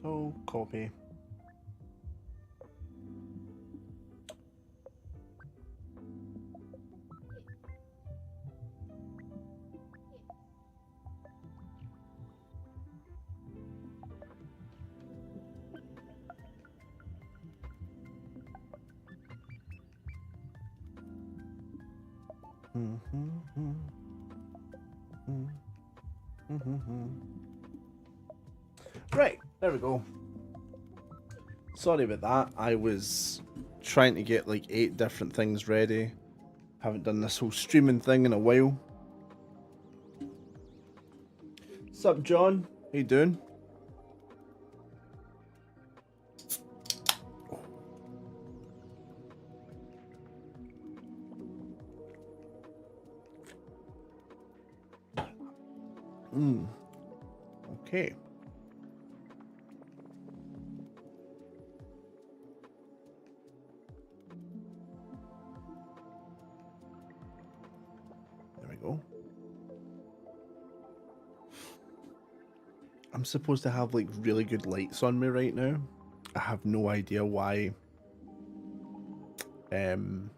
So copy. Right, there we go. Sorry about that. I was trying to get like 8 different things ready. Haven't done this whole streaming thing in a while. Sup, John? How you doing? Okay. There we go. I'm supposed to have like really good lights on me right now. I have no idea why my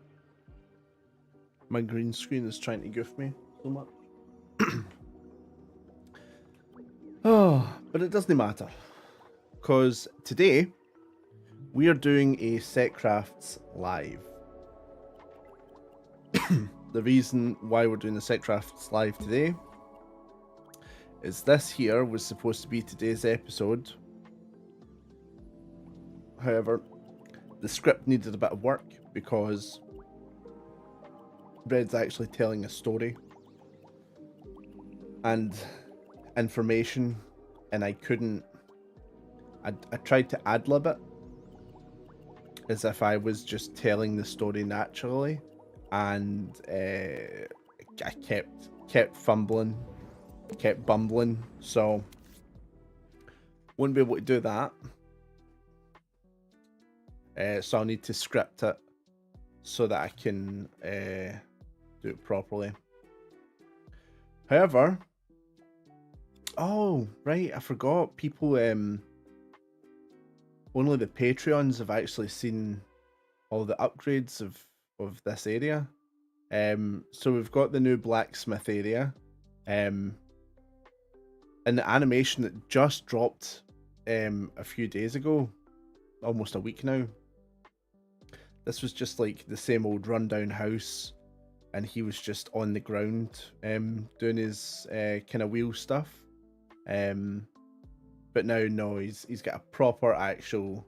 green screen is trying to goof me so much. Oh, but it doesn't matter. Because today we are doing a Setcrafts live. The reason why we're doing the Setcrafts live today is this here was supposed to be today's episode. However, the script needed a bit of work because Red's actually telling a story and information, and I couldn't. I tried to ad-lib it as if I was just telling the story naturally, and I kept fumbling, kept bumbling, so wouldn't be able to do that. So I'll need to script it so that I can do it properly. However, oh right, I forgot. People, only the Patreons have actually seen all the upgrades of this area. So we've got the new blacksmith area, and the animation that just dropped a few days ago, almost a week now. This was just like the same old rundown house, and he was just on the ground doing his kind of wheel stuff. But now, no, he's got a proper actual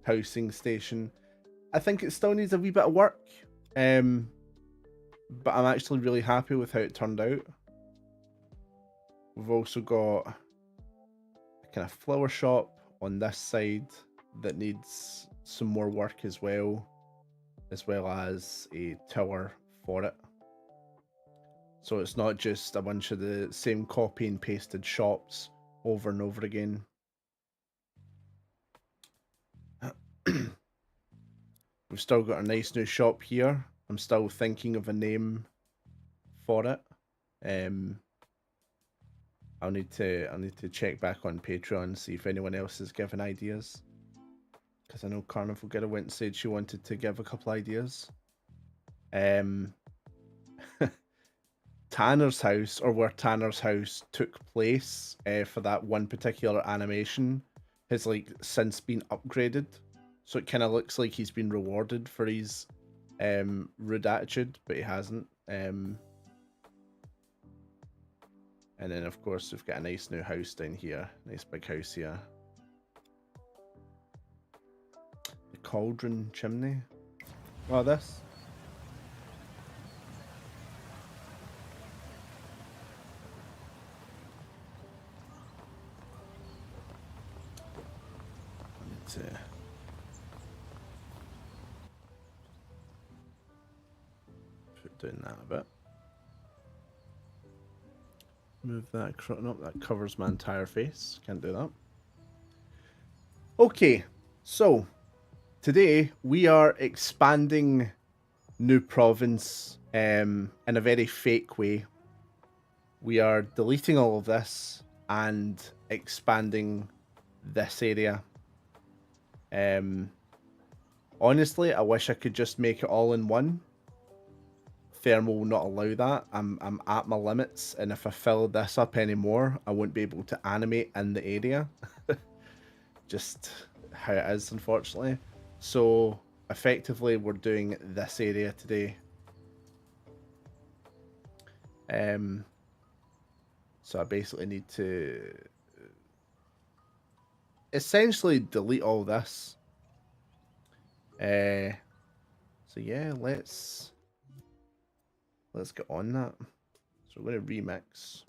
housing station. I think it still needs a wee bit of work, but I'm actually really happy with how it turned out. We've also got a kind of flower shop on this side that needs some more work as well as a tower for it. So it's not just a bunch of the same copy and pasted shops over and over again. We've still got a nice new shop here. I'm still thinking of a name for it. I'll need to check back on Patreon and see if anyone else has given ideas. Because I know Carnival Girl went and said she wanted to give a couple ideas. Tanner's house, or where Tanner's house took place for that one particular animation, has like since been upgraded. So it kind of looks like he's been rewarded for his rude attitude, but he hasn't. And then of course we've got a nice new house down here, nice big house here. The cauldron chimney. Oh, this. I need to put down that a bit. Move that up, that covers my entire face. Can't do that. Okay, so today we are expanding New Province in a very fake way. We are deleting all of this and expanding this area. Honestly, I wish I could just make it all in one. Thermal will not allow that. I'm at my limits, and if I fill this up anymore, I won't be able to animate in the area. Just how it is, unfortunately. So effectively, we're doing this area today. So I basically need to essentially delete all this. So yeah, let's get on that. So we're going to remix.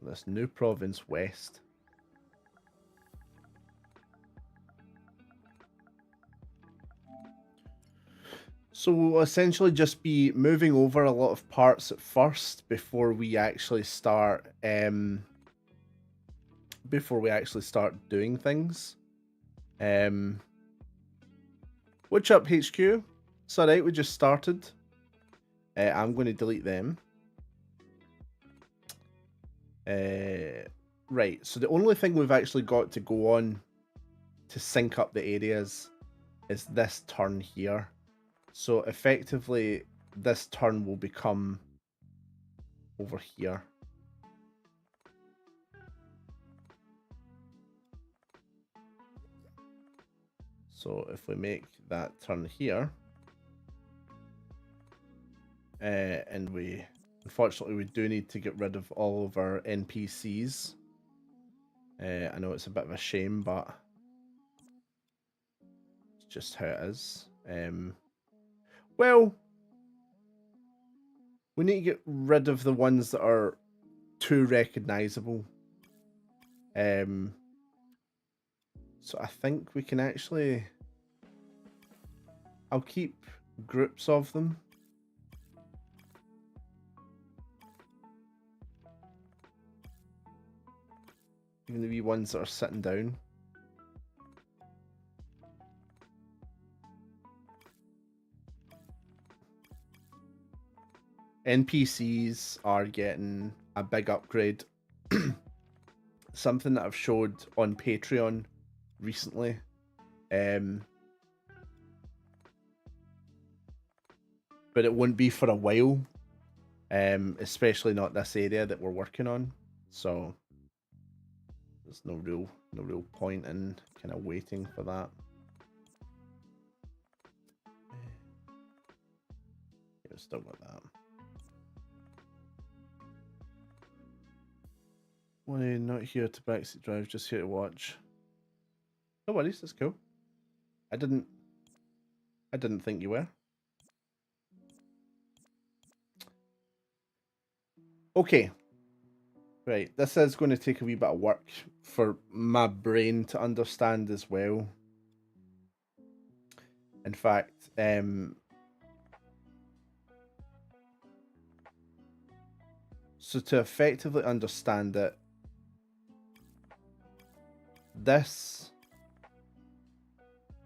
This new province west. So we'll essentially just be moving over a lot of parts at first before we actually start doing things. What's up, HQ? It's alright, we just started. I'm going to delete them. Right, so the only thing we've actually got to go on to sync up the areas is this turn here. So effectively, this turn will become over here. So if we make that turn here, and we, unfortunately, we do need to get rid of all of our NPCs. I know it's a bit of a shame, but it's just how it is. Well, we need to get rid of the ones that are too recognizable. So I think we can actually, I'll keep groups of them. Even the wee ones that are sitting down. NPCs are getting a big upgrade. Something that I've showed on Patreon recently. But it won't be for a while. Especially not this area that we're working on. So there's no real point in kind of waiting for that. Yeah, still got that. Well, not here to backseat drive, just here to watch. No worries, that's cool. I didn't think you were. Okay. Right, this is going to take a wee bit of work for my brain to understand as well. In fact, so to effectively understand it, this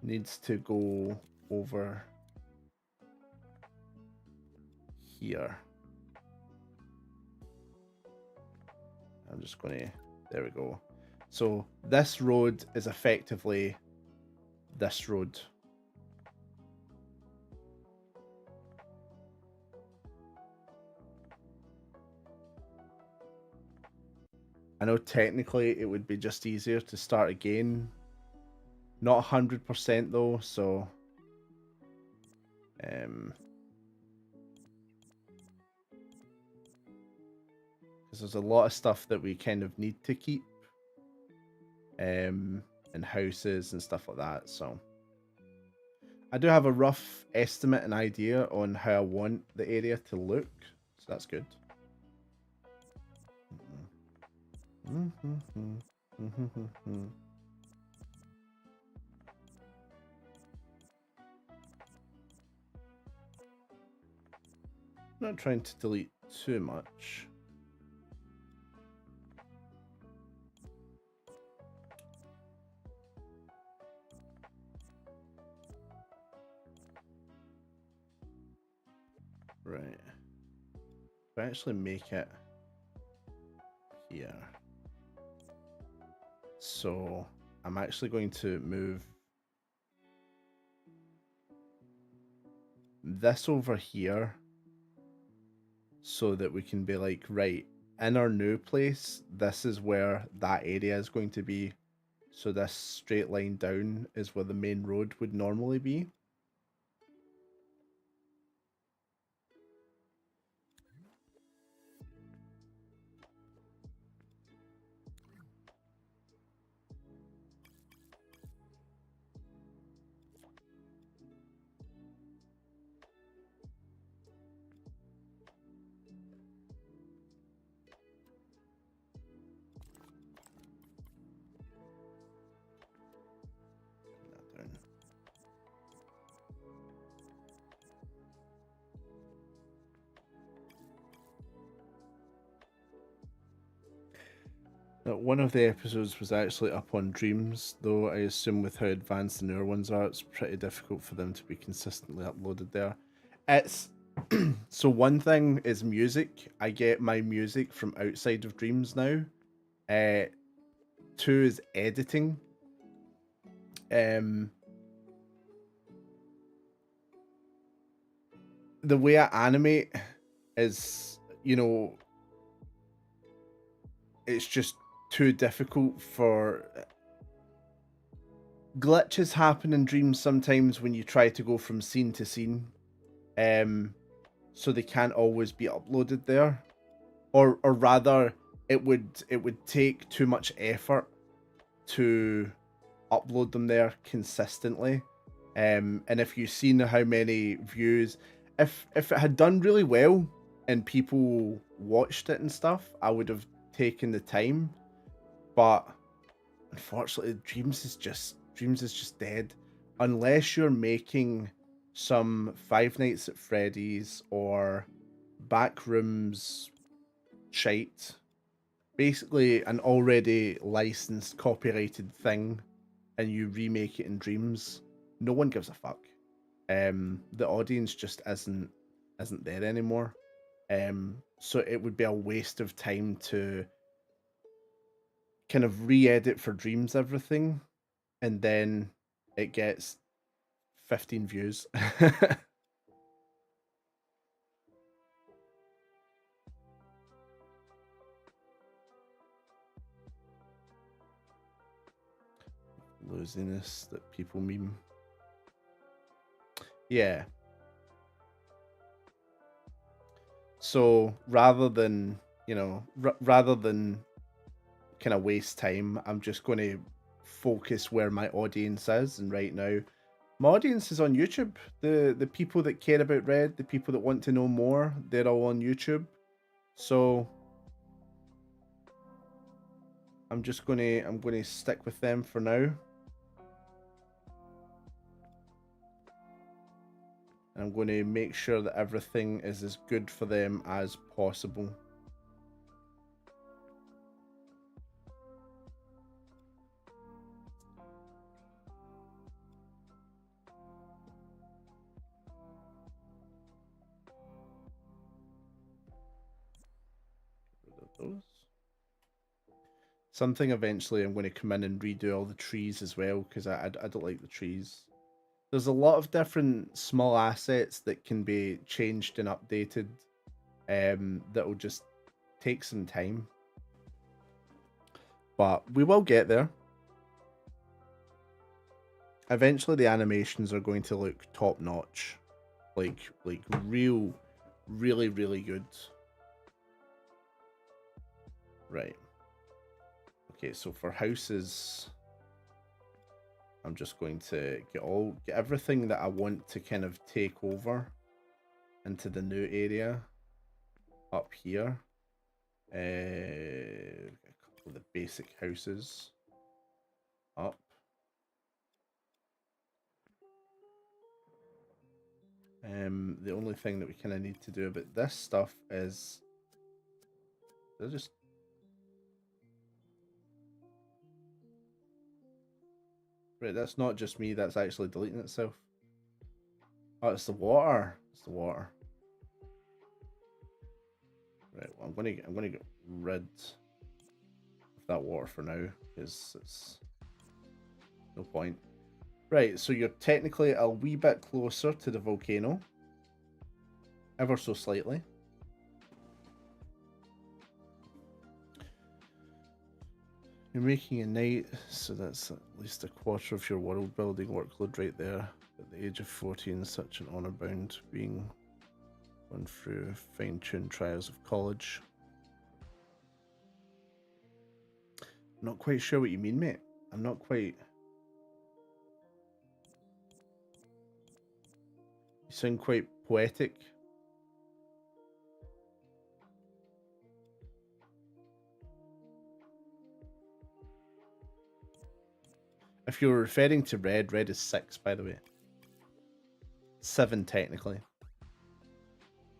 needs to go over here. I'm just going to, there we go. So this road is effectively this road. I know technically it would be just easier to start again. Not 100% though, so because there's a lot of stuff that we kind of need to keep, and houses and stuff like that. So I do have a rough estimate and idea on how I want the area to look, so that's good. Not trying to delete too much. Right. If I actually make it here. So I'm actually going to move this over here so that we can be like, right, in our new place, this is where that area is going to be. So this straight line down is where the main road would normally be. Down. Now, one of the episodes was actually up on Dreams, though I assume with how advanced the newer ones are, it's pretty difficult for them to be consistently uploaded there. It's so one thing is music. I get my music from outside of Dreams now. Two is editing. The way I animate is, you know, it's just too difficult for glitches happen in Dreams sometimes when you try to go from scene to scene. So they can't always be uploaded there. Or rather it would take too much effort to upload them there consistently. And if you've seen how many views, if it had done really well and people watched it and stuff, I would have taken the time. But unfortunately, Dreams is just dead unless you're making some Five Nights at Freddy's or Backrooms shite, basically an already licensed copyrighted thing, and you remake it in Dreams. No one gives a fuck. The audience just isn't there anymore. So it would be a waste of time to kind of re-edit for Dreams everything, and then it gets 15 views. Losiness that people meme. Yeah. So rather than, rather than kind of waste time, I'm just going to focus where my audience is. And right now, my audience is on YouTube. The people that care about Red, the people that want to know more, they're all on YouTube. So I'm going to stick with them for now. And I'm going to make sure that everything is as good for them as possible. Rid of those. Something eventually I'm going to come in and redo all the trees as well, because I don't like the trees. There's a lot of different small assets that can be changed and updated, that will just take some time. But we will get there. Eventually the animations are going to look top notch. Like really, really good. Right. Okay, so for houses, I'm just going to get everything that I want to kind of take over into the new area up here. A couple of the basic houses up. The only thing that we kind of need to do about this stuff is they're just right. That's not just me. That's actually deleting itself. Oh, it's the water. It's the water. I'm gonna get rid of that water for now because it's no point. Right, so you're technically a wee bit closer to the volcano, ever so slightly. You're making a knight, so that's at least a quarter of your world building workload right there. At the age of 14, such an honor bound being gone through fine-tuned trials of college. I'm not quite sure what you mean, mate. I'm not quite. You sound quite poetic. If you're referring to red, red is 6, by the way. 7, technically.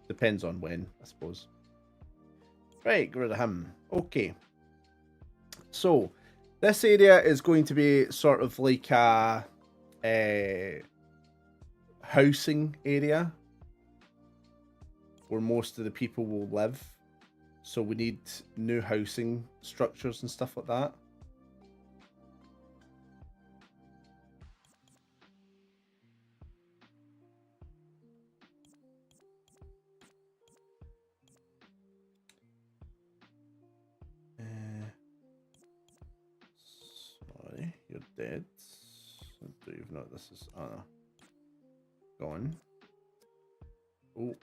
Depends on when, I suppose. Right, get rid of him. Okay. So, this area is going to be sort of like a housing area where most of the people will live. So we need new housing structures and stuff like that. Sorry, you're dead. I don't even know what this is. Gone. Oh,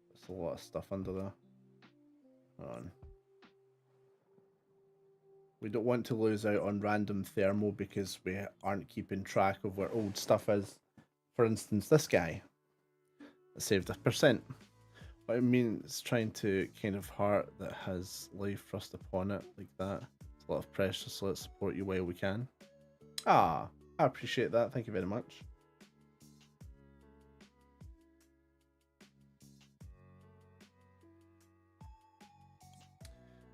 there's a lot of stuff under there. Hold on. We don't want to lose out on random thermal because we aren't keeping track of where old stuff is. For instance, this guy. It saved 1%. What I mean is trying to kind of heart that has life thrust upon it like that. It's a lot of pressure, so let's support you while we can. Ah, I appreciate that. Thank you very much.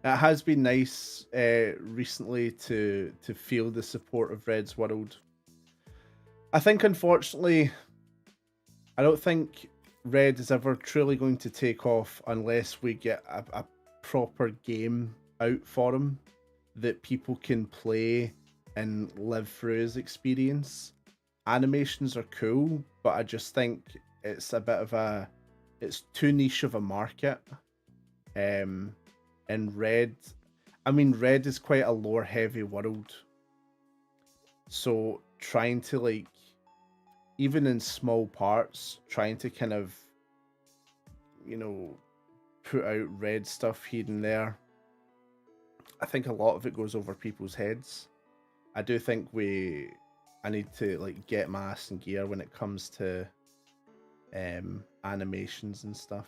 It has been nice recently to feel the support of Red's World. I think, unfortunately, I don't think Red is ever truly going to take off unless we get a proper game out for him that people can play and live through his experience. Animations are cool, but I just think it's a bit of a... It's too niche of a market. And Red... I mean, Red is quite a lore-heavy world. So trying to, like, even in small parts, trying to kind of, you know, put out Red stuff here and there, I think a lot of it goes over people's heads. I do think I need to, like, get my ass in gear when it comes to animations and stuff.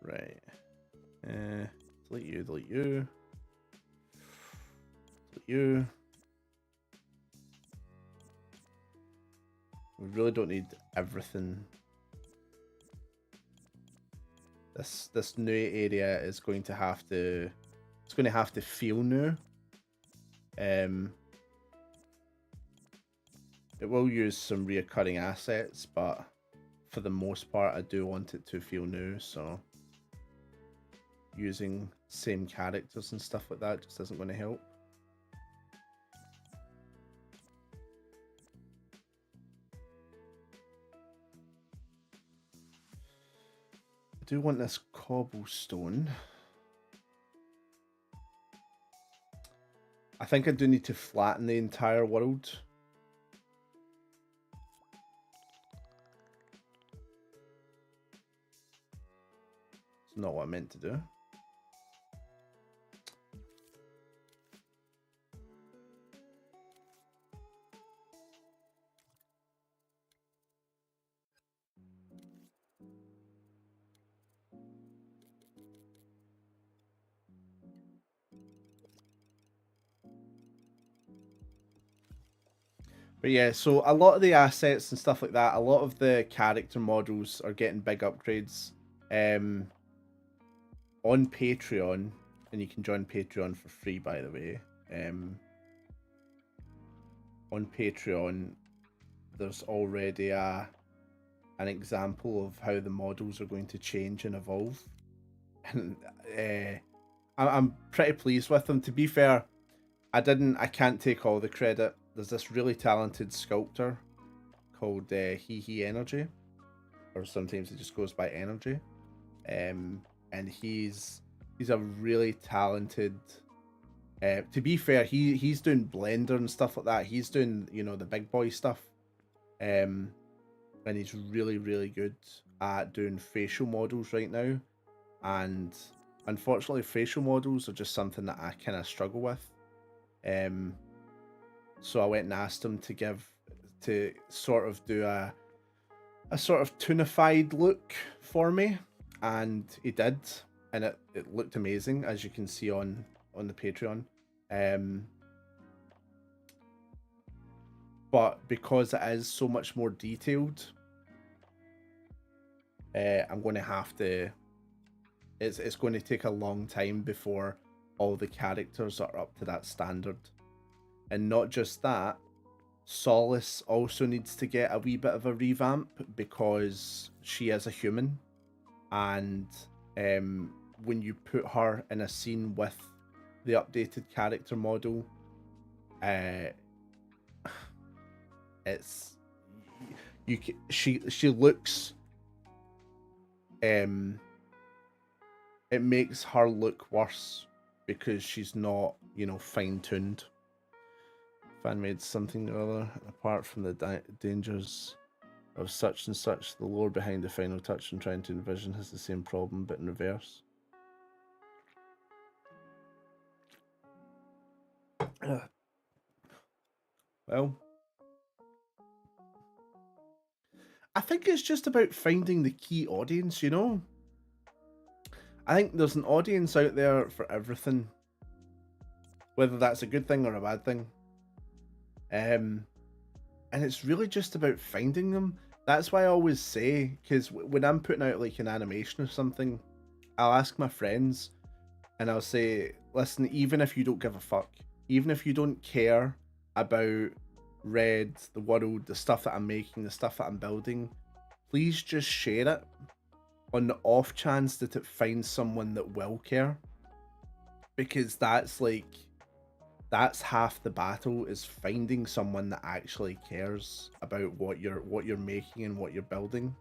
Right. Delete you, delete you. Delete you. We really don't need everything. This new area is going to have to... It's going to have to feel new. It will use some reoccurring assets, but for the most part, I do want it to feel new, so using same characters and stuff like that just isn't going to help. I do want this cobblestone. I think I do need to flatten the entire world. It's not what I meant to do. But yeah, so a lot of the assets and stuff like that, a lot of the character models are getting big upgrades. On Patreon, and you can join Patreon for free, by the way. on Patreon, there's already an example of how the models are going to change and evolve, and I'm pretty pleased with them. To be fair, I can't take all the credit. There's this really talented sculptor called He Energy, or sometimes it just goes by Energy, and he's a really talented. To be fair, he's doing Blender and stuff like that. He's doing, you know, the big boy stuff, and he's really good at doing facial models right now. And unfortunately, facial models are just something that I kind of struggle with. So I went and asked him to sort of do a sort of toonified look for me, and he did, and it looked amazing, as you can see on the Patreon. But because it is so much more detailed, I'm going to have to. It's going to take a long time before all the characters are up to that standard. And not just that, Solace also needs to get a wee bit of a revamp because she is a human, and when you put her in a scene with the updated character model, it's she looks it makes her look worse because she's not, you know, fine-tuned. Fan made something or other, apart from the dangers of such and such, the lore behind the final touch and trying to envision has the same problem but in reverse. Well, I think it's just about finding the key audience, you know? I think there's an audience out there for everything, whether that's a good thing or a bad thing. And it's really just about finding them. That's why I always say, because when I'm putting out like an animation or something, I'll ask my friends and I'll say, listen, even if you don't give a fuck, even if you don't care about Red, the world, the stuff that I'm making, the stuff that I'm building, please just share it on the off chance that it finds someone that will care. Because that's half the battle, is finding someone that actually cares about what you're making and what you're building.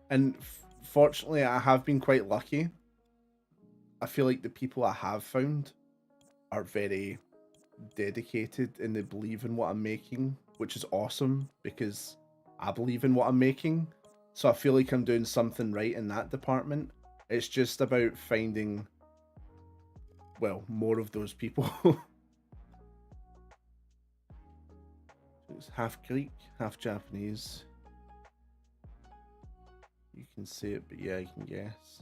And fortunately, I have been quite lucky. I feel like the people I have found are very dedicated and they believe in what I'm making, which is awesome because I believe in what I'm making. So I feel like I'm doing something right in that department. It's just about finding, well, more of those people. It's half Greek, half Japanese. You can see it, but yeah, you can guess.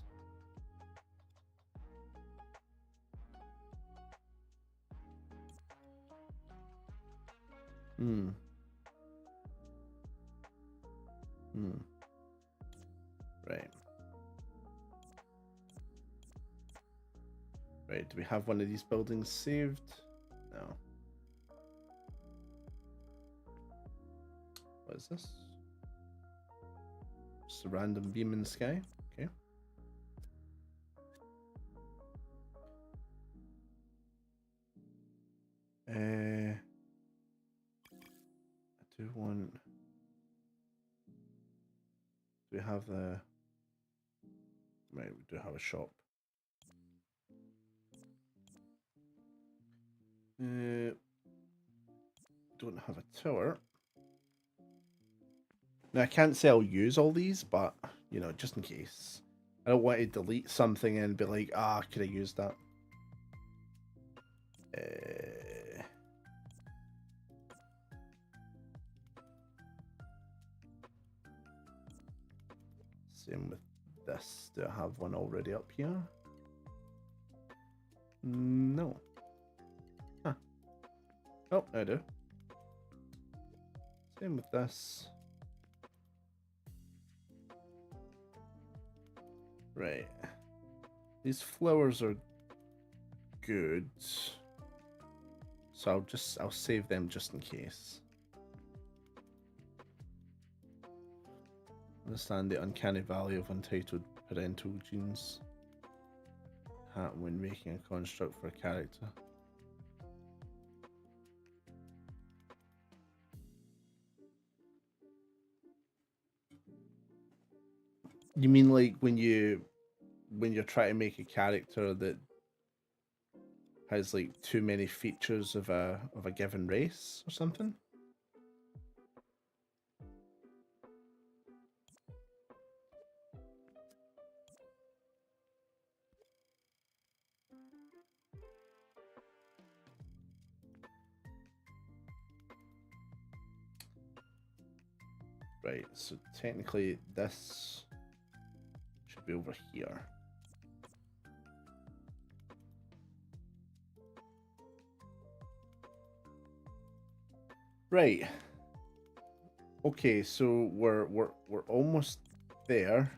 Right. Right, do we have one of these buildings saved? No. What is this? Just a random beam in the sky. Okay. I do want. Do we have the? Right, we do have a shop. Don't have a tower. Now I can't say I'll use all these, but you know, just in case. I don't want to delete something and be like, ah, could I use that? Same with this. Do I have one already up here? No. Huh. Oh, I do. Same with this. Right. These flowers are good. So I'll save them just in case. Understand the uncanny valley of untitled parental genes happen when making a construct for a character. You mean like when you're trying to make a character that has like too many features of a given race or something? Right, so technically this should be over here. Right. Okay, so we're almost there.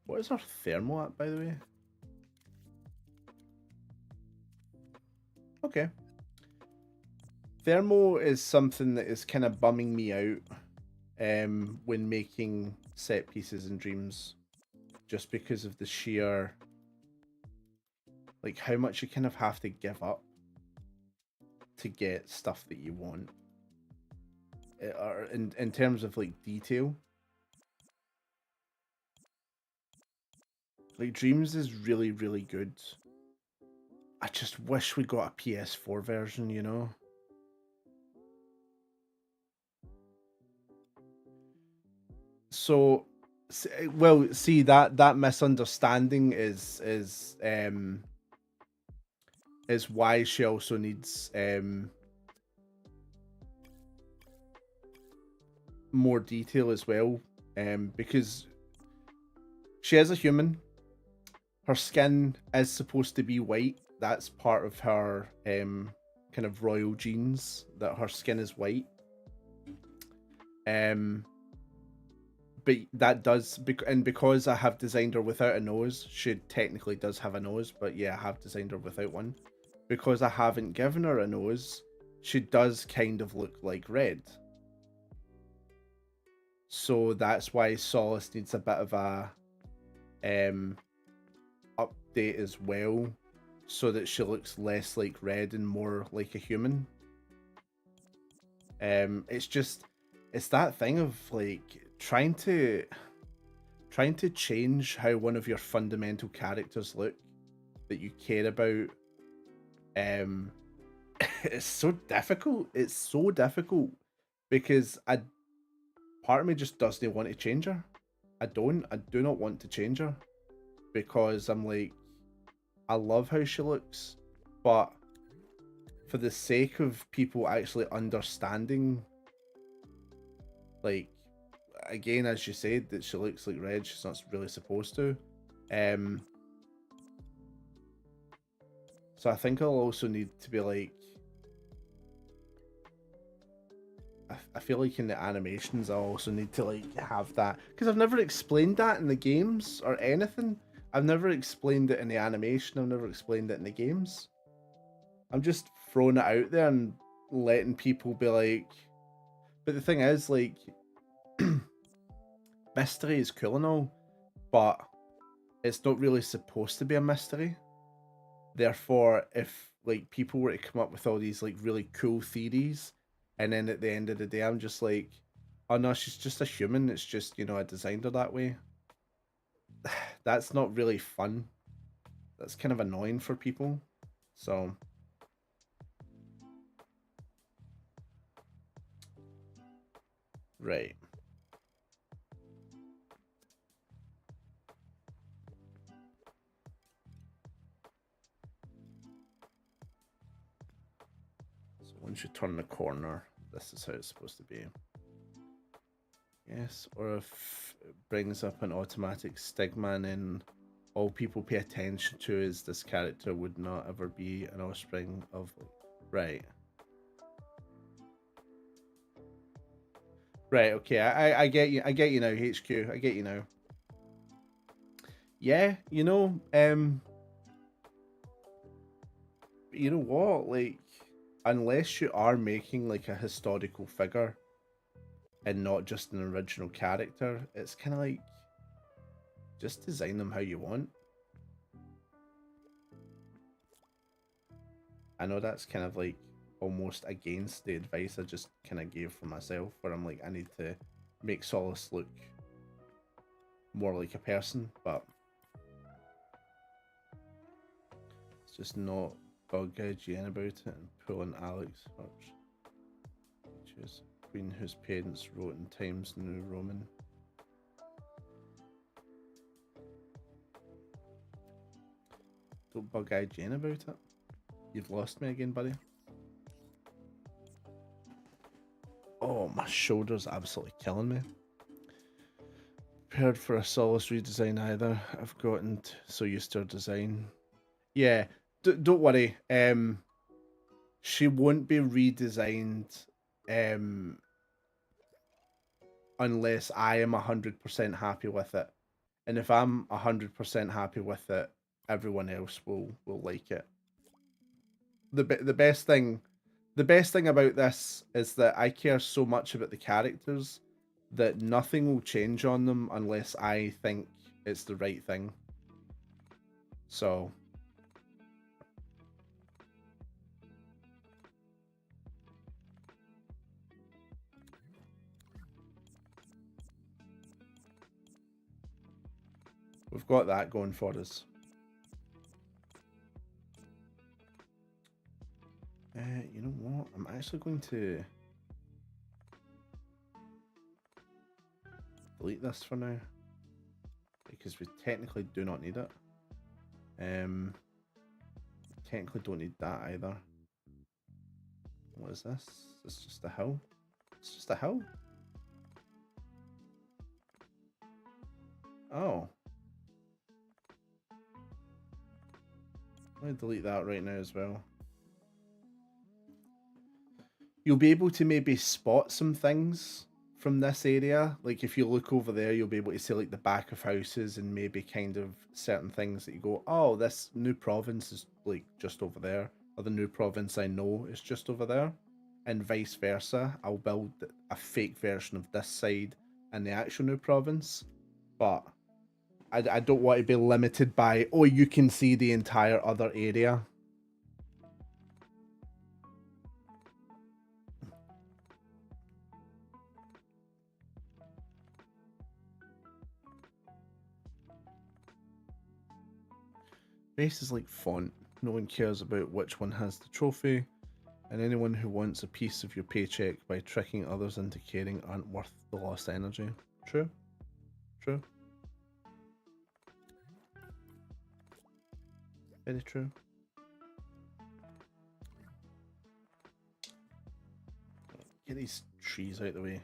What is our thermal at, by the way? Okay. Thermal is something that is kind of bumming me out when making set pieces and dreams, just because of the sheer, like, how much you kind of have to give up to get stuff that you want. Or in terms of like detail. Like Dreams is really, really good. I just wish we got a PS4 version, you know? So, well, see that misunderstanding is why she also needs more detail as well, because she is a human. Her skin is supposed to be white. That's part of her kind of royal genes, that her skin is white. But that does, and because I have designed her without a nose, she technically does have a nose, but yeah, I have designed her without one. Because I haven't given her a nose, she does kind of look like Red. So that's why Solace needs a bit of a update as well, so that she looks less like Red and more like a human. It's that thing of like trying to change how one of your fundamental characters look that you care about. It's so difficult. It's so difficult because part of me just doesn't want to change her. I do not want to change her because I'm like, I love how she looks, but for the sake of people actually understanding, like, again, as you said, that she looks like Red, she's not really supposed to. So I think I'll also need to be like, I feel like in the animations I also need to like have that, because I've never explained that in the games or anything. I've never explained it in the animation. I've never explained it in the games. I'm just throwing it out there and letting people be like, but the thing is, like, mystery is cool and all, but it's not really supposed to be a mystery. Therefore, if like people were to come up with all these like really cool theories, and then at the end of the day, I'm just like, oh no, she's just a human. It's just, you know, I designed her that way. That's not really fun. That's kind of annoying for people. So, right. So once you turn the corner, this is how it's supposed to be. Yes, or if it brings up an automatic stigma and then all people pay attention to is this character would not ever be an offspring of... Right. Right, okay, I get you. I get you now, HQ. I get you now. Yeah, you know, You know what? Like, unless you are making like a historical figure and not just an original character, it's kind of like just design them how you want. I know that's kind of like almost against the advice I just kind of gave for myself, where I'm like, I need to make Solace look more like a person, but it's just not bug IGN about it and pull in Alex first. She is a queen whose parents wrote in Times New Roman. Don't bug IGN about it. You've lost me again, buddy. Oh, my shoulder's absolutely killing me. Prepared for a Solace redesign either. I've gotten so used to her design. Yeah, don't worry. She won't be redesigned unless I am 100% happy with it. And if I'm 100% happy with it, everyone else will like it. The best thing about this is that I care so much about the characters that nothing will change on them unless I think it's the right thing. So we've got that going for us. You know what? I'm actually going to delete this for now because we technically do not need it. Technically don't need that either. What is this? It's just a hill. It's just a hill. Oh. Let me delete that right now as well. You'll be able to maybe spot some things from this area. Like if you look over there, you'll be able to see like the back of houses and maybe kind of certain things that you go, oh, this new province is like just over there. Or the new province I know is just over there. And vice versa. I'll build a fake version of this side and the actual new province. But I don't want to be limited by, oh, you can see the entire other area. Base is like font. No one cares about which one has the trophy, and anyone who wants a piece of your paycheck by tricking others into caring aren't worth the lost energy. True. True. Very true. Get these trees out of the way.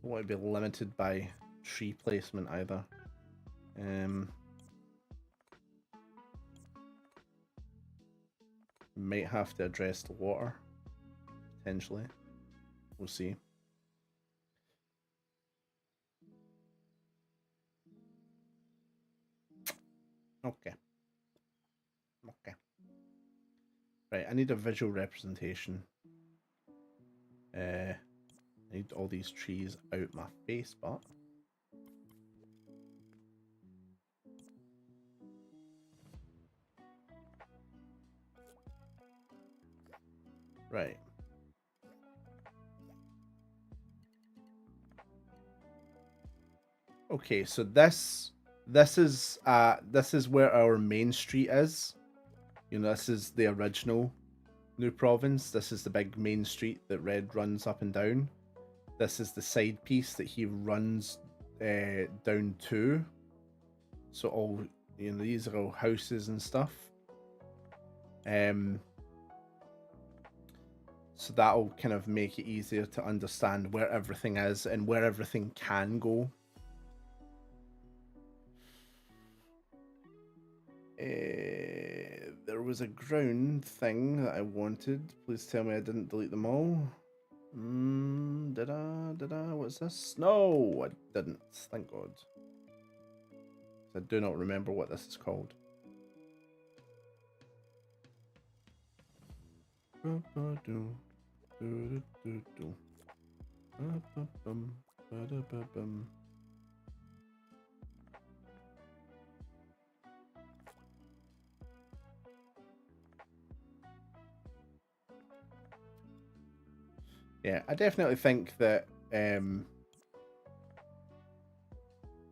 Don't want to be limited by tree placement either. Might have to address the water. Potentially. We'll see. Okay. Okay. Right, I need a visual representation. I need all these trees out my face, but right. Okay, so this is where our main street is. You know, this is the original new province. This is the big main street that Red runs up and down. This is the side piece that he runs down to. So all, you know, these are all houses and stuff. So that'll kind of make it easier to understand where everything is and where everything can go. There was a ground thing that I wanted. Please tell me I didn't delete them all. Did I? What's this? No, I didn't. Thank God. I do not remember what this is called. Yeah, I definitely think that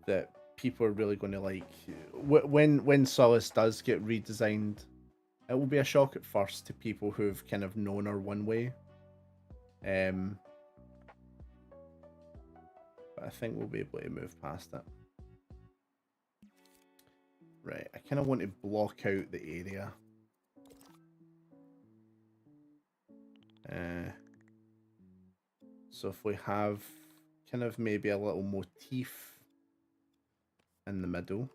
that people are really going to like when Solace does get redesigned. It will be a shock at first to people who've kind of known her one way. But I think we'll be able to move past it. Right, I kind of want to block out the area. So if we have kind of maybe a little motif in the middle,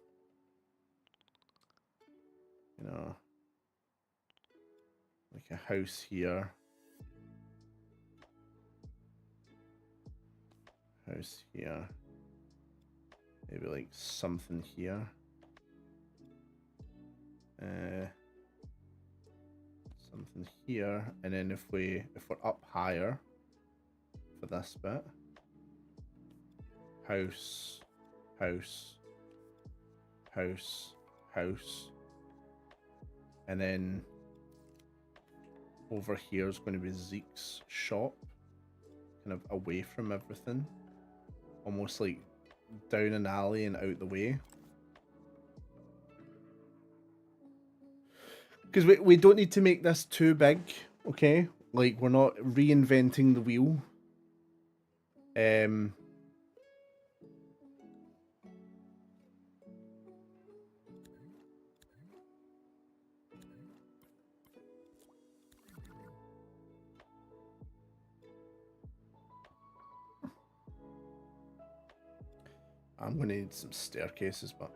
you know, like a house here, house here, maybe like something here, something here, and then if we're up higher for this bit, house, house, house, house, and then over here is going to be Zeke's shop, kind of away from everything, almost like down an alley and out the way. Because we don't need to make this too big, okay? Like, we're not reinventing the wheel. I'm going to need some staircases, but...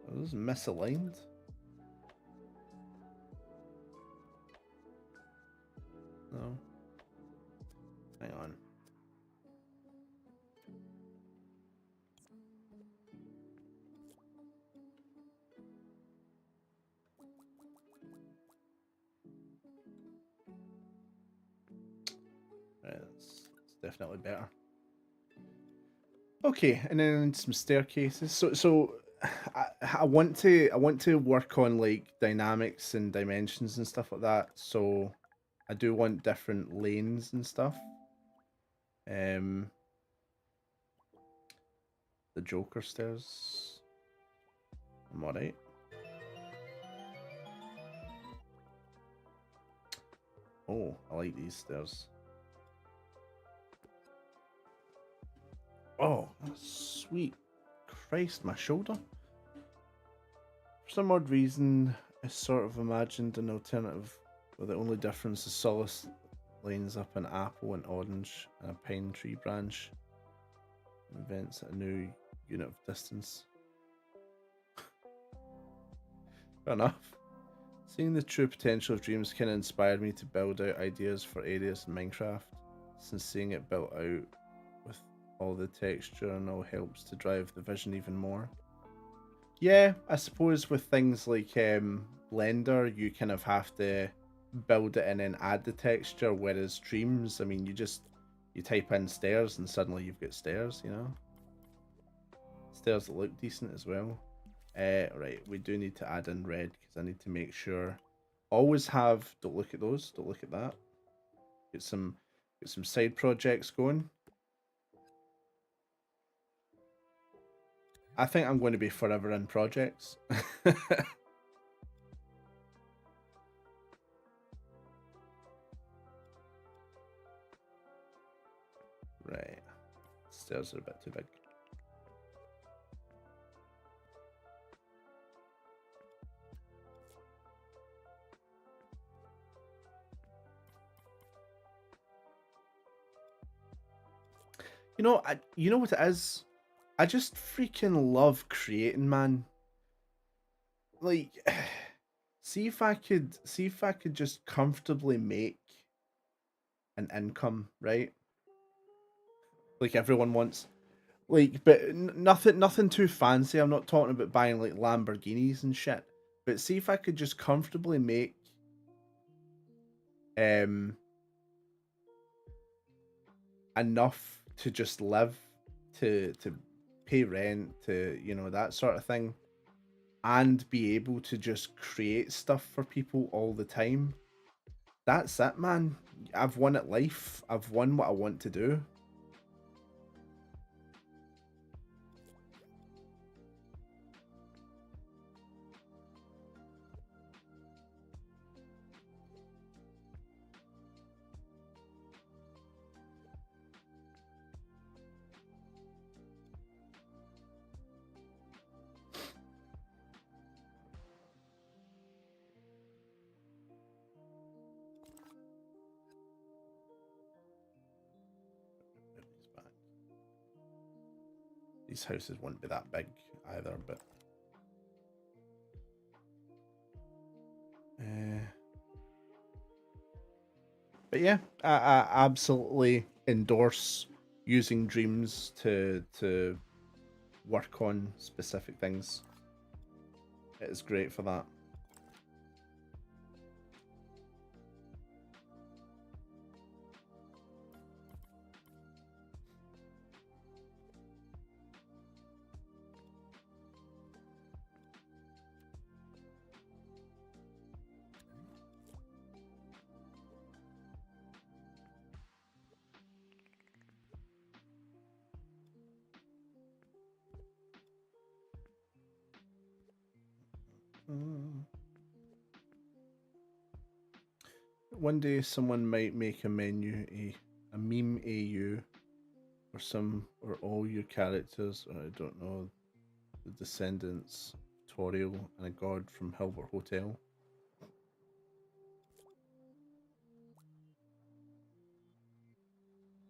Are those misaligned? No. Hang on. Right, that's definitely better. Okay, and then some staircases. So I want to work on like dynamics and dimensions and stuff like that. So I do want different lanes and stuff. The Joker stairs. I'm alright. Oh, I like these stairs. Oh, sweet Christ, my shoulder. For some odd reason, I sort of imagined an alternative where the only difference is Solace lines up an apple and orange and a pine tree branch. Invents a new unit of distance. Fair enough. Seeing the true potential of dreams kind of inspired me to build out ideas for areas in Minecraft, since seeing it built out with all the texture and all helps to drive the vision even more. Yeah, I suppose with things like Blender, you kind of have to build it and then add the texture, whereas Dreams, I mean, you type in stairs and suddenly you've got stairs, you know? Stairs that look decent as well. Right, we do need to add in red because I need to make sure. Always have, don't look at those, don't look at that. Get some side projects going. I think I'm going to be forever in projects. Right. Stairs are a bit too big. You know what it is? I just freaking love creating, man. Like, see if I could just comfortably make an income, right? Like everyone wants, like, but nothing too fancy. I'm not talking about buying like Lamborghinis and shit. But see if I could just comfortably make um enough to just live, to pay rent, to that sort of thing, and be able to just create stuff for people all the time. That's it, man. I've won at life. I've won what I want to do. These houses won't be that big either, but yeah, I absolutely endorse using dreams to work on specific things. It is great for that. One day someone might make a a meme AU, or some or all your characters, or I don't know, the Descendants tutorial and a god from Hilbert Hotel.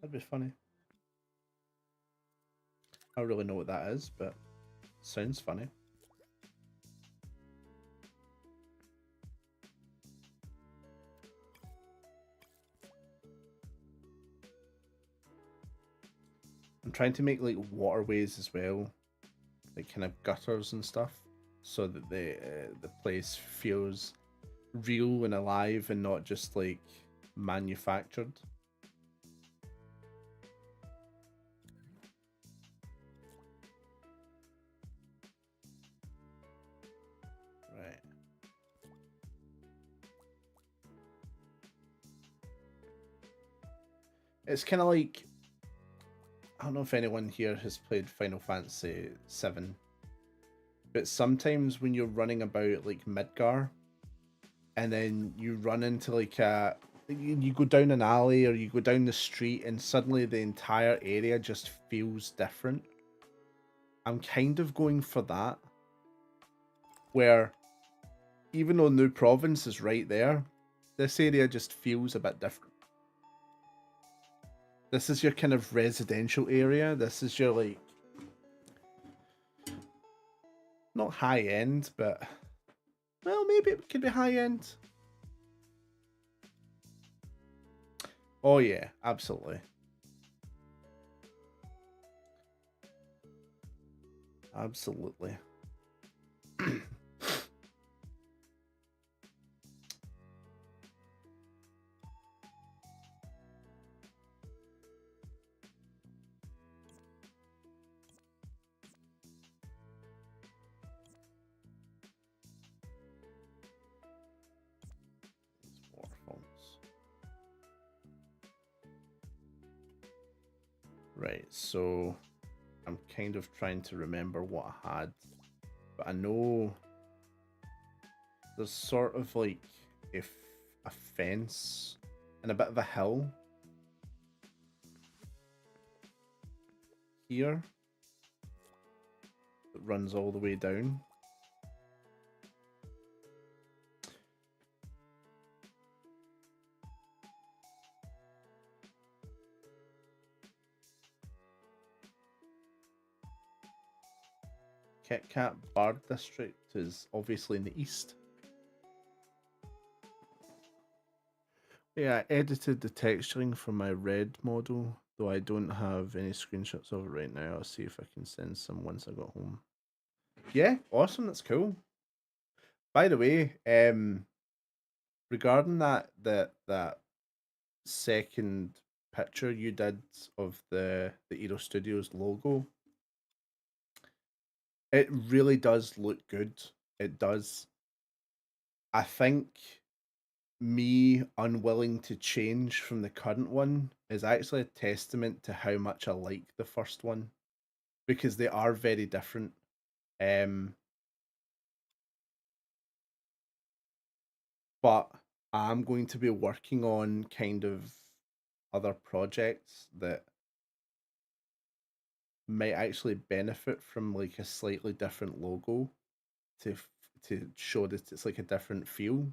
That'd be funny. I don't really know what that is, but sounds funny. I'm trying to make like waterways as well, like kind of gutters and stuff, so that the place feels real and alive and not just like manufactured. Right. It's kind of like, I don't know if anyone here has played Final Fantasy VII, but sometimes when you're running about like Midgar, and then you run into like you go down an alley or you go down the street, and suddenly the entire area just feels different. I'm kind of going for that, where even though New Province is right there, this area just feels a bit different. This is your kind of residential area. This is your like, not high end, but well, maybe it could be high end. Oh yeah, absolutely. Absolutely. Right, so I'm kind of trying to remember what I had, but I know there's sort of like if a fence and a bit of a hill here that runs all the way down. Kit Kat Bar District is obviously in the east. Yeah, I edited the texturing for my red model, though I don't have any screenshots of it right now. I'll see if I can send some once I got home. Yeah, awesome, that's cool. By the way, regarding that second picture you did of the Eero Studios logo, it really does look good. It does. I think me unwilling to change from the current one is actually a testament to how much I like the first one, because they are very different. But I'm going to be working on kind of other projects that might actually benefit from like a slightly different logo to to show that it's like a different feel.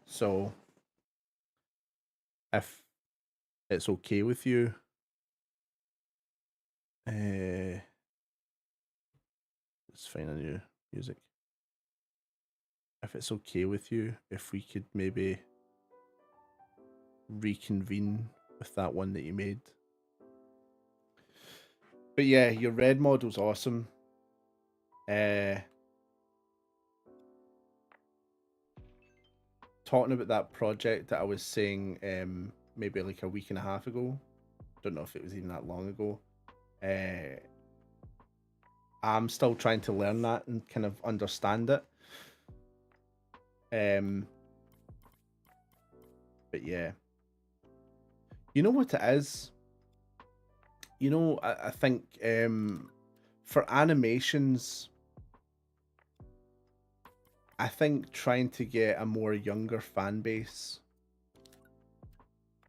So if it's okay with you, let's find a new music. If it's okay with you, if we could maybe reconvene with that one that you made. But yeah, your red model's awesome. Talking about that project that I was saying maybe like a week and a half ago. Don't know if it was even that long ago. I'm still trying to learn that and kind of understand it. But yeah. You know what it is? You know, I think for animations, I think trying to get a more younger fan base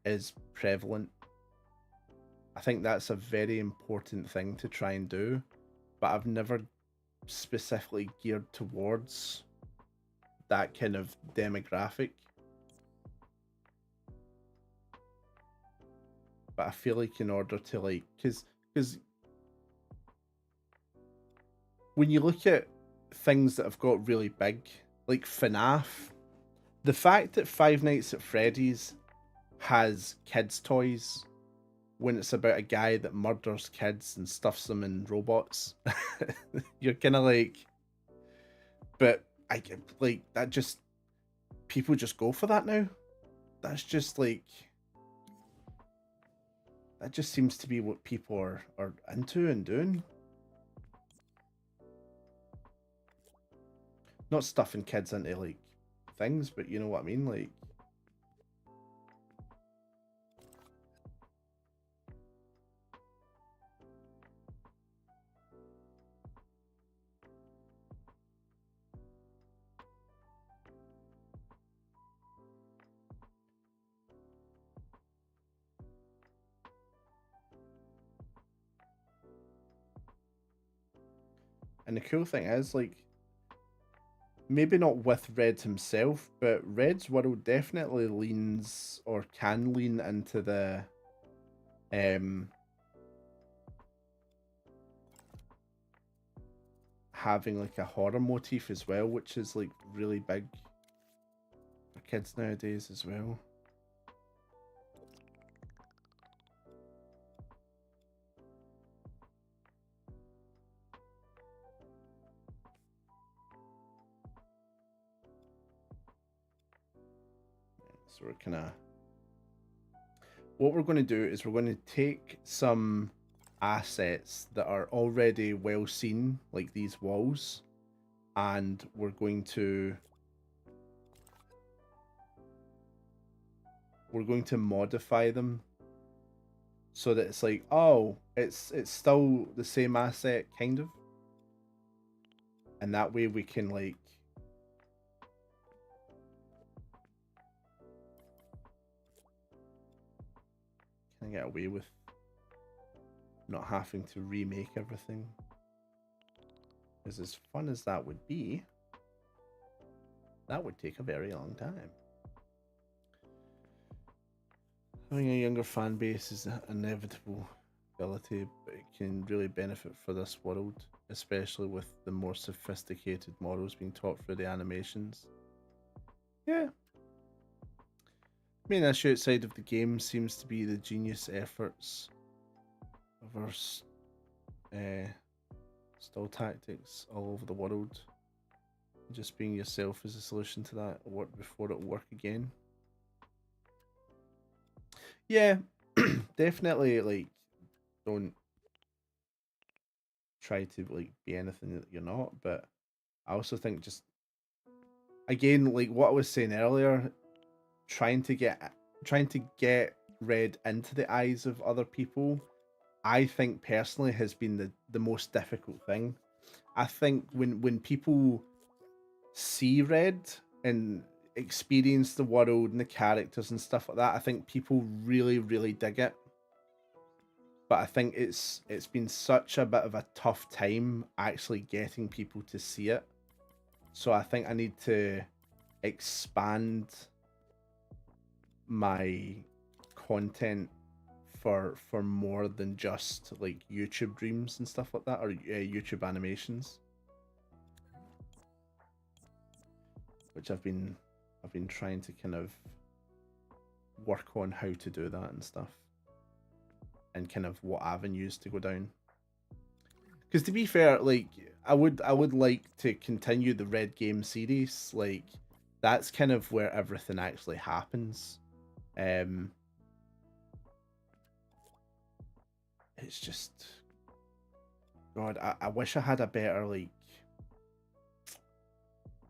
is prevalent. I think that's a very important thing to try and do, but I've never specifically geared towards that kind of demographic. But I feel like in order to like, because when you look at things that have got really big, like FNAF, the fact that Five Nights at Freddy's has kids' toys when it's about a guy that murders kids and stuffs them in robots, you're kind of like, but I like that. Just people just go for that now. That's just like that. Just seems to be what people are into and doing. Not stuffing kids into like things, but you know what I mean, like. And the cool thing is, like, maybe not with Red himself, but Red's world definitely leans or can lean into the having like a horror motif as well, which is like really big for kids nowadays as well. So we're kind of what we're going to do is we're going to take some assets that are already well seen, like these walls, and we're going to modify them so that it's like, oh, it's still the same asset kind of, and that way we can like kind of get away with not having to remake everything. Because as fun as that would be, that would take a very long time. Having a younger fan base is inevitable. ability, but it can really benefit for this world, especially with the more sophisticated models being taught through the animations. Yeah. Main issue outside of the game seems to be the genius efforts of our stall tactics all over the world. Just being yourself is a solution to that. It worked before, it'll work again. Yeah, definitely. Like, don't try to like be anything that you're not. But I also think just again, like what I was saying earlier, trying to get read into the eyes of other people, I think personally has been the most difficult thing. I think when people see red and experience the world and the characters and stuff like that, I think people really dig it. But I think it's been such a bit of a tough time actually getting people to see it. So I think I need to expand my content for more than just like YouTube dreams and stuff like that, or YouTube animations, which I've been trying to kind of work on how to do that and stuff, and kind of what avenues to go down. Because to be fair, like I would like to continue the Red Game series. Like that's kind of where everything actually happens. It's just, God, I wish I had a better like.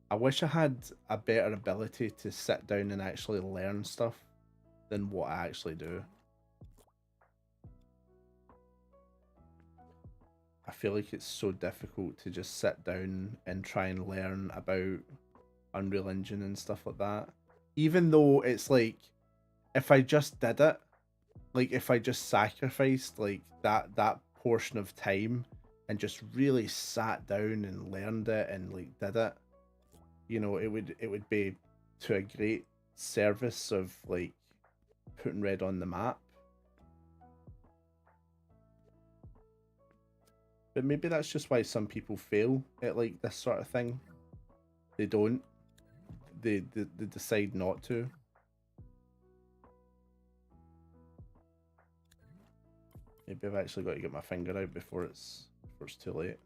I wish I had a better ability to sit down and actually learn stuff than what I actually do. I feel like it's so difficult to just sit down and try and learn about Unreal Engine and stuff like that. Even though it's like, if I just did it, like if I just sacrificed like that portion of time and just really sat down and learned it and like did it, you know, it would be to a great service of like putting Red on the map. But maybe that's just why some people fail at like this sort of thing. They don't. They decide not to. Maybe I've actually got to get my finger out before it's too late.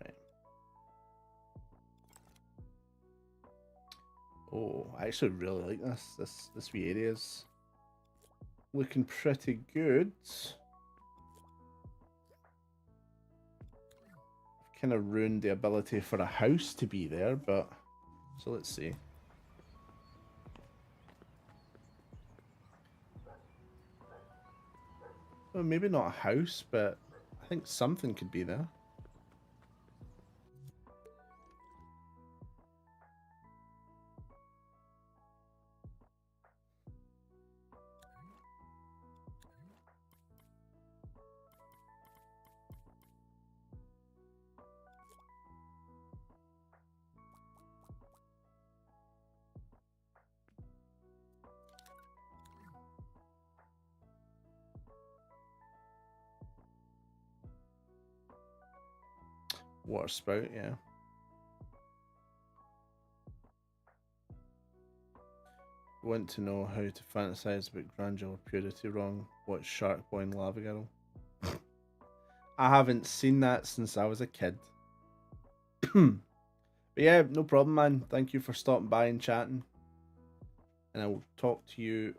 Right. Oh, I actually really like this. This wee area's looking pretty good. I've kind of ruined the ability for a house to be there, but so let's see. Well, maybe not a house, but I think something could be there. Water spout, yeah. Want to know how to fantasize about grandeur or purity wrong? Watch Shark Boy and Lava Girl. I haven't seen that since I was a kid. But yeah, no problem, man. Thank you for stopping by and chatting. And I will talk to you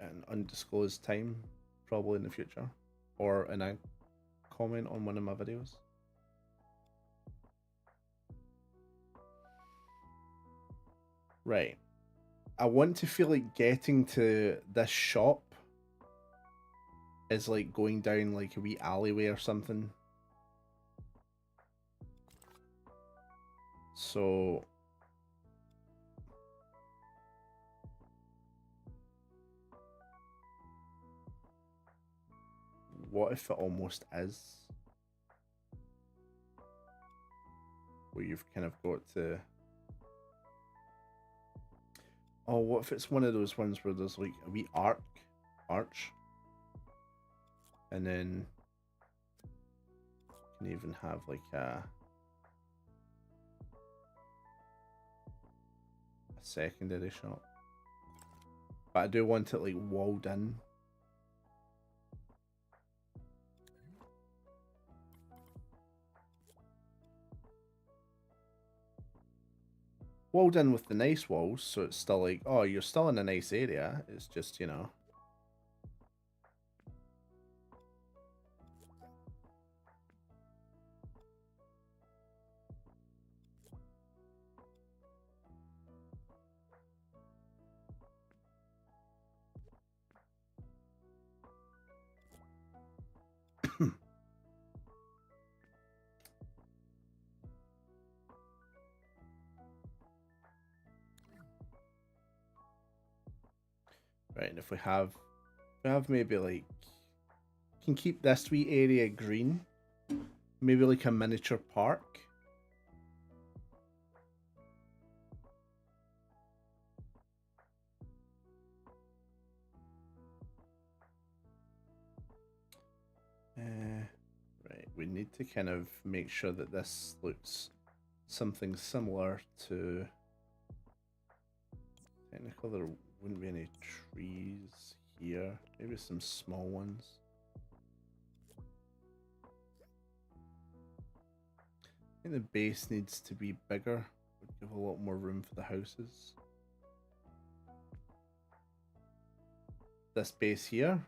at an undisclosed time, probably in the future, or in a comment on one of my videos. Right. I want to feel like getting to this shop is like going down like a wee alleyway or something. So what if it almost is? where you've kind of got to... Oh, what if it's one of those ones where there's like a wee arch, and then you can even have like a secondary shop. But I do want it like walled in. Walled in with the nice walls, so it's still like, oh, you're still in a nice area. It's just, you know. Right, and if we have maybe like, can keep this wee area green, maybe like a miniature park. Right, we need to kind of make sure that this looks something similar to... Technically, there wouldn't be any trees here. Maybe some small ones. I think the base needs to be bigger. Would give a lot more room for the houses. This base here.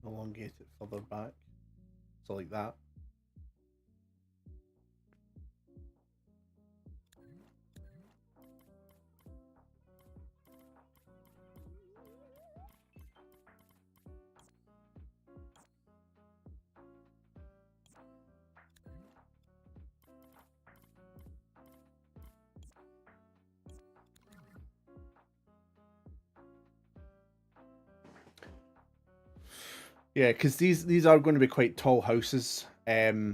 Elongate it further back. So like that. Yeah, because these are going to be quite tall houses. Right.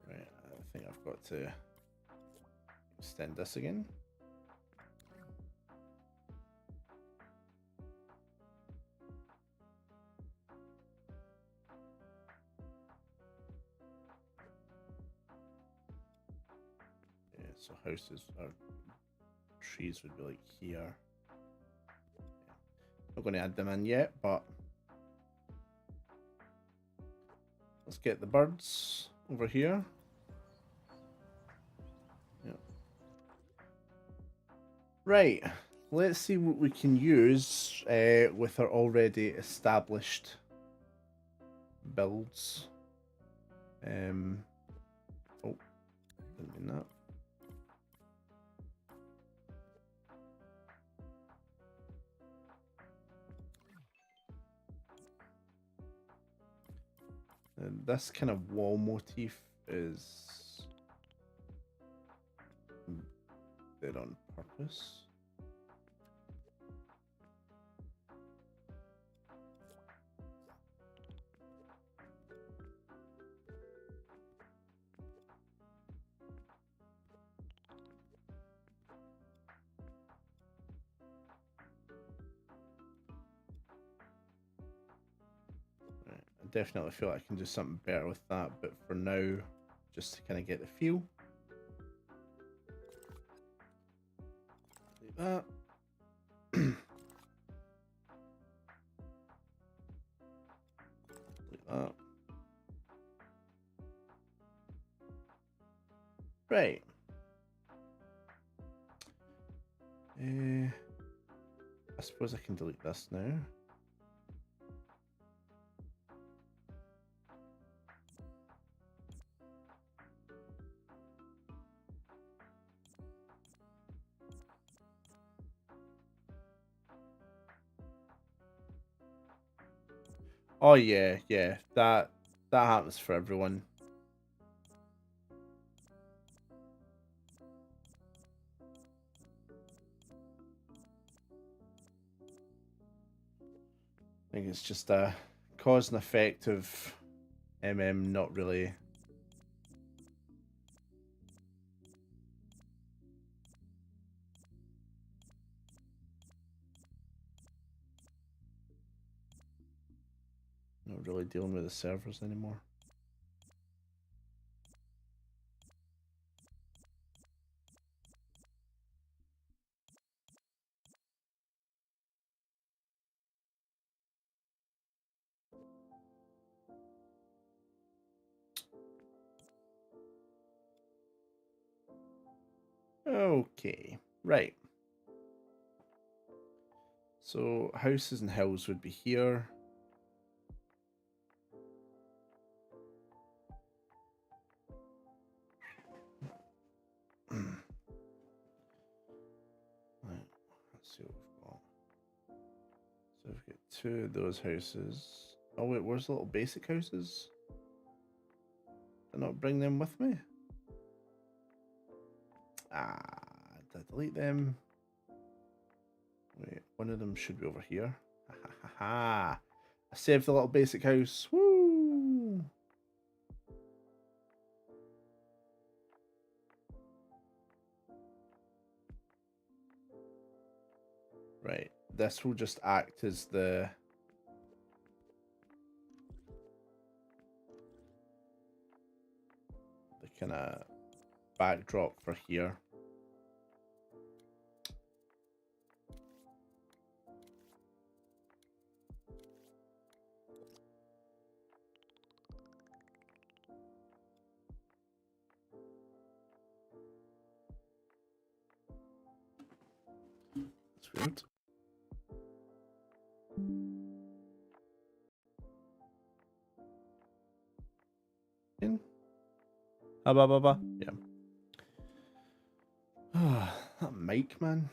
Right, I think I've got to extend this again. Yeah, so houses or trees would be like here. Not going to add them in yet, but let's get the birds over here. Yep. Right, let's see what we can use with our already established builds. Oh, didn't mean that. And this kind of wall motif is there on purpose. definitely feel like I can do something better with that, but for now, just to kind of get the feel. Like that. Like that. Right. I suppose I can delete this now. Oh yeah, yeah. That happens for everyone. I think it's just a cause and effect of not really dealing with the servers anymore. Okay, right. So houses and hills would be here. Right, let's see what we've got. So we've got 2 of those houses. Oh wait, where's the little basic houses? Did I not bring them with me? Ah, did I delete them? Wait, one of them should be over here. Ha ha ha ha! I saved the little basic house. Woo! Right, this will just act as the kind of backdrop for here. That's weird. In? Yeah. That mic, man.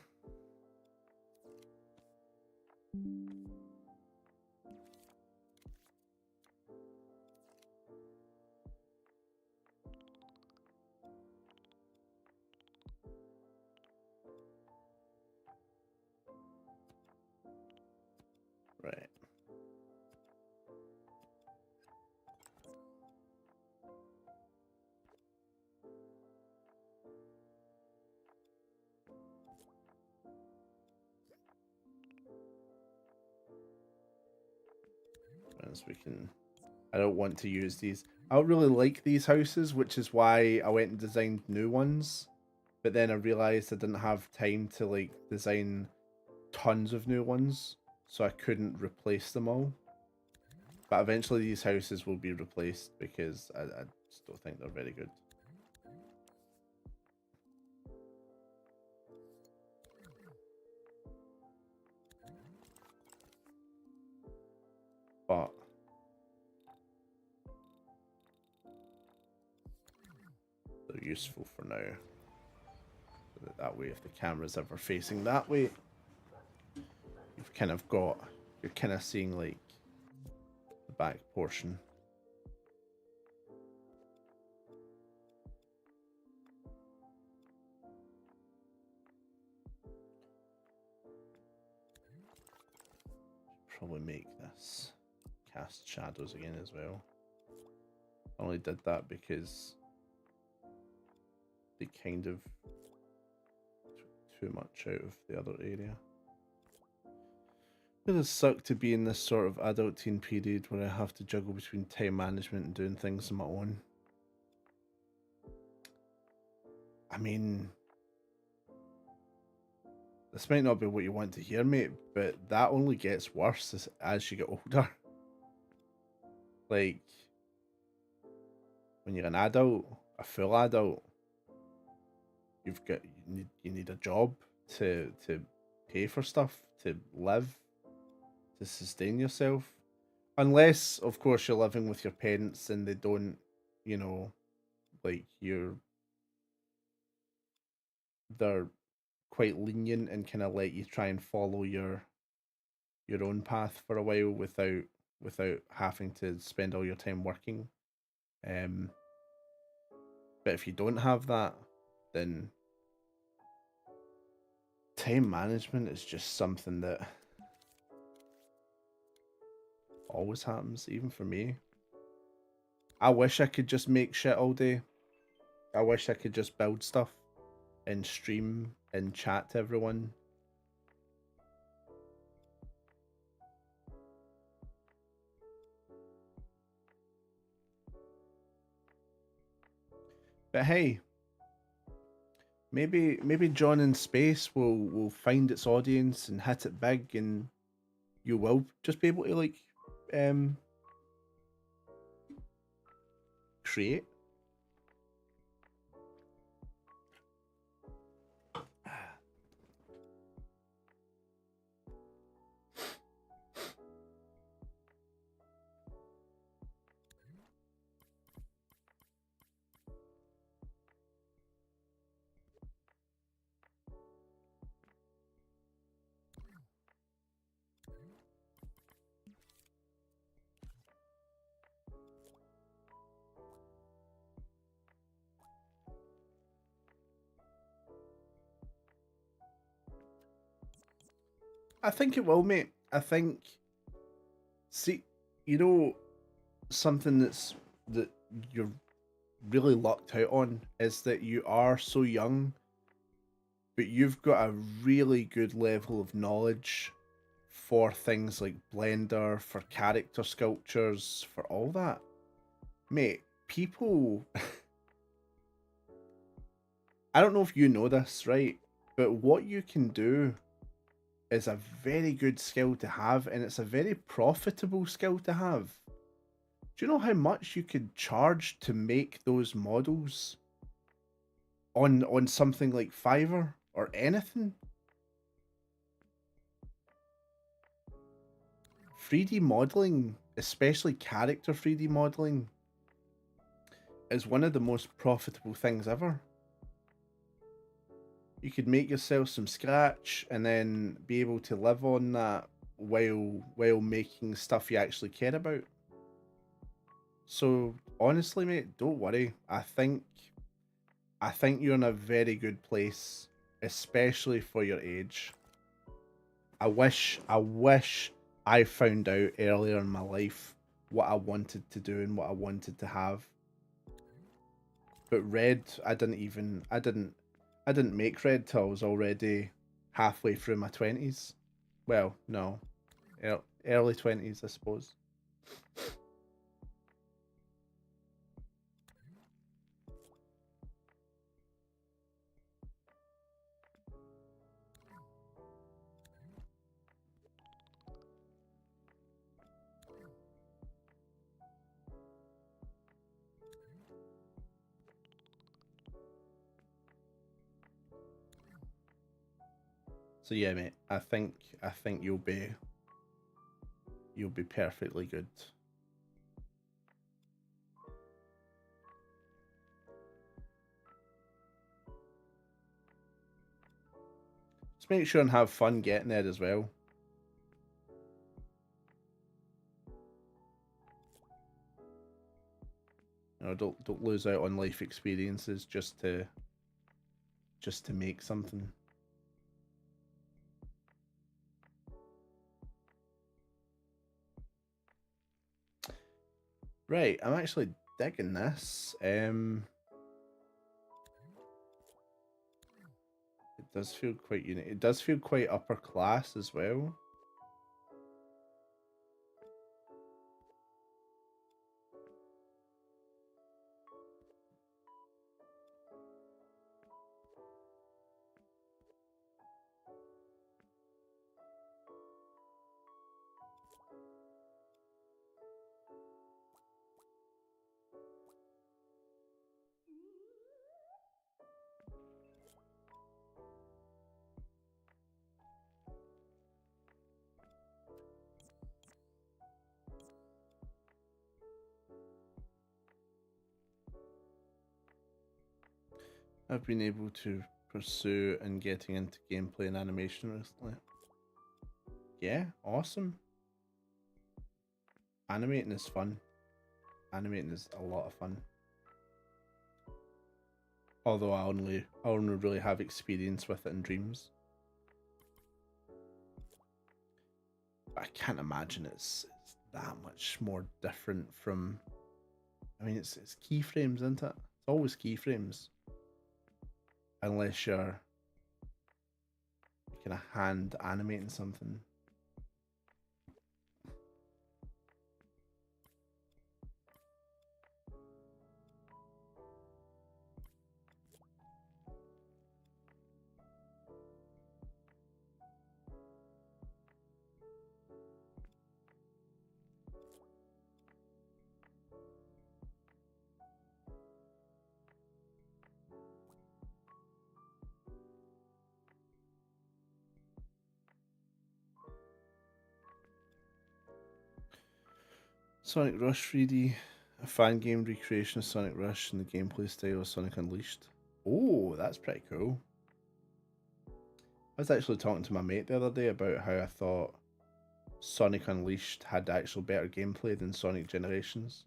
Right. As we can, I don't want to use these. I don't really like these houses, which is why I went and designed new ones. But then I realized I didn't have time to like design tons of new ones, so I couldn't replace them all. But eventually these houses will be replaced because I just don't think they're very good. But they're useful for now. So that way, if the camera's ever facing that way, you've kind of got, you're kind of seeing like the back portion. Probably make this cast shadows again as well. I only did that because they kind of took too much out of the other area. It does suck to be in this sort of adult teen period where I have to juggle between time management and doing things on my own. I mean, this might not be what you want to hear, mate, but that only gets worse as you get older. Like, when you're an adult, a full adult, you need a job to pay for stuff, to live, to sustain yourself. Unless, of course, you're living with your parents and they don't, you know, like they're quite lenient and kind of let you try and follow your own path for a while without having to spend all your time working. Um, but if you don't have that, then time management is just something that always happens, even for me. I wish I could just make shit all day. I wish I could just build stuff and stream and chat to everyone. But hey, maybe John in Space will find its audience and hit it big, and you will just be able to like create. I think it will, mate. I think, see, you know, something that you're really lucked out on is that you are so young, but you've got a really good level of knowledge for things like Blender, for character sculptures, for all that. Mate, people, I don't know if you know this, right? But what you can do is a very good skill to have, and it's a very profitable skill to have. Do you know how much you could charge to make those models on something like Fiverr or anything? 3D modeling, especially character 3D modeling, is one of the most profitable things ever. You could make yourself some scratch and then be able to live on that while making stuff you actually care about. So honestly, mate, don't worry. I think you're in a very good place, especially for your age. I wish I found out earlier in my life what I wanted to do and what I wanted to have. But Red, I didn't make Red till I was already halfway through my 20s. Well, no, early 20s, I suppose. So yeah, mate, I think you'll be perfectly good. Just make sure and have fun getting there as well. You know, don't lose out on life experiences just to make something. Right, I'm actually digging this. It does feel quite unique. It does feel quite upper class as well. I've been able to pursue and getting into gameplay and animation recently. Yeah, awesome. Animating is fun. Animating is a lot of fun. Although I only really have experience with it in Dreams. But I can't imagine it's that much more different from, I mean, it's keyframes, isn't it? It's always keyframes. Unless you're kind of hand animating something. Sonic Rush 3D, a fan game recreation of Sonic Rush and the gameplay style of Sonic Unleashed. Oh, that's pretty cool. I was actually talking to my mate the other day about how I thought Sonic Unleashed had actual better gameplay than Sonic Generations.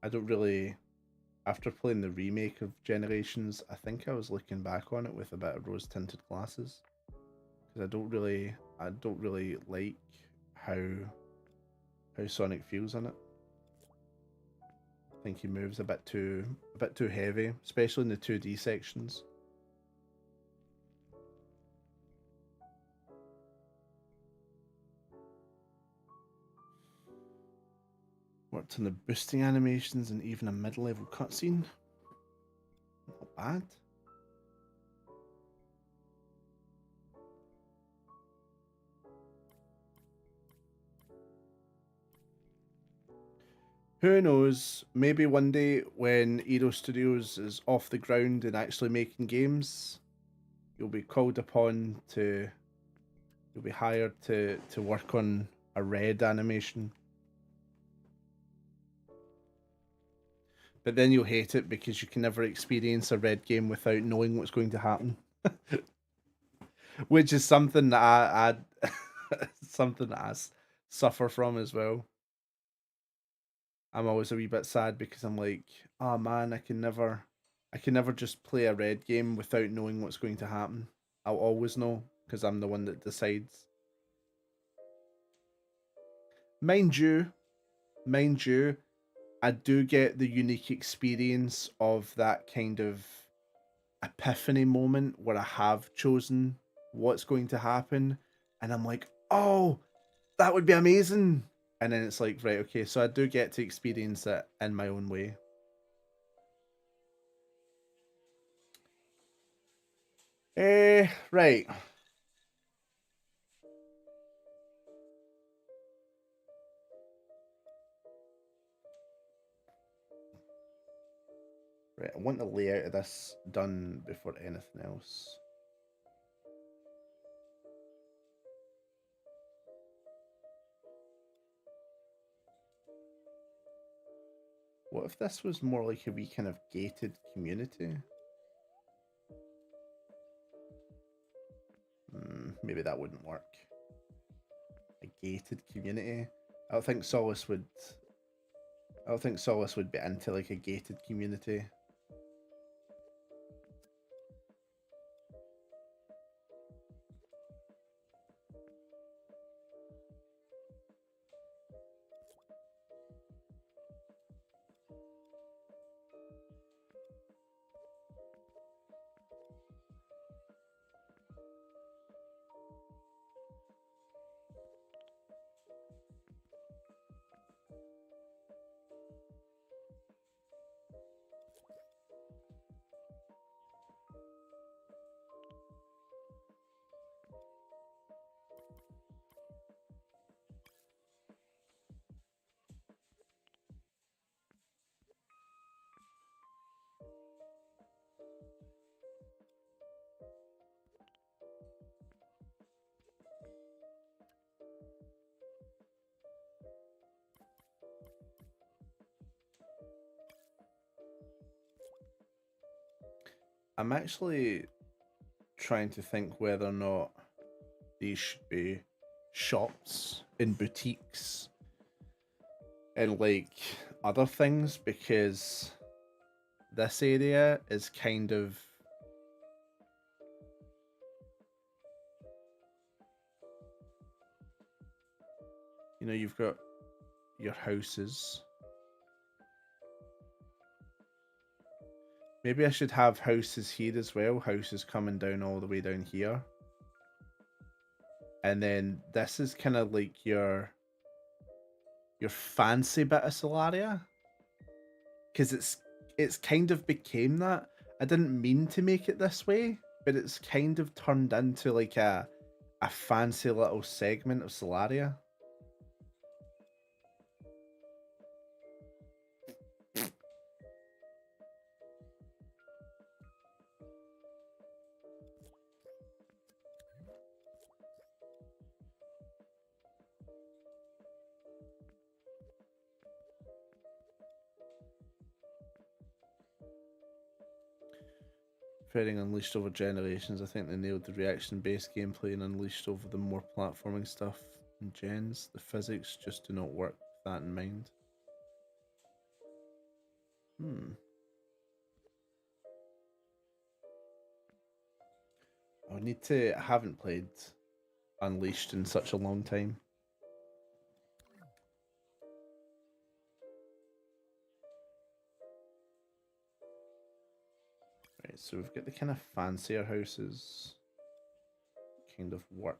I don't really, after playing the remake of Generations, I think I was looking back on it with a bit of rose-tinted glasses. Because I don't really like how Sonic feels in it. I think he moves a bit too heavy, especially in the 2D sections. Worked on the boosting animations and even a mid-level cutscene. Not bad. Who knows? Maybe one day when Edo Studios is off the ground and actually making games, you'll be called upon to. You'll be hired to work on a Red animation. But then you'll hate it because you can never experience a Red game without knowing what's going to happen. Which is something that I something that I suffer from as well. I'm always a wee bit sad because I'm like, oh man, I can never just play a Red game without knowing what's going to happen. I'll always know because I'm the one that decides. Mind you, I do get the unique experience of that kind of epiphany moment where I have chosen what's going to happen and I'm like, oh, that would be amazing. And then it's like, right, okay, so I do get to experience it in my own way. Right. Right, I want the layout of this done before anything else. What if this was more like a wee kind of gated community? Maybe that wouldn't work. A gated community? I don't think Solace would be into like a gated community. I'm actually trying to think whether or not these should be shops in boutiques and like other things, because this area is kind of, you know, you've got your houses. Maybe I should have houses here as well, houses coming down all the way down here. And then this is kind of like your fancy bit of Solaria, because it's kind of became that. I didn't mean to make it this way, but it's kind of turned into like a fancy little segment of Solaria. Fairing Unleashed over generations, I think they nailed the reaction-based gameplay and Unleashed over the more platforming stuff in gens. The physics just do not work with that in mind. I need to. I haven't played Unleashed in such a long time. Right, so we've got the kind of fancier houses kind of work.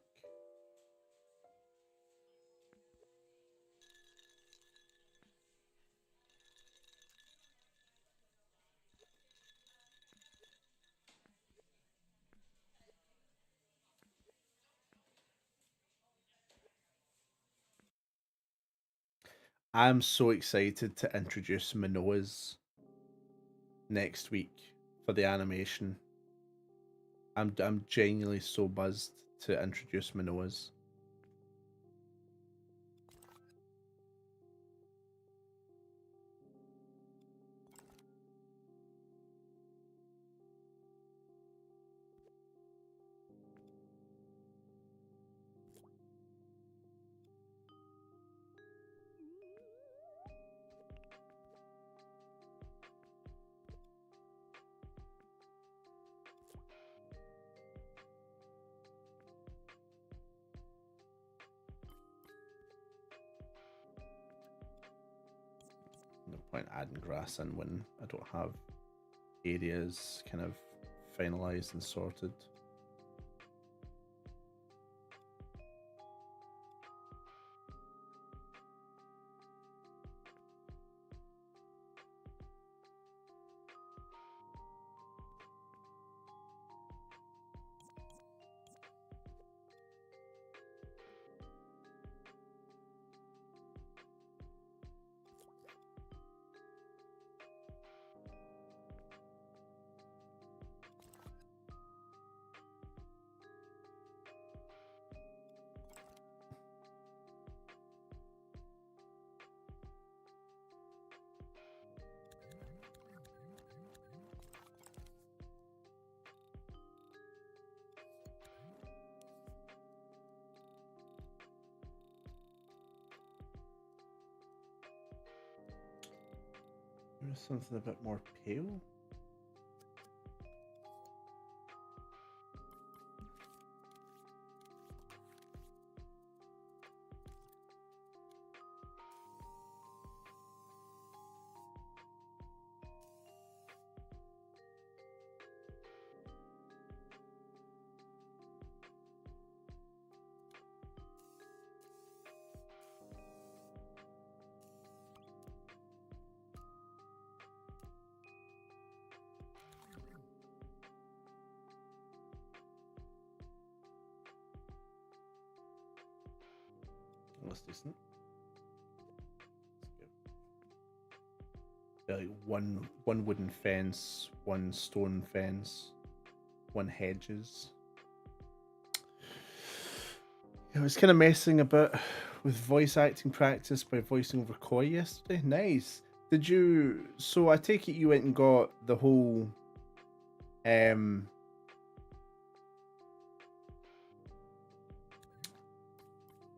I'm so excited to introduce Minoas next week for the animation. I'm genuinely so buzzed to introduce Minoas. No point adding grass in when I don't have areas kind of finalized and sorted. There's something a bit more pale. That's decent. Like one wooden fence, one stone fence, one hedges. I was kind of messing about with voice acting practice by voicing over Koi yesterday. Nice. Did you? So I take it you went and got the whole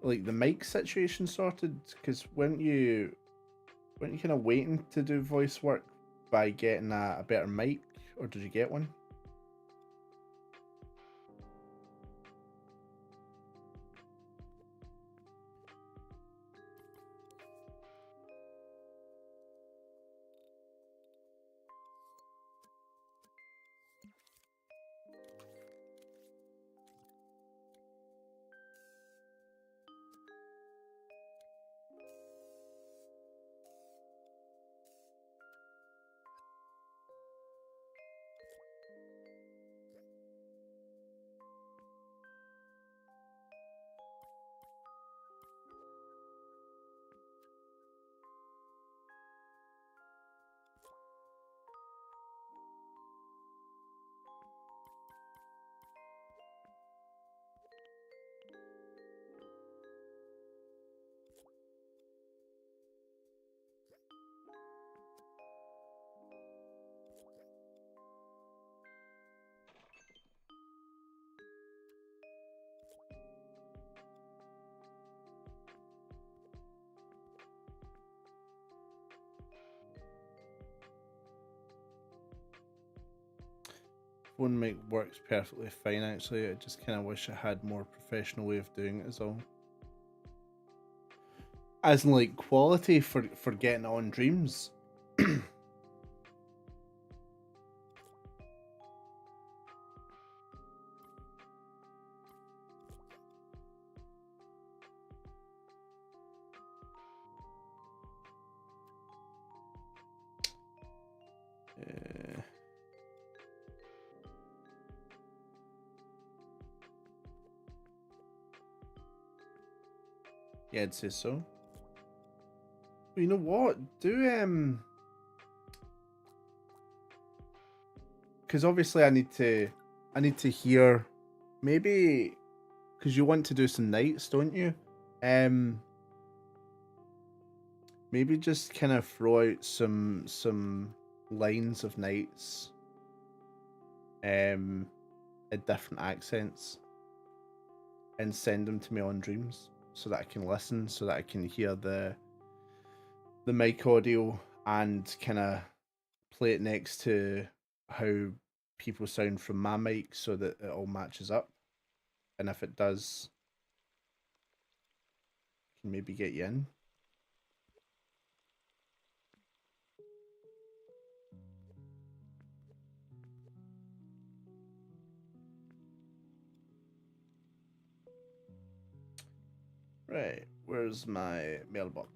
like the mic situation sorted, because weren't you kind of waiting to do voice work by getting a better mic, or did you get one? Phone mic works perfectly fine actually. I just kind of wish I had more professional way of doing it is all. As in like quality for getting on Dreams. Yeah, I'd say so. But you know what? Do because obviously I need to hear, maybe because you want to do some nights, don't you? Maybe just kind of throw out some lines of nights in different accents and send them to me on Dreams so that I can listen, so that I can hear the mic audio and kind of play it next to how people sound from my mic so that it all matches up. And if it does, I can maybe get you in. Right, where's my mailbox?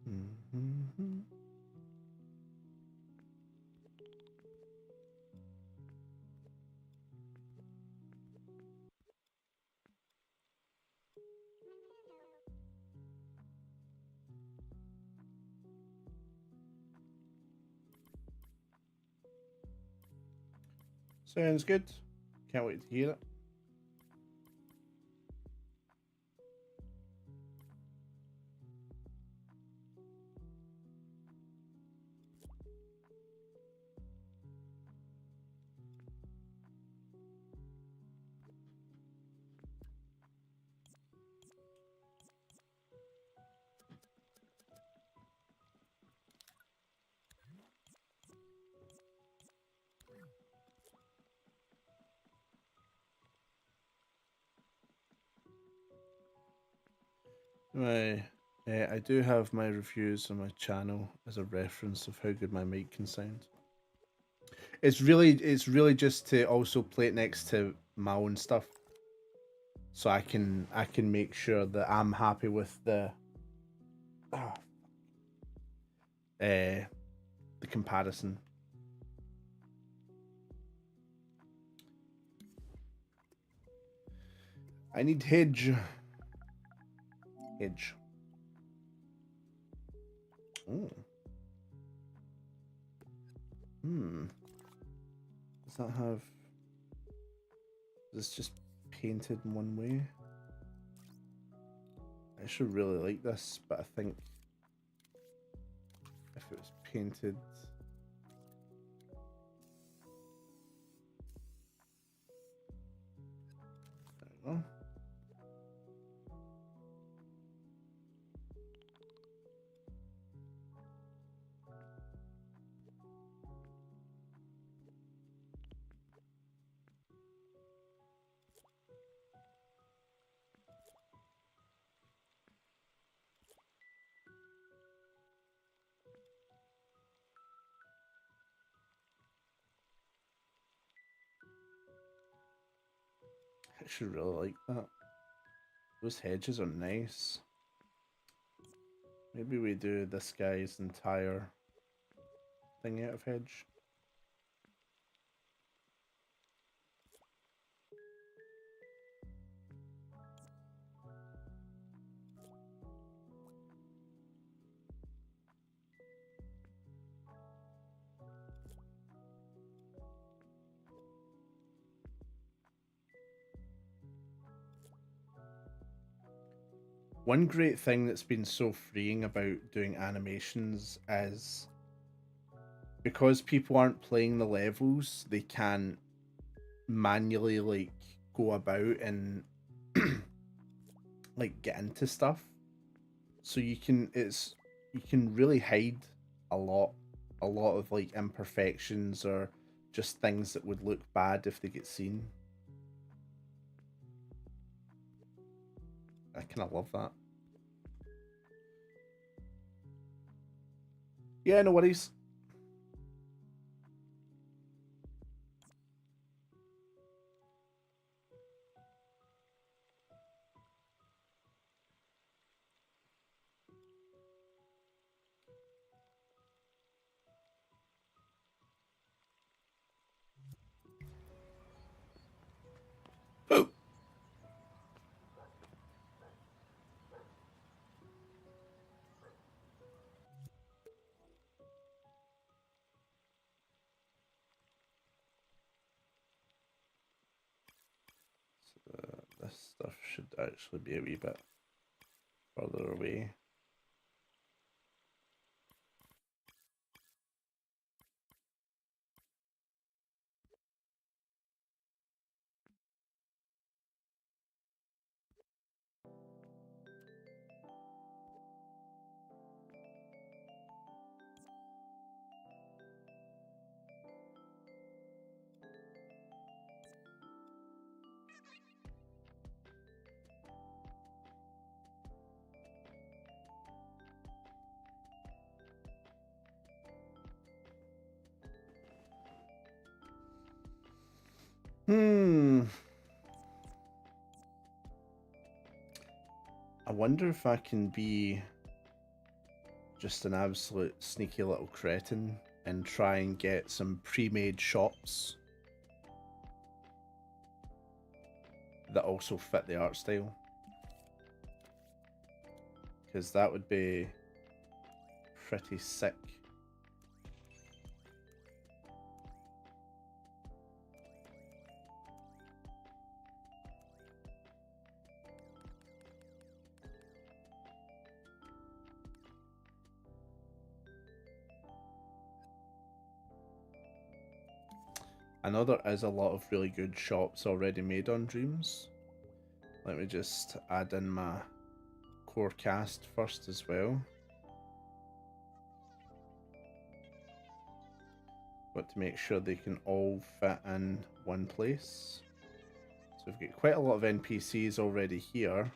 Mm-hmm. Sounds good. Can't wait to hear it. I do have my reviews on my channel as a reference of how good my mic can sound. It's really just to also play it next to my own stuff, so I can make sure that I'm happy with the comparison. I need hedge. Oh. Does that have... Is this just painted in one way? I should really like this, but I think if painted. There we go. I actually really like that. Those hedges are nice. Maybe we do this guy's entire thing out of hedge. One great thing that's been so freeing about doing animations is because people aren't playing the levels, they can't manually like go about and like get into stuff. So you can really hide a lot of like imperfections or just things that would look bad if they get seen. I kind of love that. Yeah, no worries. Oh. This stuff should actually be a wee bit further away. I wonder if I can be just an absolute sneaky little cretin and try and get some pre-made shops that also fit the art style. Because that would be pretty sick. I know there is a lot of really good shops already made on Dreams. Let me just add in my core cast first as well. But to make sure they can all fit in one place. So we've got quite a lot of NPCs already here.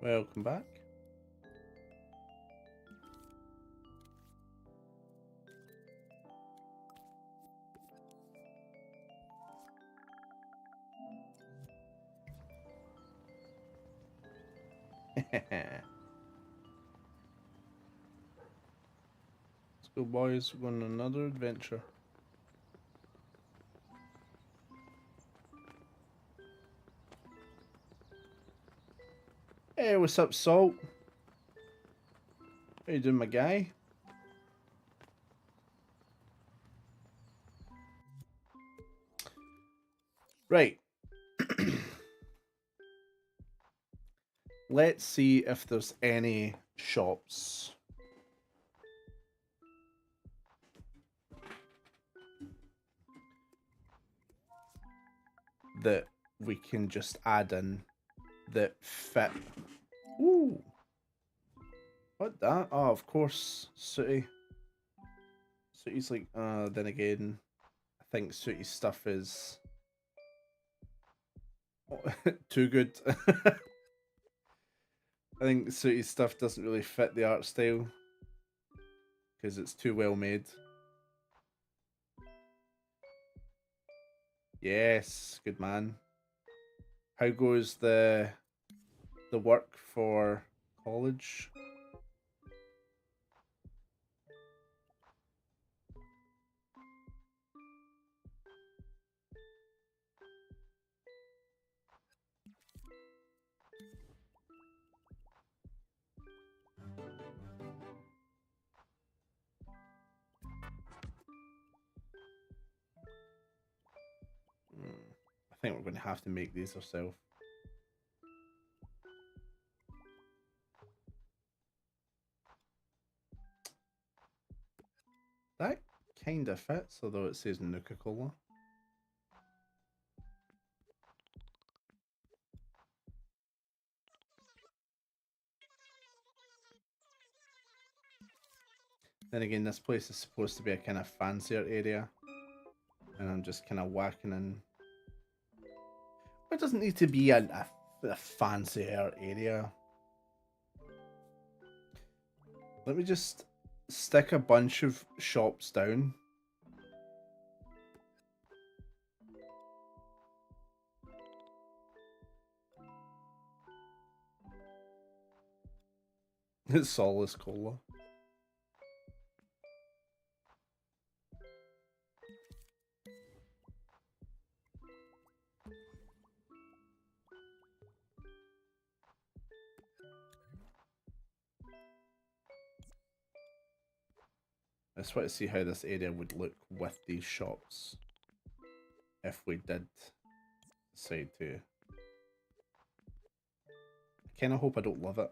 Welcome back. Let's go, boys. We're going on another adventure. Hey, what's up, Salt? How you doing, my guy? Right. Let's see if there's any shops. That we can just add in that fit. Ooh. What that? Oh, of course, Sooty. Sooty's like, then again, I think Sooty's stuff is too good. I think Sooty's stuff doesn't really fit the art style because it's too well made. Yes, good man. How goes the work for college? I think we're going to have to make these ourselves. That kind of fits, although it says Nuka-Cola. Then again, this place is supposed to be a kind of fancier area. And I'm just kind of whacking in. It doesn't need to be a fancier area. Let me just stick a bunch of shops down. It's Solace Cola. I just want to see how this area would look with these shops if we did decide to. I kind of hope I don't love it.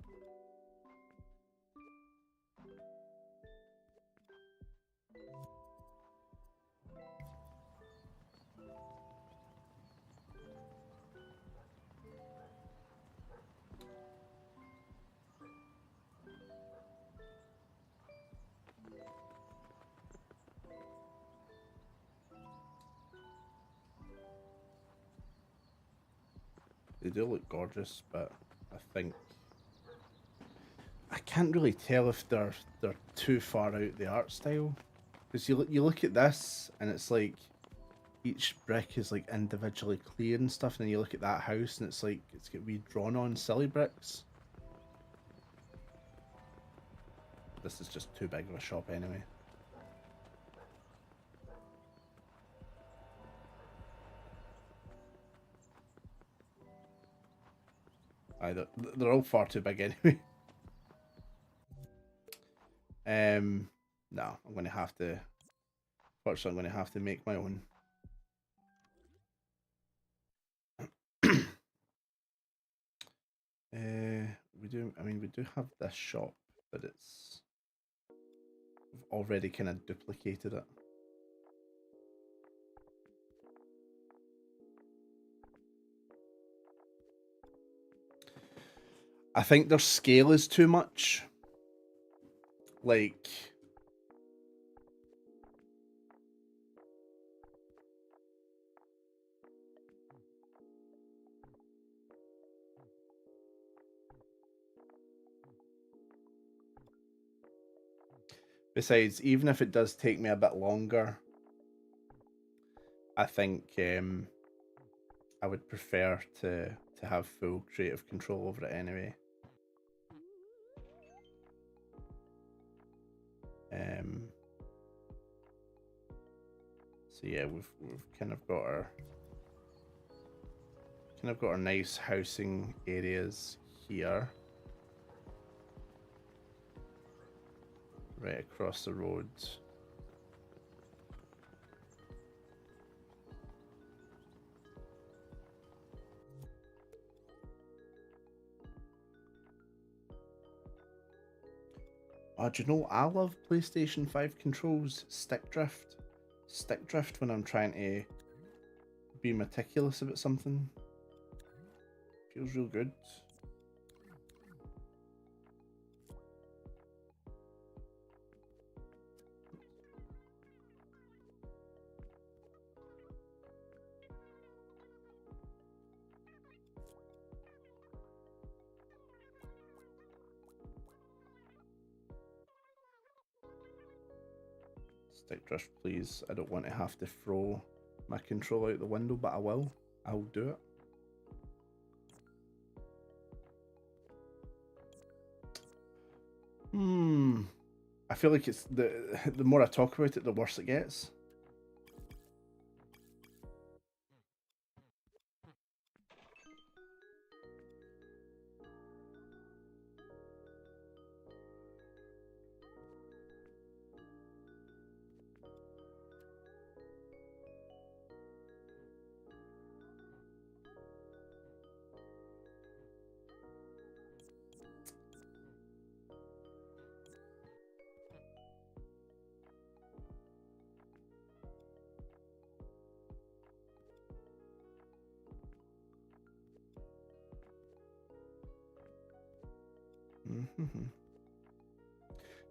They do look gorgeous, but I think I can't really tell if they're too far out the art style, because you look at this and it's like each brick is like individually clear and stuff, and then you look at that house and it's like it's got redrawn on silly bricks. This is just too big of a shop anyway. They're all far too big anyway. No, I'm gonna have to. Fortunately, I'm gonna have to make my own. We do. I mean, we do have this shop, but we've already kind of duplicated it. I think their scale is too much. Like, Besides, even if it does take me a bit longer, I think I would prefer to have full creative control over it anyway. So yeah, we've kind of got our nice housing areas here, right across the road. Oh, do you know, I love PlayStation 5 controls, stick drift. Stick drift when I'm trying to be meticulous about something. Feels real good. Stick drift, please. I don't want to have to throw my control out the window, but I will. I'll do it. I feel like it's the more I talk about it, the worse it gets.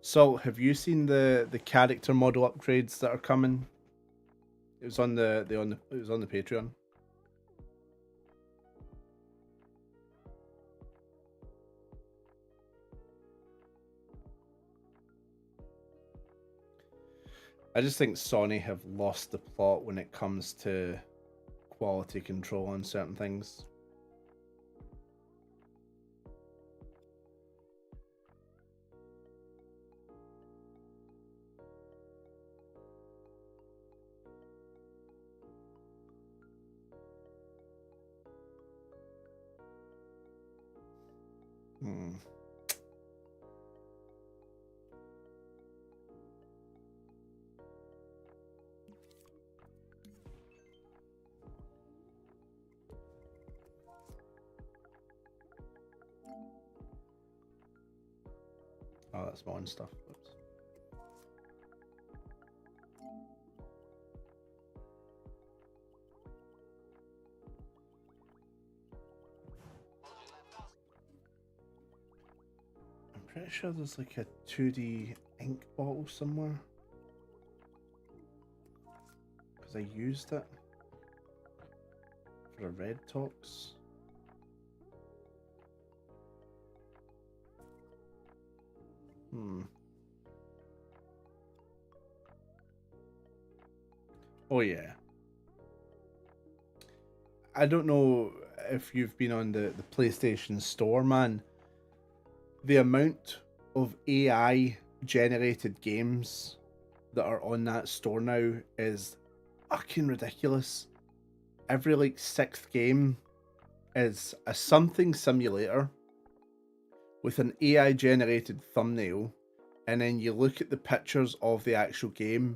So, have you seen the character model upgrades that are coming? It was on the it was on the Patreon. I just think Sony have lost the plot when it comes to quality control on certain things. Oh, that's my own stuff. Oops. I'm pretty sure there's like a 2D ink bottle somewhere. Because I used it for a Red Talks. Oh yeah. I don't know if you've been on the PlayStation Store, man. The amount of AI generated games that are on that store now is fucking ridiculous. Every like sixth game is a something simulator with an AI generated thumbnail, and then you look at the pictures of the actual game,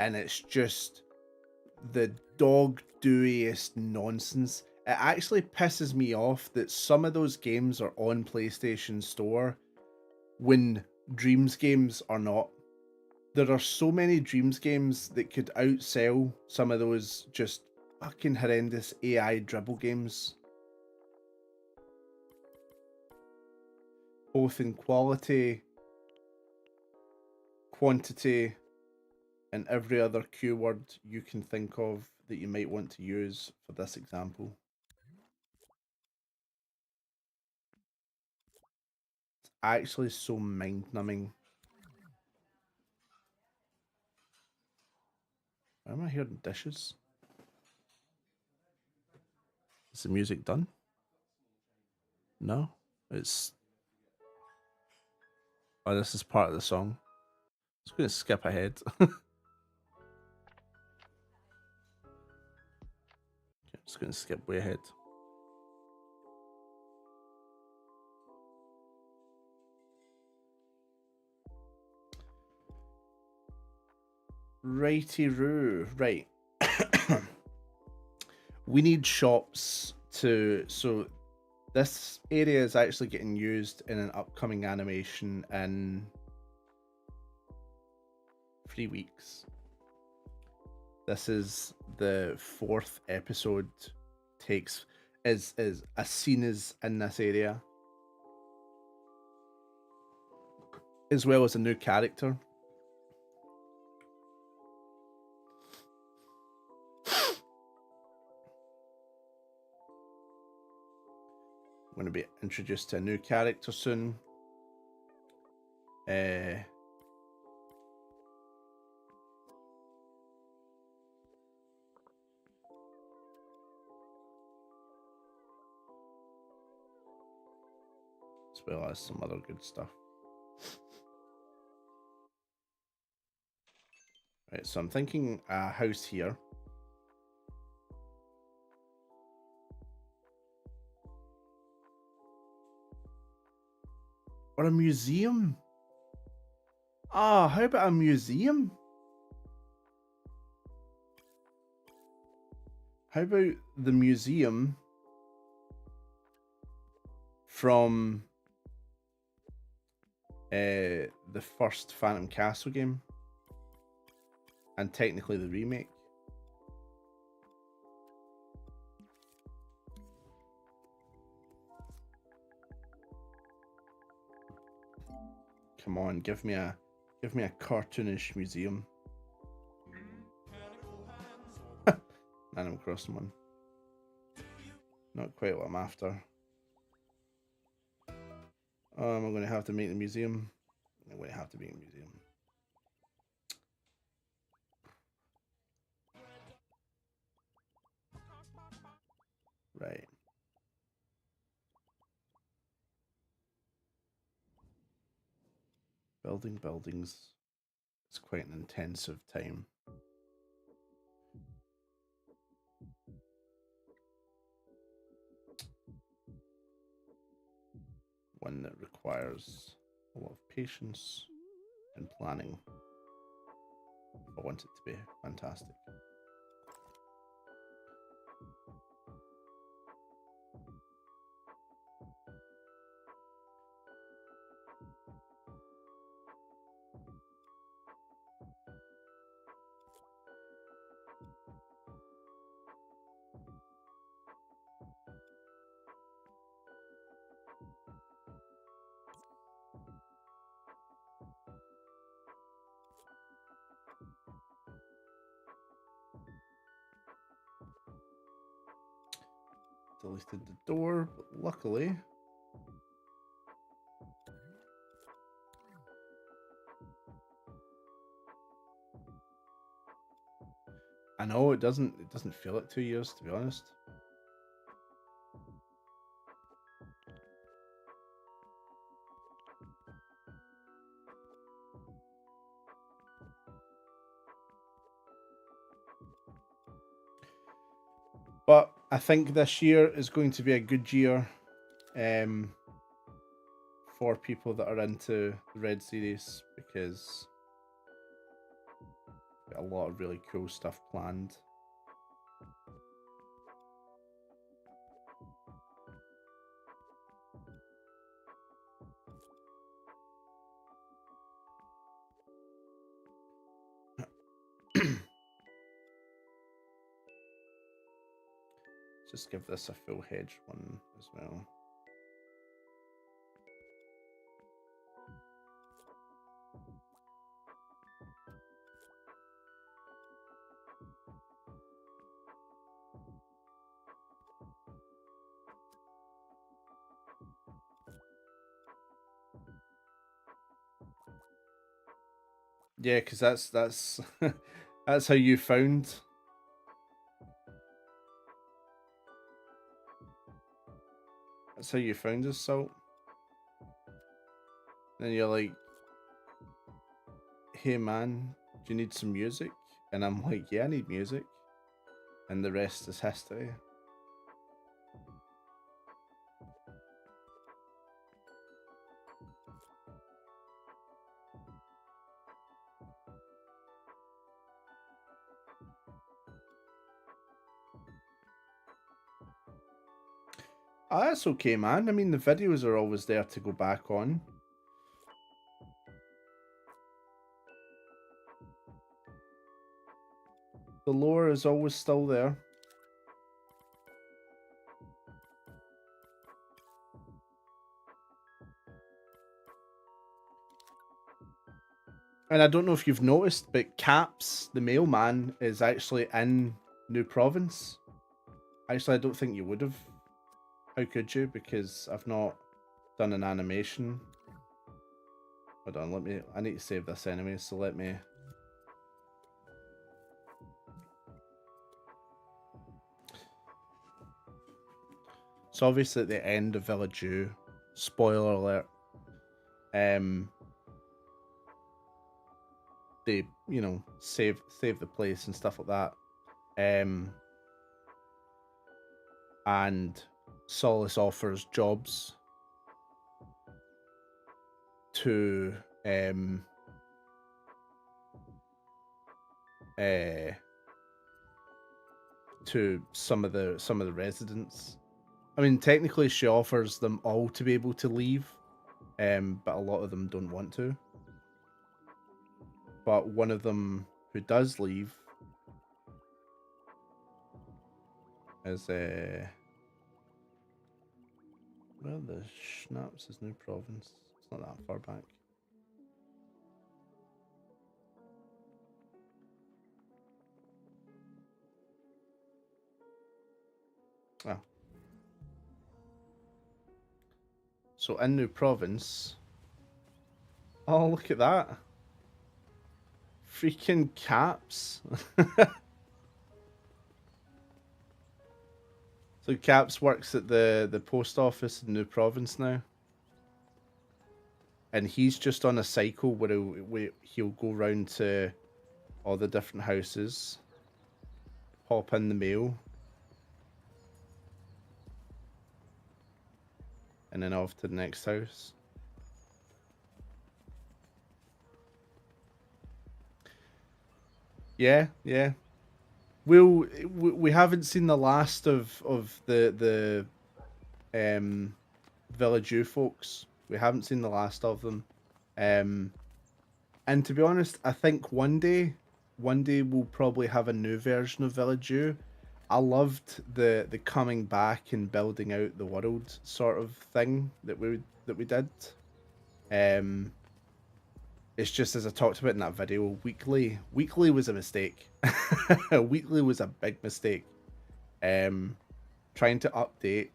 and it's just the dog dewiest nonsense. It actually pisses me off that some of those games are on PlayStation Store when Dreams games are not. There are so many Dreams games that could outsell some of those just fucking horrendous AI dribble games. Both in quality, quantity, and every other keyword you can think of that you might want to use for this example. It's actually so mind numbing. Why am I hearing dishes? Is the music done? No, it's. Oh, this is part of the song. I'm just going to skip ahead. I'm just going to skip way ahead. Righty-roo. Right. We need shops to... So this area is actually getting used in an upcoming animation in 3 weeks. This is the 4th episode. Is a scene is in this area, as well as a new character. I'm going to be introduced to a new character soon. As well as some other good stuff. Right, so I'm thinking a house here. Or a museum. Ah, how about a museum? How about the museum from the first Phantom Castle game? And technically the remake. Come on, give me a cartoonish museum. Animal Crossing one. Not quite what I'm after. I'm going to have to make the museum. I'm going to have to make a museum. Right. Building buildings. It's quite an intensive time. One that requires a lot of patience and planning. I want it to be fantastic. Deleted the door, but luckily I know it doesn't feel like 2 years, to be honest. But I think this year is going to be a good year for people that are into the Red series, because we've got a lot of really cool stuff planned. Just give this a full hedge one as well. Yeah, because that's That's how you found. That's how you found us, Salt. Then you're like, hey man, do you need some music? And I'm like, yeah, I need music. And the rest is history. Oh, that's okay, man. I mean, the videos are always there to go back on. The lore is always still there. And I don't know if you've noticed, but Caps, the mailman, is actually in New Province. Actually, I don't think you would have. How could you? Because I've not done an animation. Hold on, I need to save this anyway, so let me... So obviously at the end of Village U, spoiler alert, they, you know, save the place and stuff like that. And Solace offers jobs to some of the residents. I mean, technically she offers them all to be able to leave, but a lot of them don't want to. But one of them who does leave is well, the Schnapps is New Province. It's not that far back. Oh. So in New Province. Oh, look at that. Freaking Caps. So Caps works at the post office in New Province now. And he's just on a cycle where he'll go round to all the different houses, pop in the mail, and then off to the next house. Yeah, yeah. We haven't seen the last of the Village U folks. We haven't seen the last of them. And to be honest, I think one day we'll probably have a new version of Village U. I loved the coming back and building out the world sort of thing that we did. It's just, as I talked about in that video, weekly was a mistake. Weekly was a big mistake. Trying to update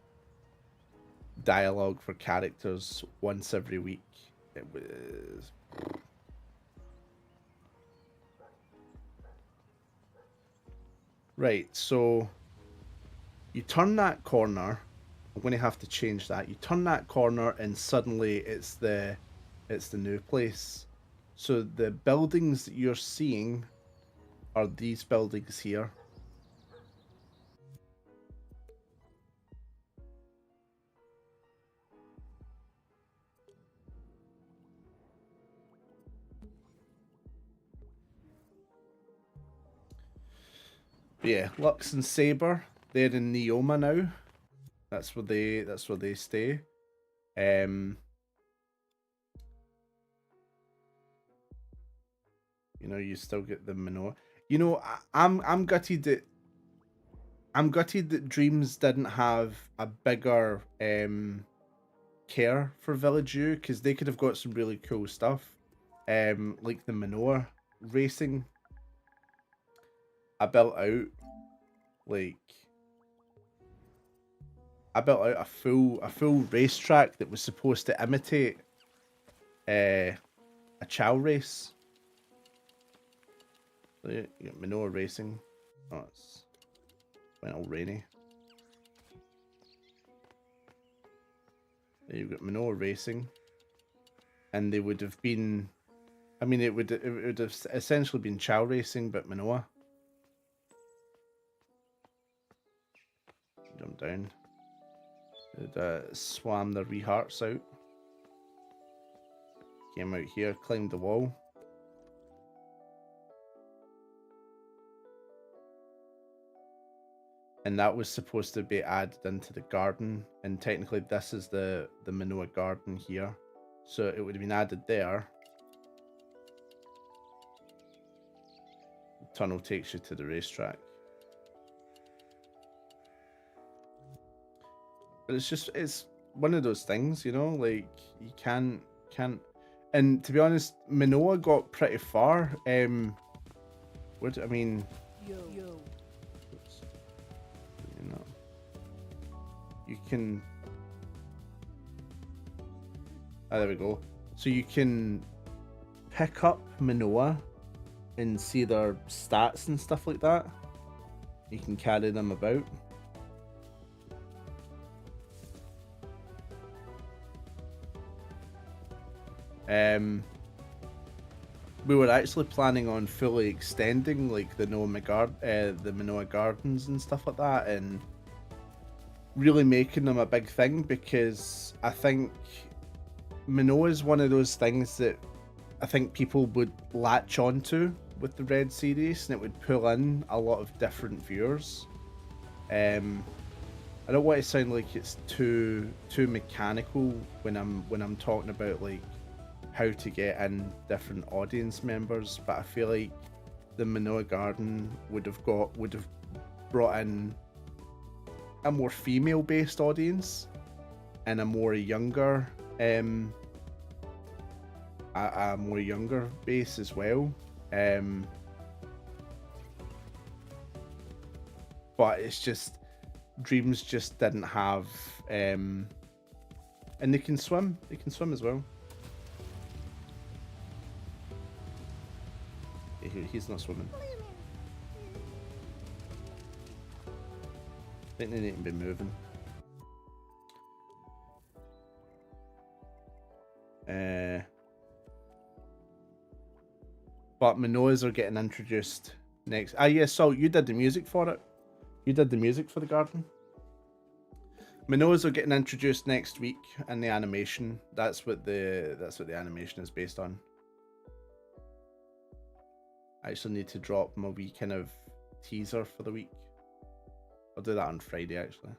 dialogue for characters once every week, it was... Right, so you turn that corner. I'm going to have to change that. You turn that corner and suddenly it's the new place. So the buildings that you're seeing are these buildings here. But yeah, Lux and Saber, they're in Neoma now. That's where they stay. You know, you still get the Minoa. You know, I'm gutted that Dreams didn't have a bigger care for Village U, because they could have got some really cool stuff. Like the Minoa racing. I built out a full racetrack that was supposed to imitate a Chow race. So you got Manoa Racing. Oh, it's went all rainy. You've got Manoa Racing, and they would have been. I mean, it would have essentially been Chow Racing, but Manoa. Jump down. It swam the rehearts out. Came out here, climbed the wall. And that was supposed to be added into the garden. And technically this is the Manoa garden here. So it would have been added there. The tunnel takes you to the racetrack. But it's one of those things, you know, like you can't. And to be honest, Manoa got pretty far. I mean? Yo. Oops. You know, you can. Ah, there we go. So you can pick up Manoa and see their stats and stuff like that. You can carry them about. We were actually planning on fully extending like the Manoa Gardens and stuff like that, and really making them a big thing, because I think Manoa is one of those things that I think people would latch onto with the Red series, and it would pull in a lot of different viewers. I don't want to sound like it's too mechanical when I'm talking about like how to get in different audience members, but I feel like the Manoa Garden would have brought in a more female based audience and a more younger a more younger base as well. But it's just Dreams just didn't have and they can swim as well. He's not swimming. I think they need to be moving. But Manoas are getting introduced next. Ah, yeah, so you did the music for it. You did the music for the garden. Manoas are getting introduced next week in the animation. That's what the animation is based on. I actually need to drop my wee kind of teaser for the week. I'll do that on Friday actually.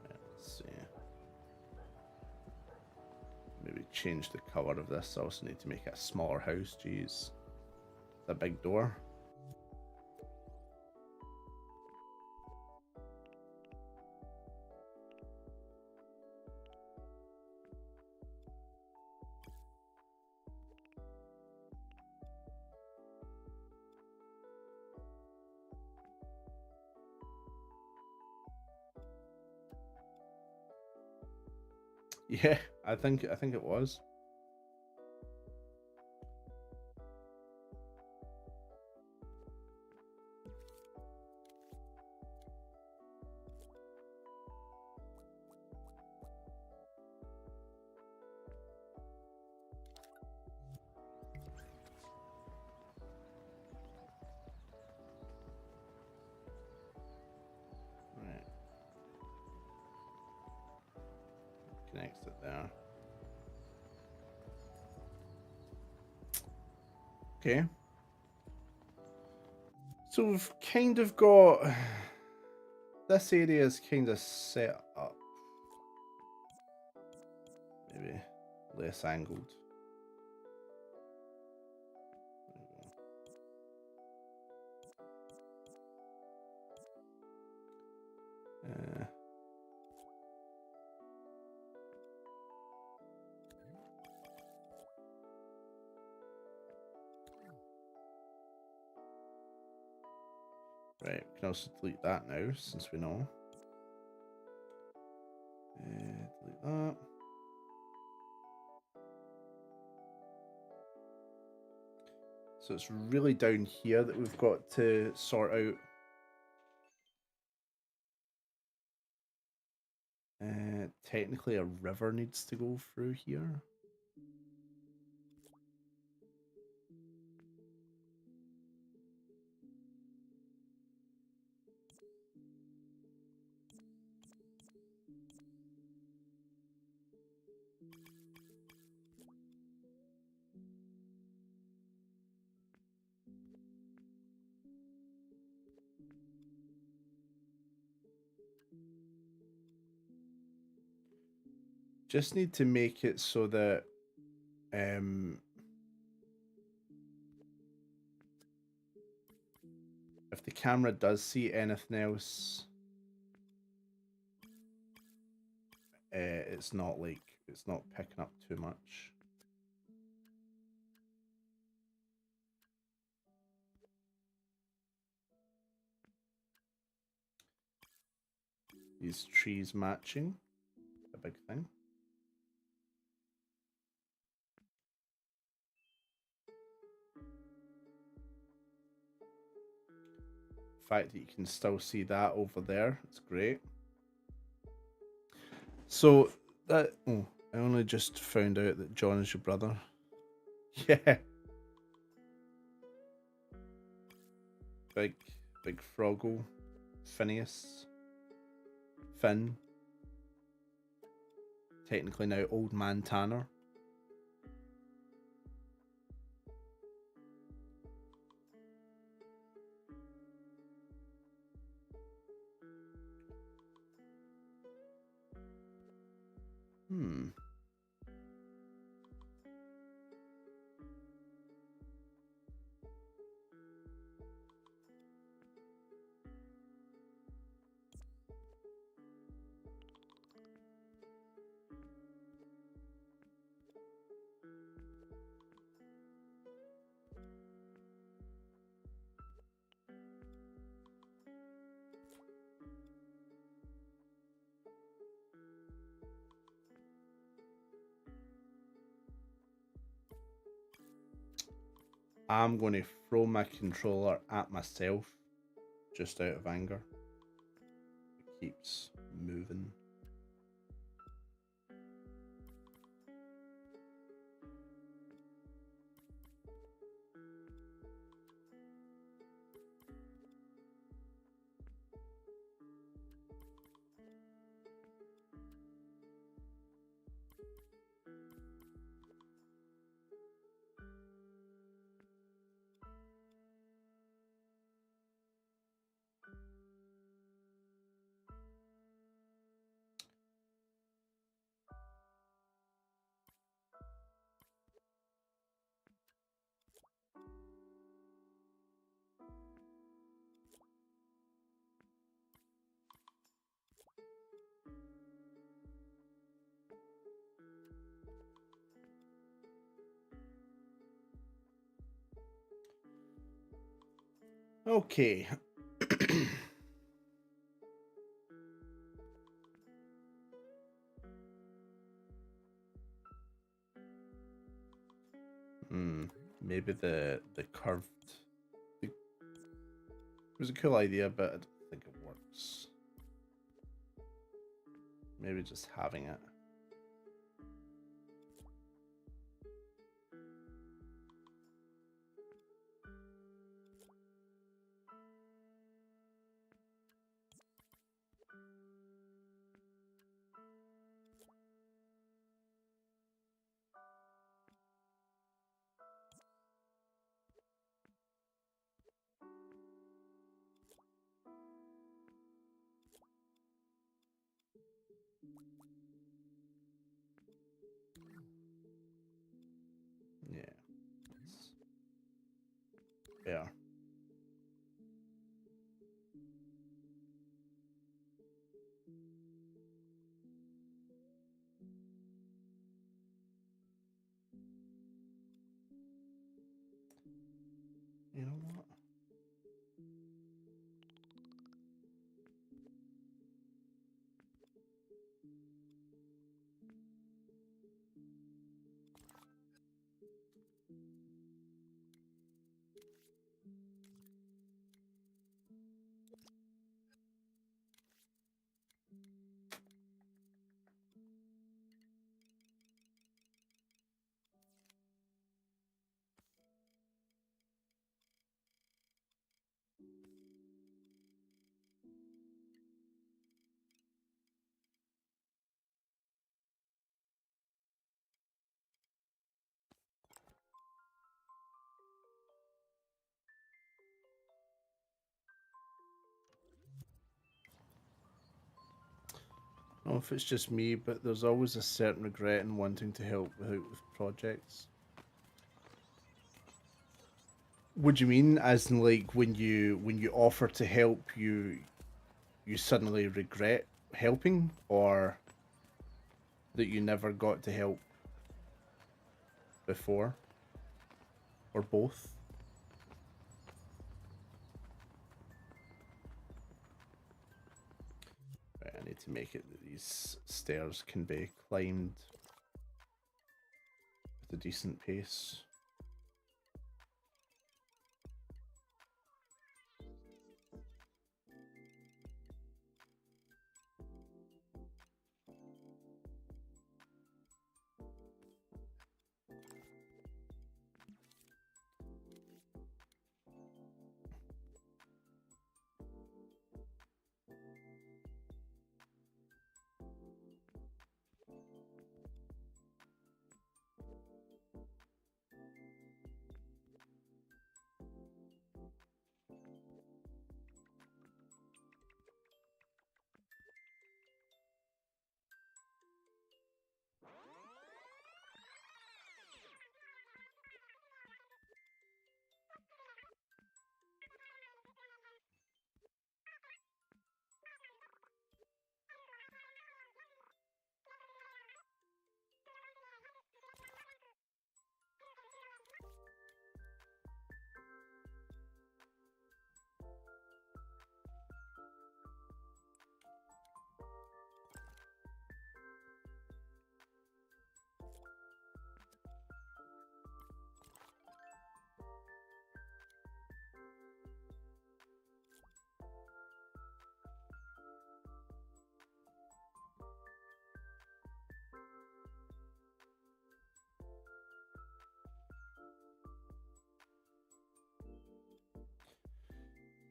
Let's see. Maybe change the color of this. I also need to make it a smaller house. Jeez. A big door. Yeah, I think it was. Right. Connects it there. Okay. So we've kind of got this area is kind of set up. Maybe less angled. Right, we can also delete that now, since we know. Delete that. So it's really down here that we've got to sort out. Technically a river needs to go through here. Just need to make it so that if the camera does see anything else, it's not picking up too much. These trees matching, a big thing. The fact that you can still see that over there, it's great. So that, oh, I only just found out that John is your brother. Yeah. Big Froggle. Phineas. Finn. Technically now Old Man Tanner. I'm going to throw my controller at myself just out of anger. It keeps moving. Okay. Maybe the curved. It was a cool idea, but I don't think it works. Maybe just having it. Yeah. Yeah. You know what? know if it's just me, but there's always a certain regret in wanting to help with projects. What do you mean? As in, like, when you offer to help, you suddenly regret helping, or that you never got to help before, or both? Right, I need to make it that these stairs can be climbed with a decent pace.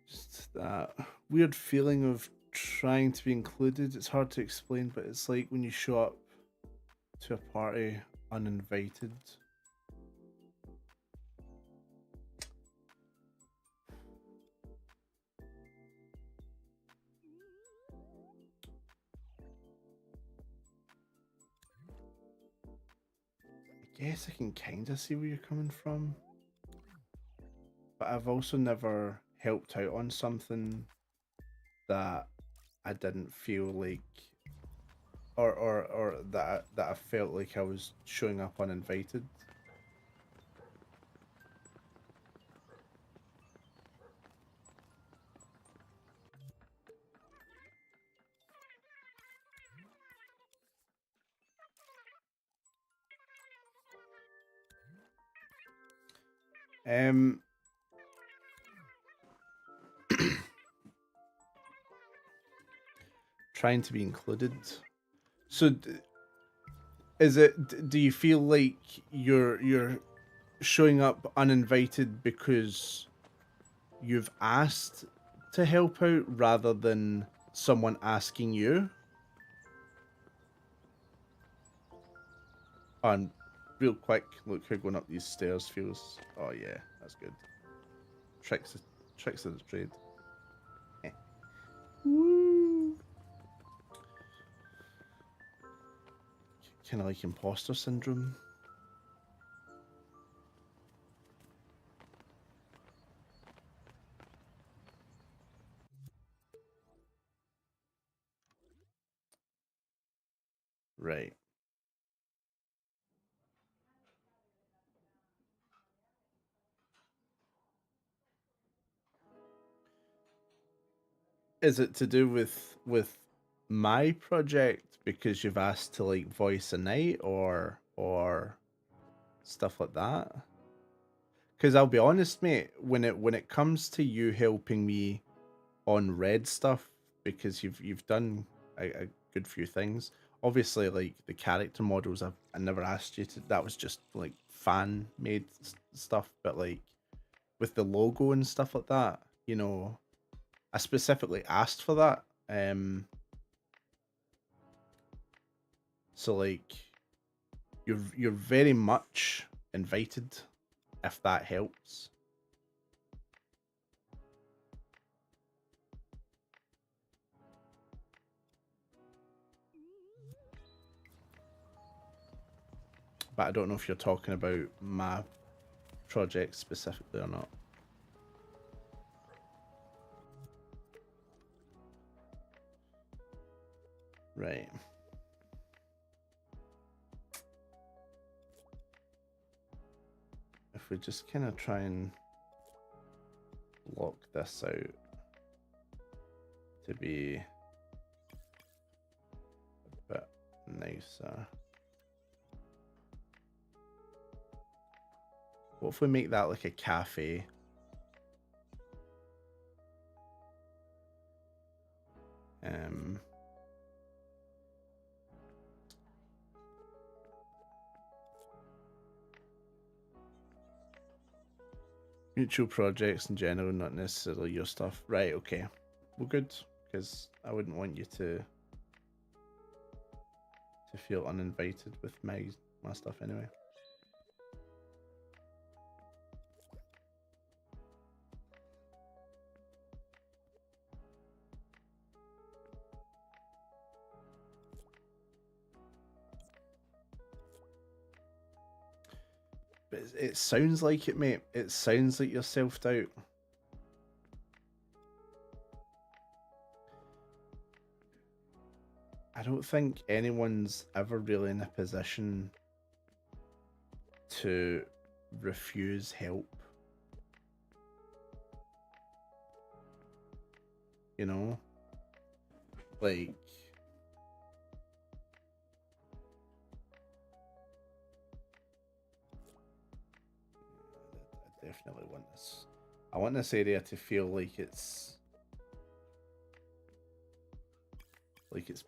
Just that weird feeling of trying to be included. It's hard to explain, but it's like when you show up to a party uninvited. I guess I can kind of see where you're coming from, but I've also never helped out on something that I didn't feel like, or that I felt like I was showing up uninvited. Um, trying to be included. So, is it? Do you feel like you're showing up uninvited because you've asked to help out rather than someone asking you? And real quick, look how going up these stairs feels. Oh yeah, that's good. Tricks, tricks of the trade. Woo! Kind of like imposter syndrome. Right. Is it to do with my project because you've asked to like voice a night or stuff like that? Because I'll be honest, mate, when it comes to you helping me on red stuff, because you've done a good few things. Obviously, like the character models, I never asked you to. That was just like fan made stuff. But like with the logo and stuff like that, you know, I specifically asked for that. So like you're very much invited, if that helps. but I don't know if you're talking about my project specifically or not. Right. If we just kind of try and lock this out to be a bit nicer. What if we make that like a cafe? Mutual projects in general, not necessarily your stuff. Right, okay. Well, good, because I wouldn't want you to feel uninvited with my stuff anyway. But it sounds like it, mate. It sounds like you're self-doubt. I don't think anyone's ever really in a position to refuse help. You know? Like... I definitely want this. I want this area to feel like it's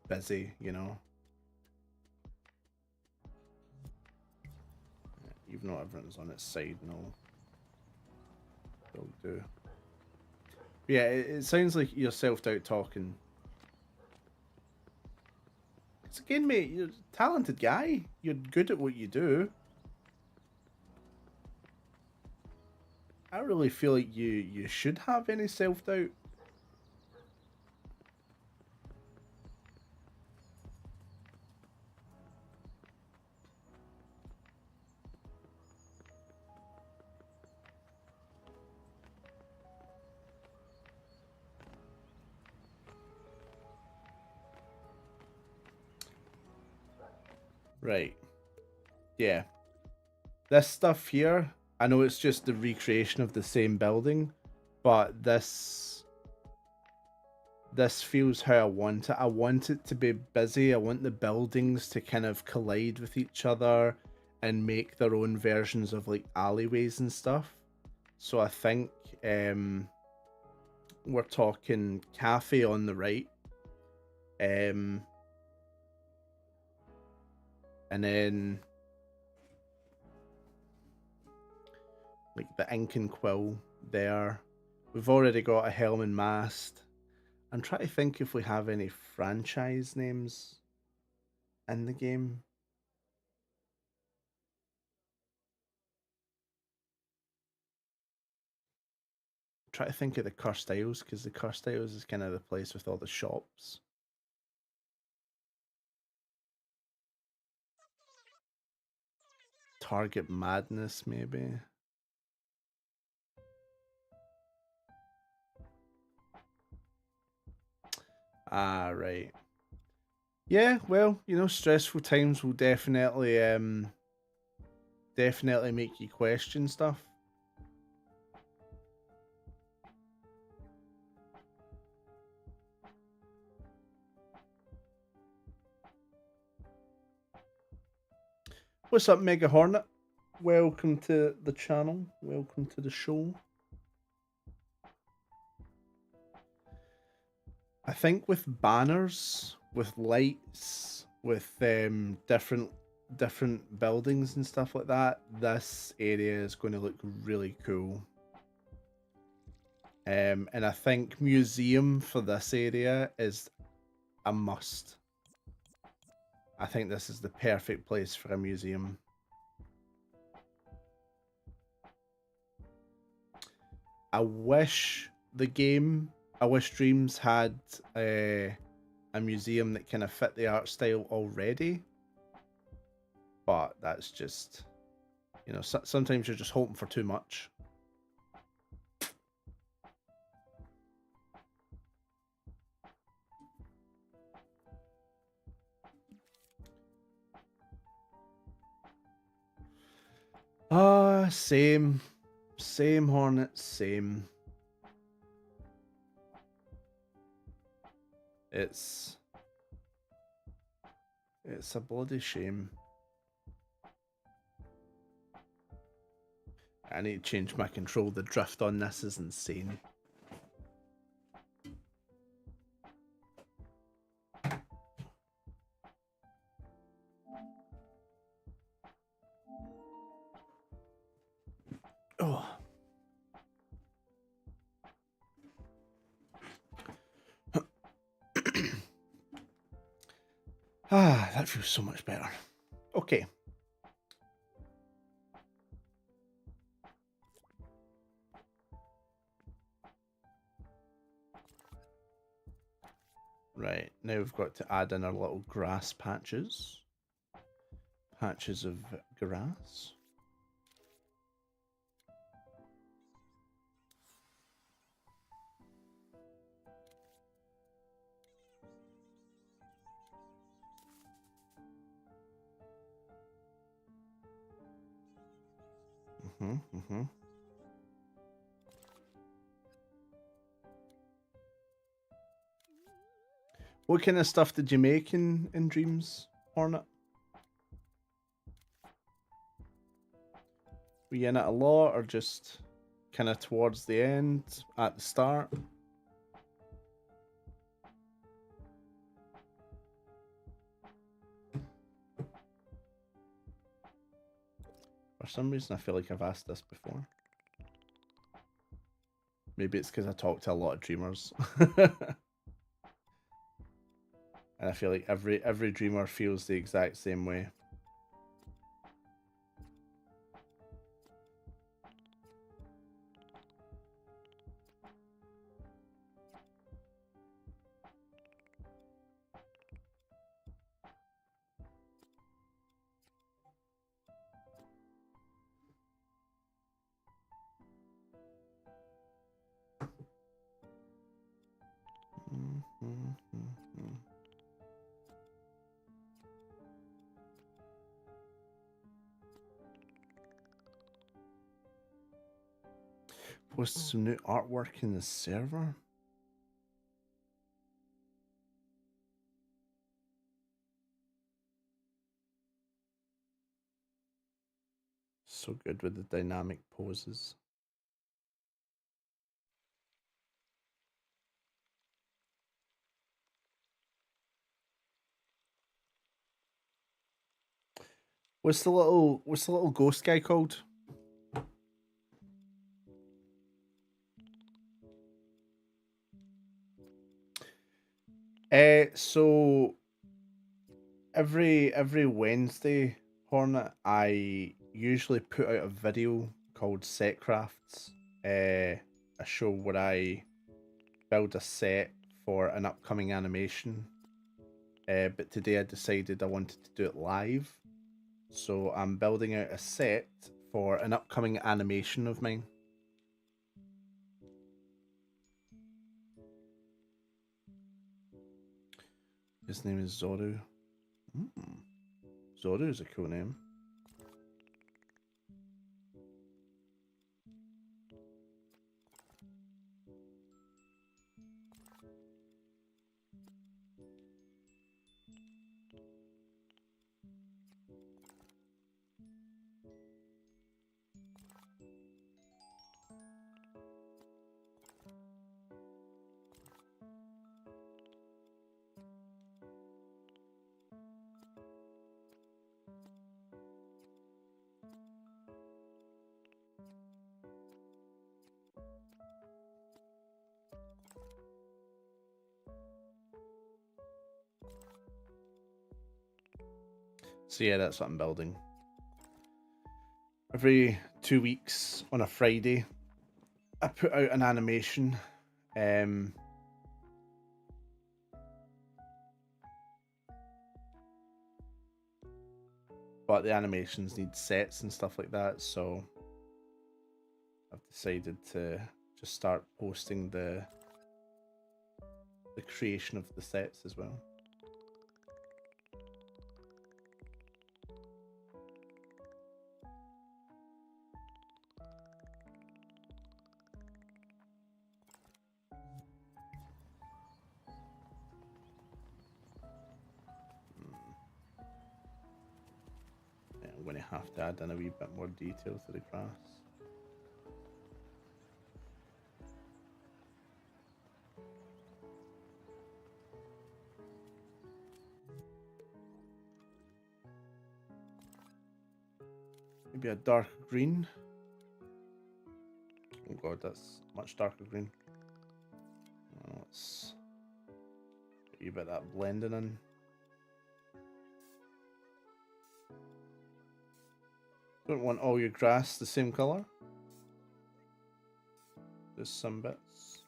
busy, you know. Even though everyone's on its side and all, they'll do. But yeah, it sounds like you're self-doubt talking. It's again, mate, you're a talented guy. You're good at what you do. I don't really feel like you should have any self-doubt. Right. Yeah. This stuff here, I know it's just the recreation of the same building, but this feels how I want it. I want it to be busy. I want the buildings to kind of collide with each other and make their own versions of like alleyways and stuff. So I think we're talking cafe on the right. And then like the ink and quill there. We've already got a helm and mast. I'm trying to think if we have any franchise names in the game. Try to think of the Cursed Isles, because the Cursed Isles is kind of the place with all the shops. Target Madness, maybe. Ah, right. Yeah, well, you know, stressful times will definitely make you question stuff. What's up, Mega Hornet? Welcome to the channel. Welcome to the show. I think with banners, with lights, with different buildings and stuff like that, this area is going to look really cool. And I think museum for this area is a must. I think this is the perfect place for a museum. I wish Dreams had a museum that kind of fit the art style already. But that's just, you know, sometimes you're just hoping for too much. Same. Same, Hornet, same. It's a bloody shame. I need to change my control. The drift on this is insane. Oh. That feels so much better. Okay. Right, now we've got to add in our little grass patches. Patches of grass. What kind of stuff did you make in Dreams, Hornet? Were you in it a lot, or just kind of towards the end, at the start? For some reason, I feel like I've asked this before. Maybe it's because I talk to a lot of dreamers. And I feel like every dreamer feels the exact same way. Post some new artwork in the server. So good with the dynamic poses. What's the little ghost guy called? So every Wednesday, Hornet, I usually put out a video called Set Crafts. A show where I build a set for an upcoming animation. But today I decided I wanted to do it live. So I'm building out a set for an upcoming animation of mine. His name is Zoru. Zoru is a cool name. So yeah, that's what I'm building. Every 2 weeks on a Friday, I put out an animation. but the animations need sets and stuff like that, so I've decided to just start posting the creation of the sets as well. Yeah, I'm going to have to add in a wee bit more detail to the grass. Maybe a dark green. Oh god, that's much darker green. Let's get a wee bit of that blending in. Don't want all your grass the same colour. Just some bits.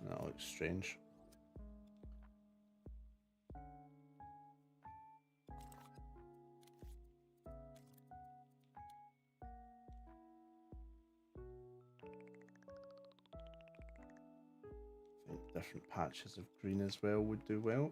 That looks strange. I think different patches of green as well would do well.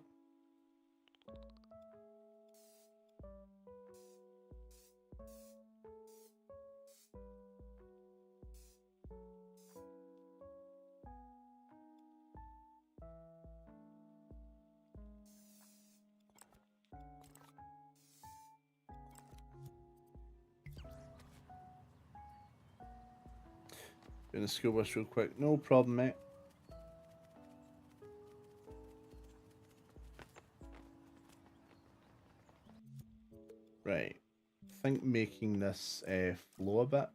Doing the school bus real quick. No problem, mate. Right. I think making this flow a bit.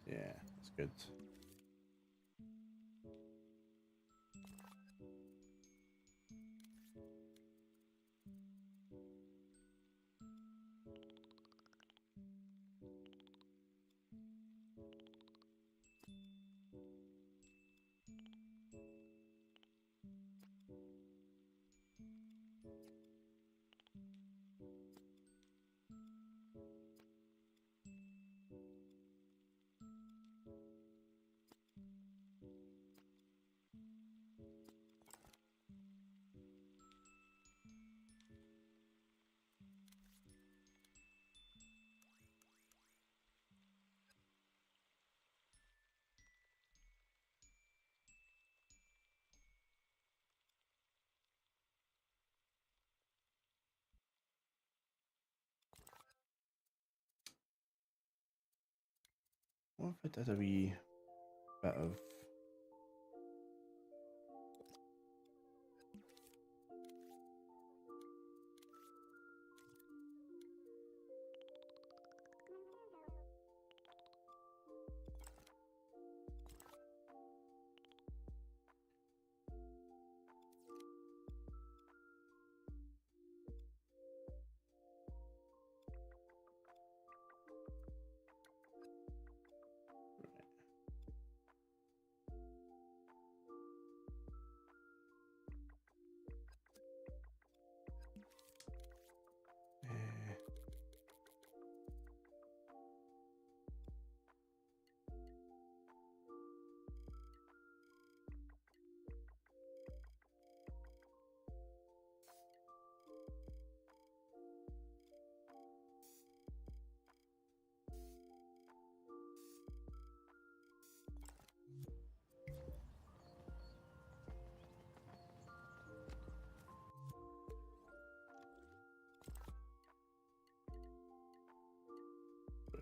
Yeah, that's good. What if I did a wee bit of...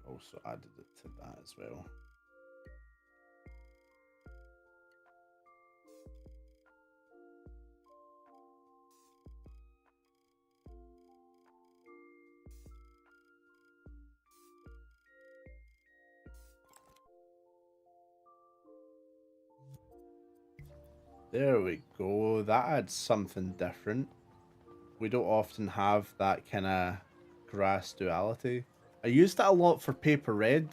also added it to that as well. There we go. That adds something different. We don't often have that kind of grass duality. I used that a lot for Paper Red.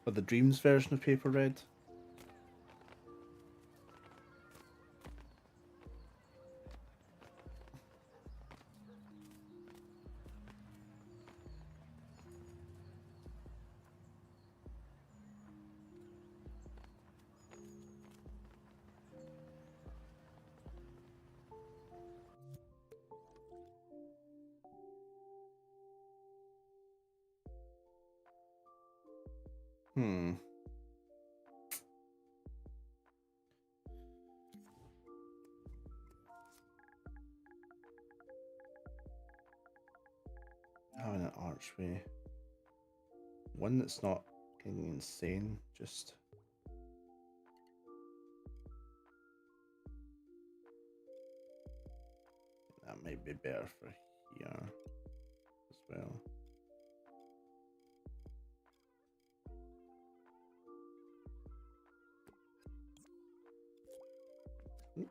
For the Dreams version of Paper Red. Hmm. Having an archway. One that's not getting insane, just... That might be better for here as well. Oops.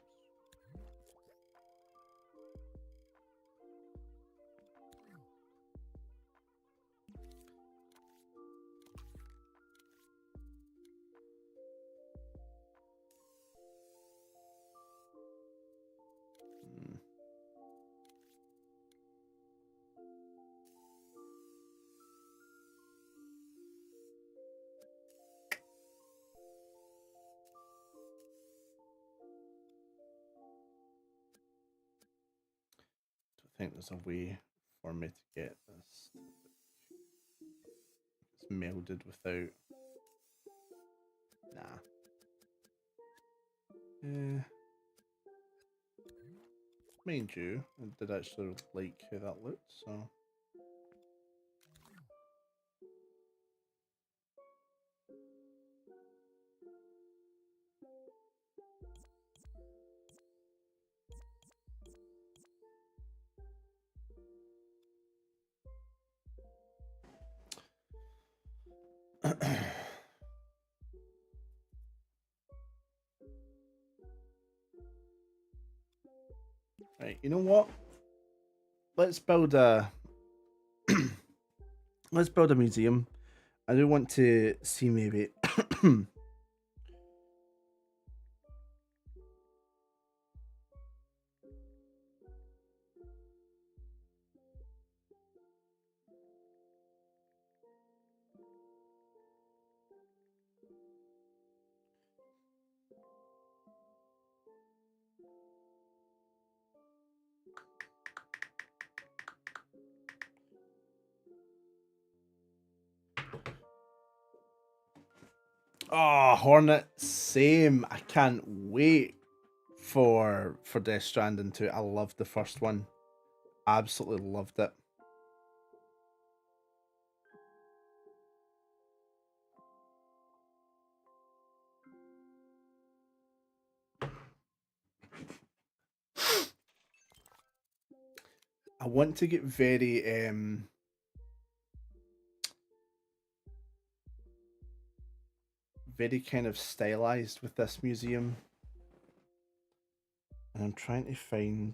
Hmm. I think there's a way for me to get this. It's melded without... Nah. Mind you, I did actually like how that looked, so... Right, you know what? Let's build a... Let's build a museum. I do want to see maybe... Oh, Hornet, same. I can't wait for Death Stranding 2. I loved the first one. Absolutely loved it. I want to get very very kind of stylized with this museum. And I'm trying to find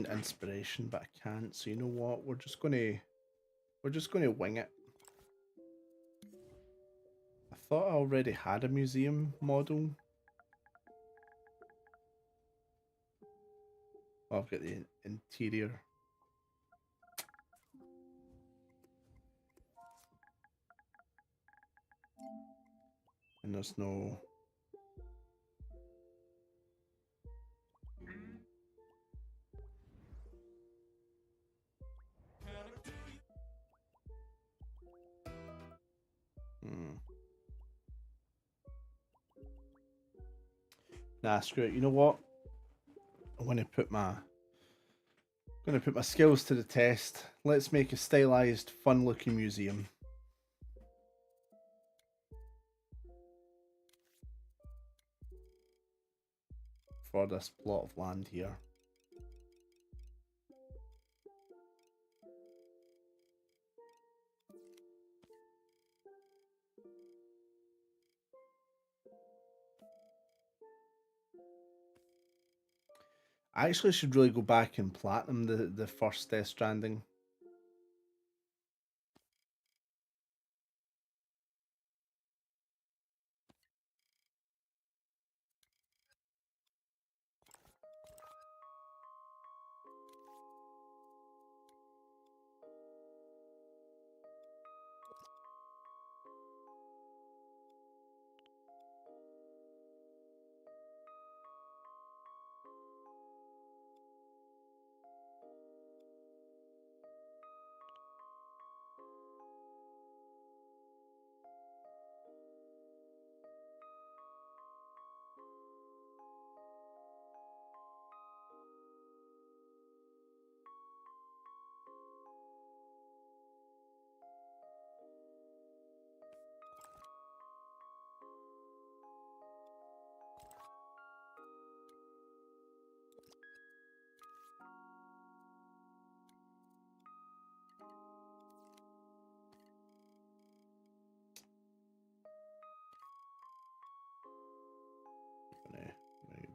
inspiration, but I can't. So you know what? We're just gonna wing it. I thought I already had a museum model. Oh, I've got the interior. And there's no... Nah, screw it. You know what? I'm gonna put my skills to the test. Let's make a stylized, fun-looking museum. For this plot of land here. I actually should really go back and platinum the first Death Stranding.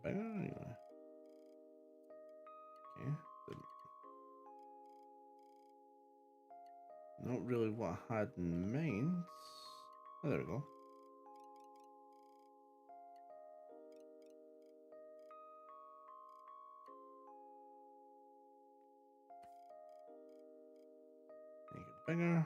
Bigger anyway. Okay. Not really what I had in mind. Oh, there we go. Make it bigger.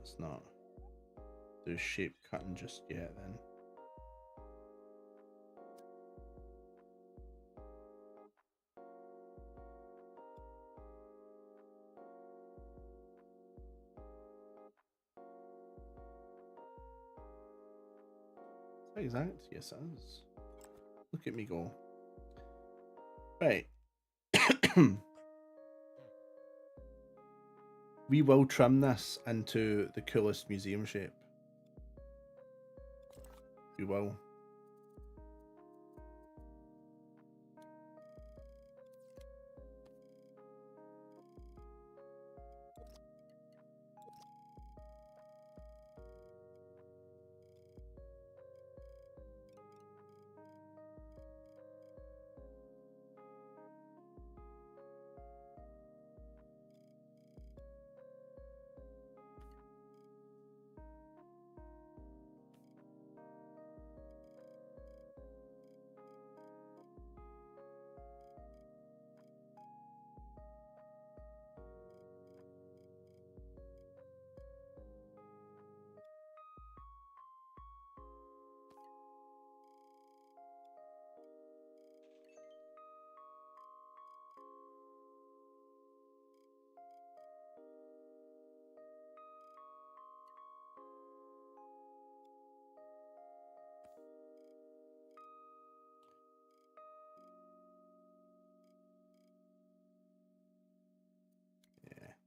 Let's not do shape cutting just yet then. Is that exact? Yes, it is. Look at me go. Right. We will trim this into the coolest museum shape. We will.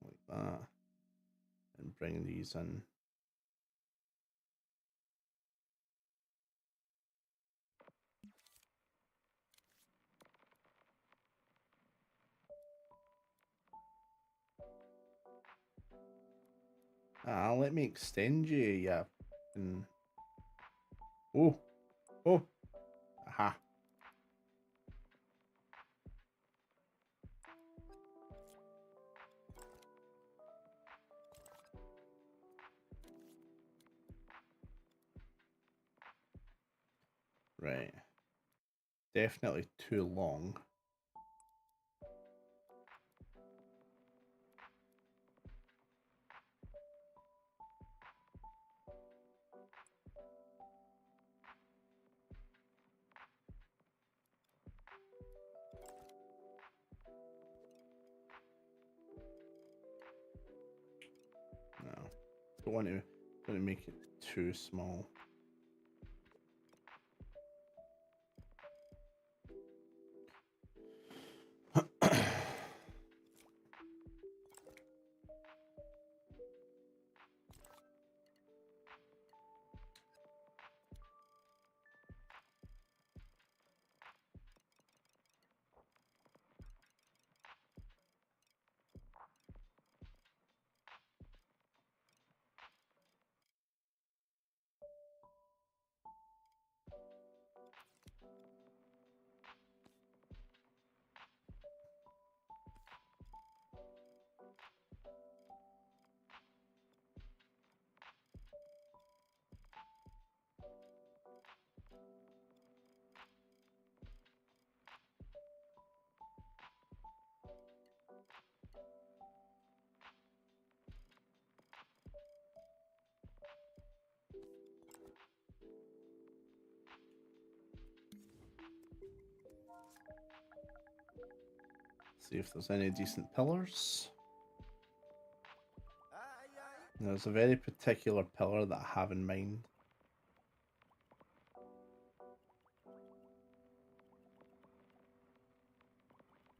Like that, and bring these in. Let me extend you, yeah. And oh, aha. Right. Definitely too long. No. Don't want to make it too small. See if there's any decent pillars. There's a very particular pillar that I have in mind.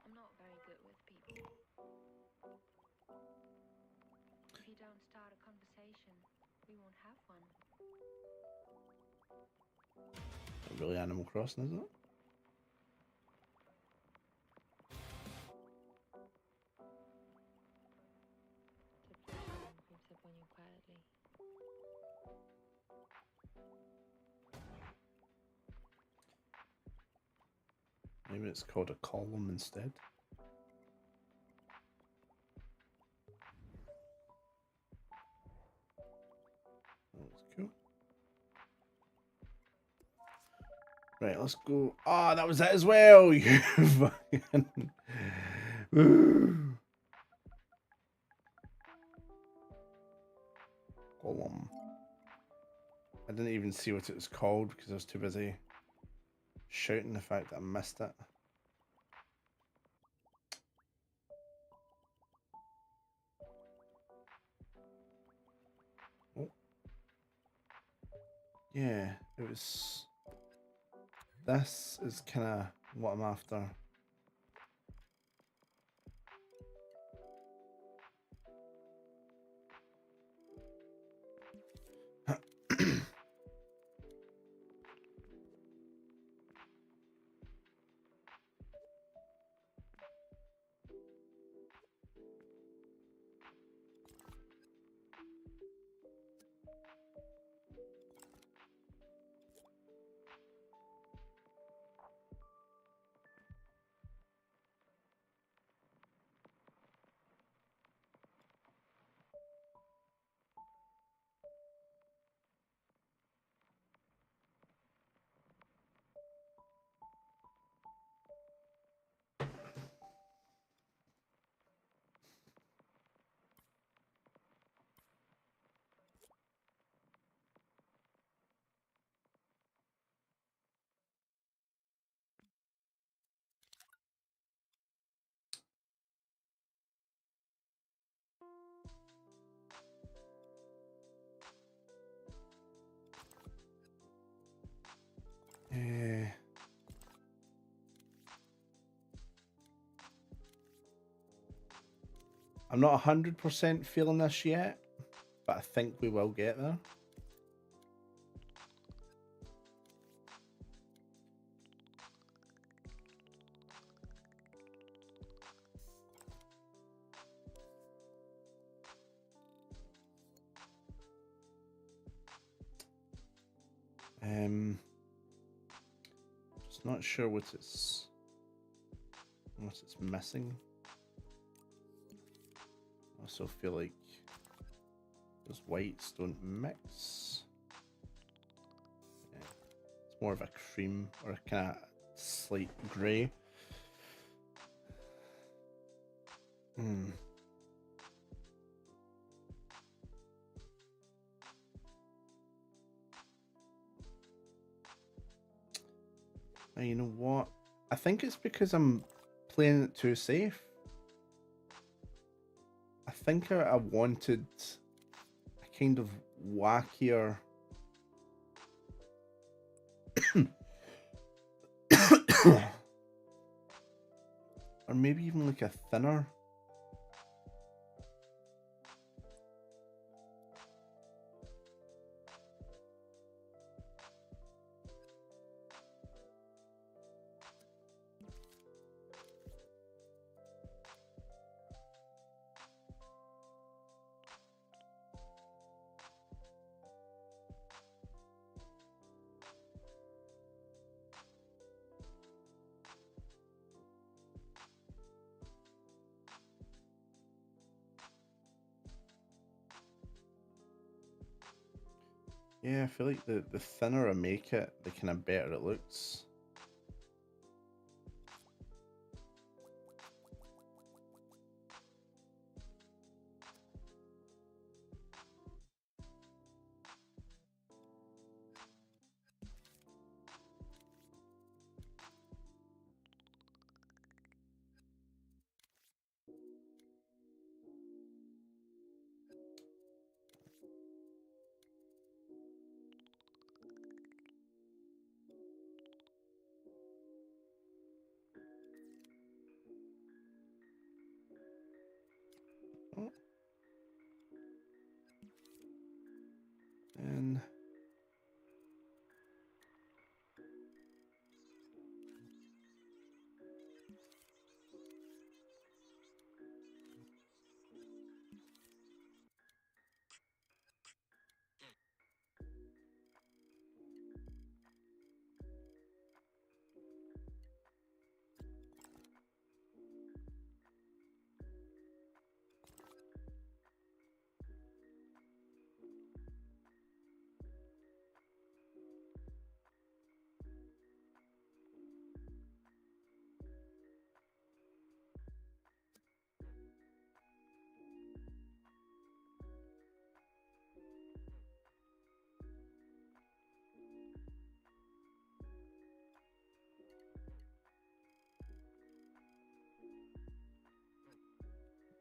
I'm not very good with people. If you don't start a conversation, we won't have one. Not really Animal Crossing, isn't it? Creeps up on you quietly. Maybe it's called a column instead. That was cool. Right, let's go. Ah, that was it as well. You fucking. Column. I didn't even see what it was called because I was too busy shouting the fact that I missed it. Oh. Yeah, it was. This is kind of what I'm after. I'm not 100% feeling this yet, but I think we will get there. Just not sure what it's missing. I also feel like those whites don't mix. Yeah. It's more of a cream or a kind of slight grey. And you know what? I think it's because I'm playing it too safe. I think I wanted a kind of wackier or maybe even like a thinner. Yeah, I feel like the thinner I make it, the kind of better it looks. Oh. And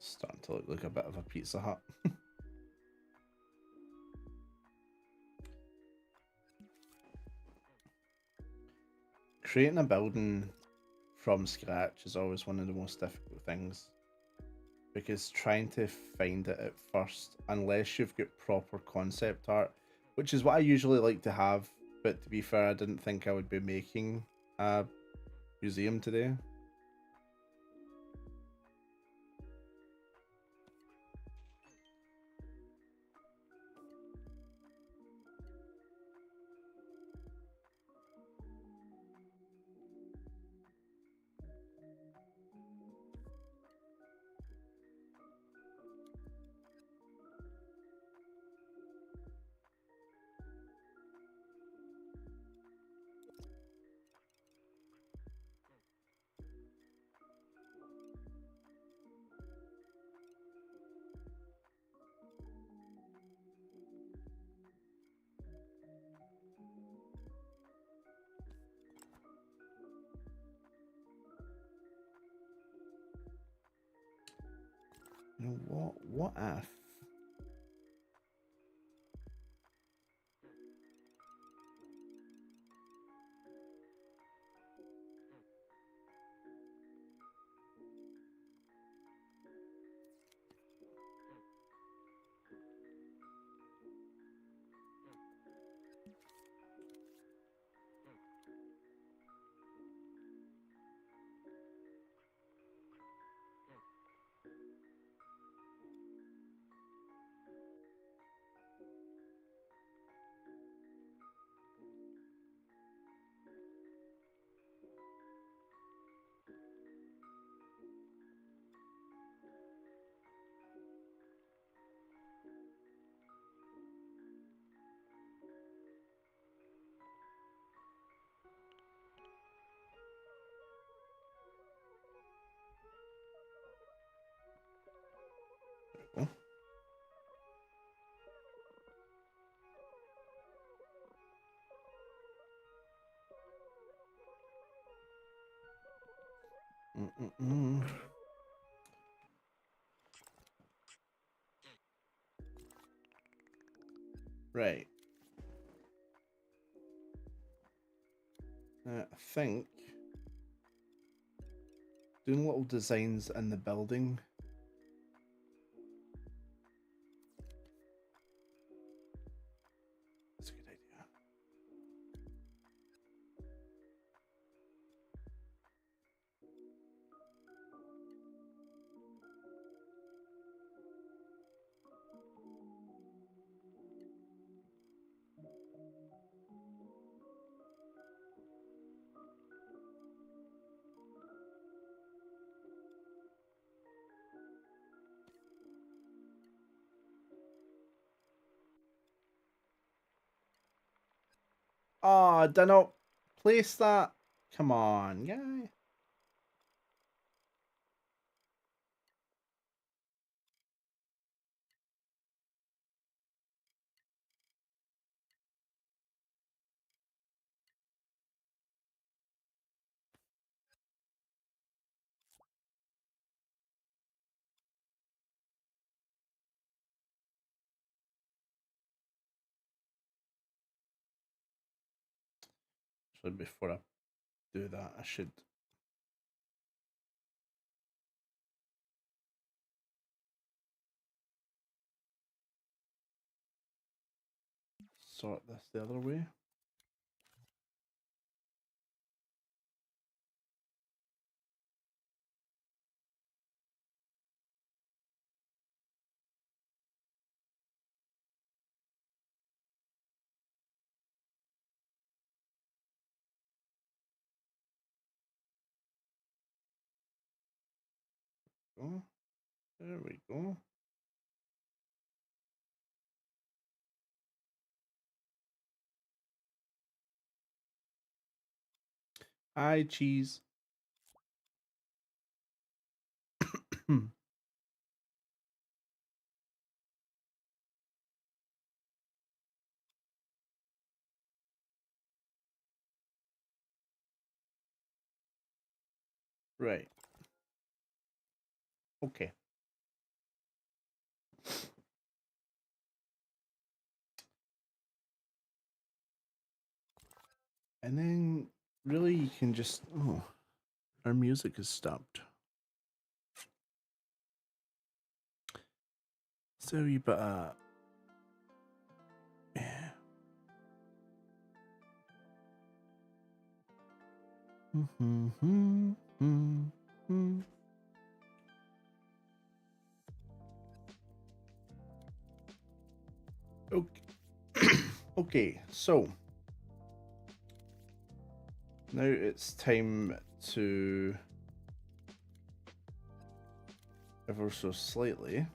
starting to look like a bit of a Pizza Hut. Creating a building from scratch is always one of the most difficult things, because trying to find it at first, unless you've got proper concept art, which is what I usually like to have, but to be fair, I didn't think I would be making a museum today. You know what? What if? Mm-mm. Right. I think doing little designs in the building. That's a good idea. Oh, did not place that. Come on, guy. So before I do that, I should sort this the other way. Oh, there we go. Hi, cheese. Right. Okay. And then really you can just our music has stopped. So you better yeah. Okay. Okay, so now it's time to ever so slightly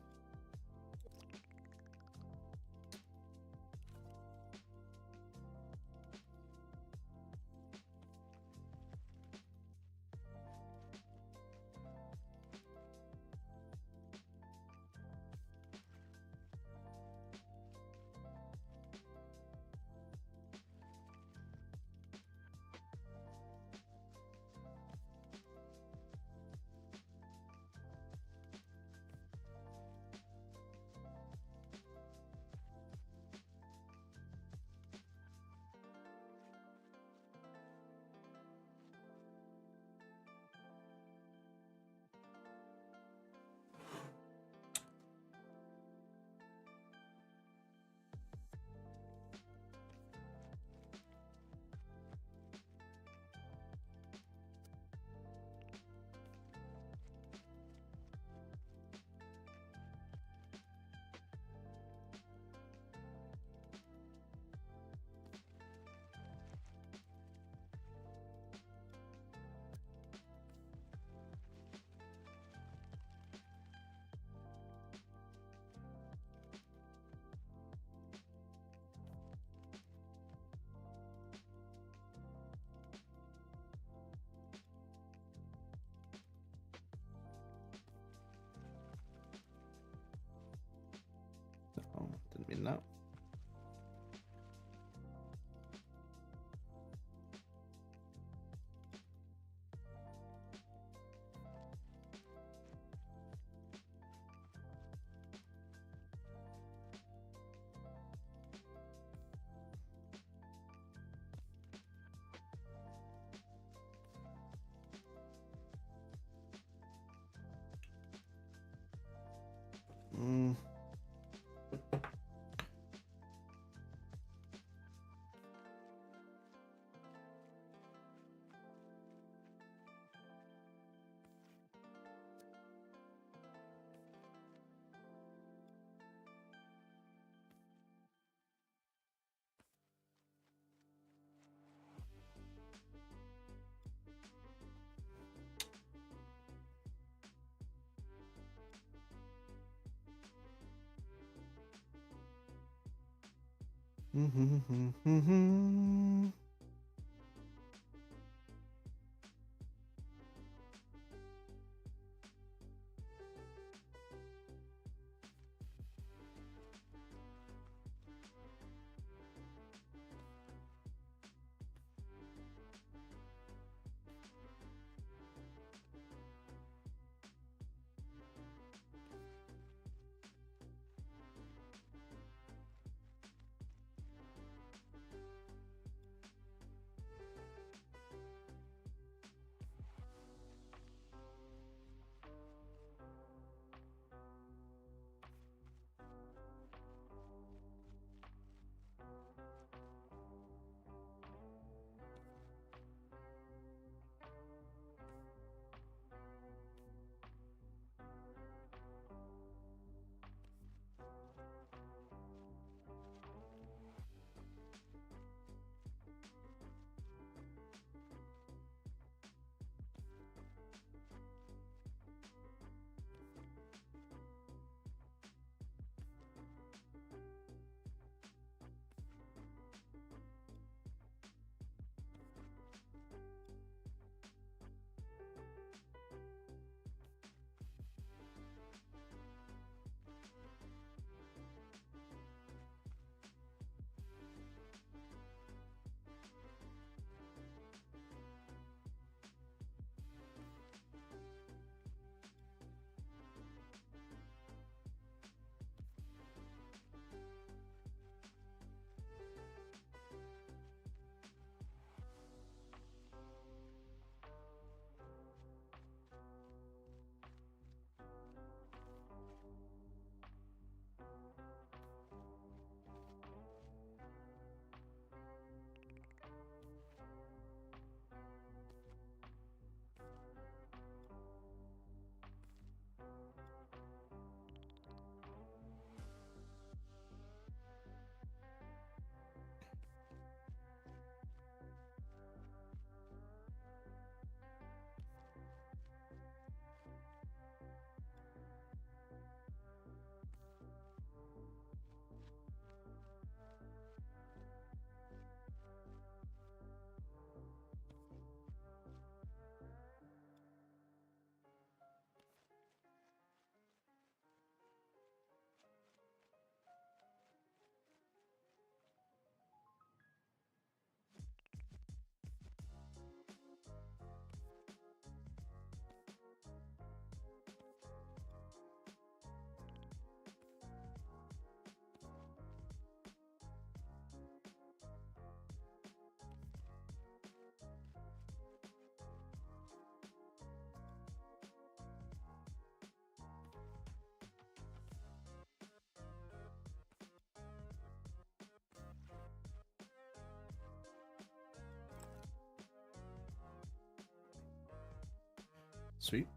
Sweet.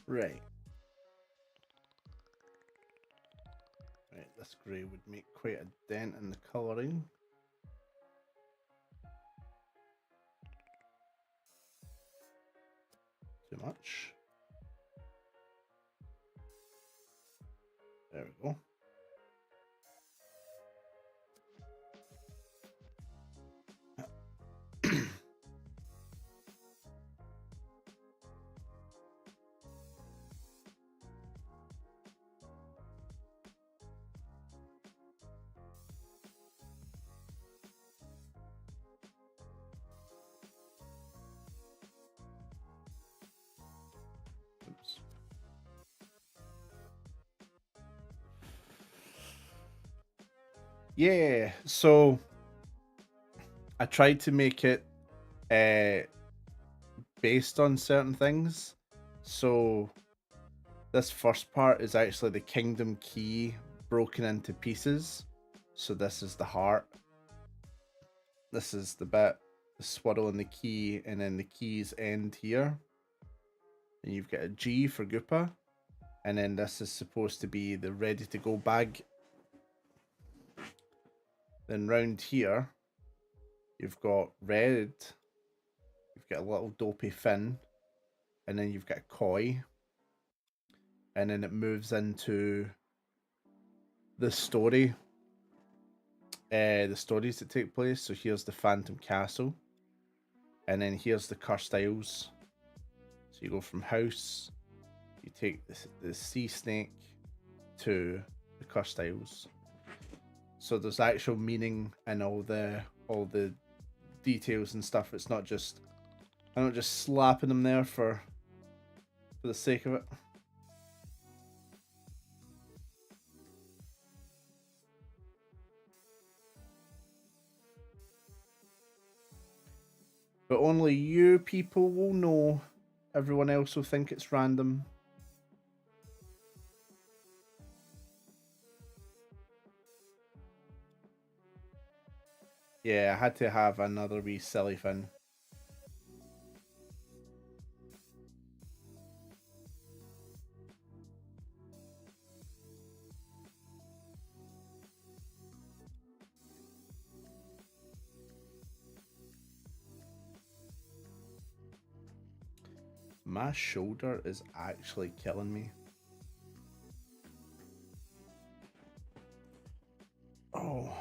Right. Right, this grey would make quite a dent in the colouring. Too much. There we go. Oops. Yeah, so tried to make it based on certain things. So this first part is actually the kingdom key broken into pieces. So this is the heart. This is the bit, the swirl and the key, and then the keys end here. And you've got a G for Goopa. And then this is supposed to be the ready to go bag. Then round here, you've got red. You've got a little dopey fin. And then you've got a koi. And then it moves into the story. The stories that take place. So here's the Phantom Castle. And then here's the Cursed Isles. So you go from house, you take the sea snake to the Cursed Isles. So there's actual meaning in all the details and stuff. It's not just, I'm not just slapping them there for the sake of it. But only you people will know. Everyone else will think it's random. Yeah, I had to have another wee silly fin. My shoulder is actually killing me. Oh.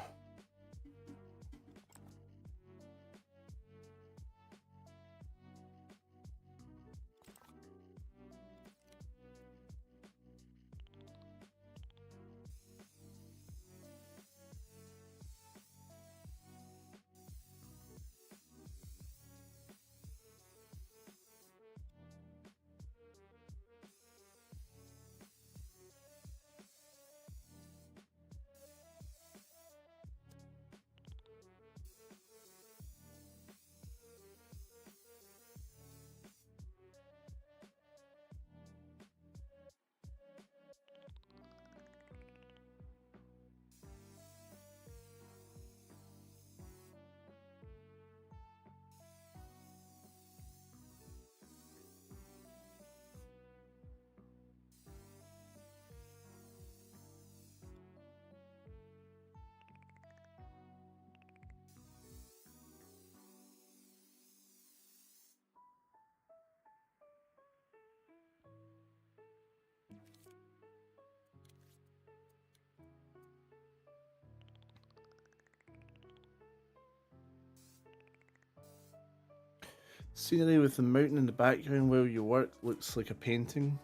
Scenery with the mountain in the background where you work looks like a painting.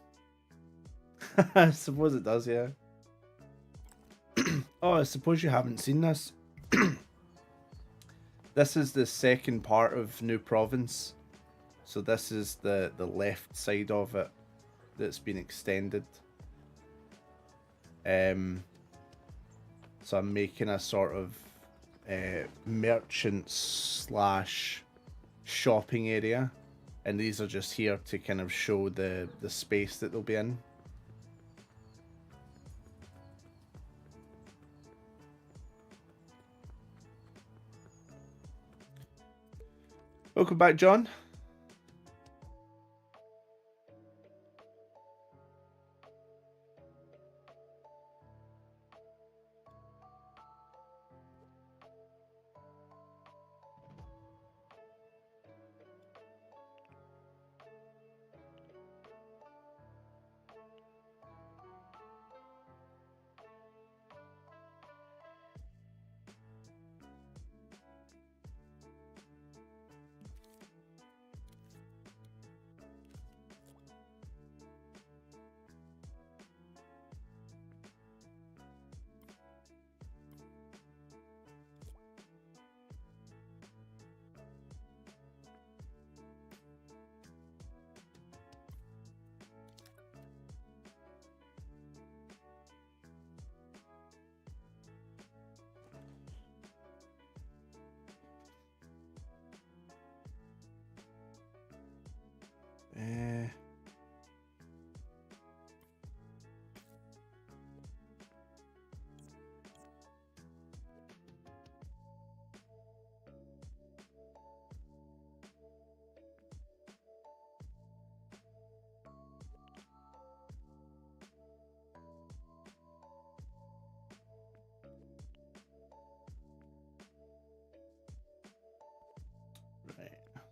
I suppose it does, yeah. Oh, I suppose you haven't seen this. This is the second part of New Province. So this is the left side of it that's been extended. So I'm making a sort of merchant slash shopping area, and these are just here to kind of show the space that they'll be in. Welcome back, John.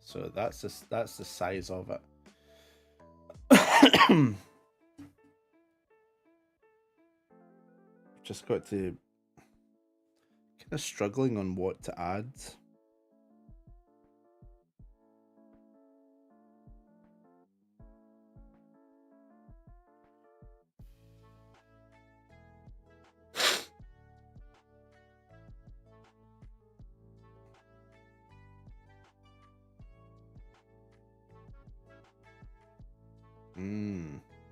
So that's the size of it. Just got to kind of struggling on what to add.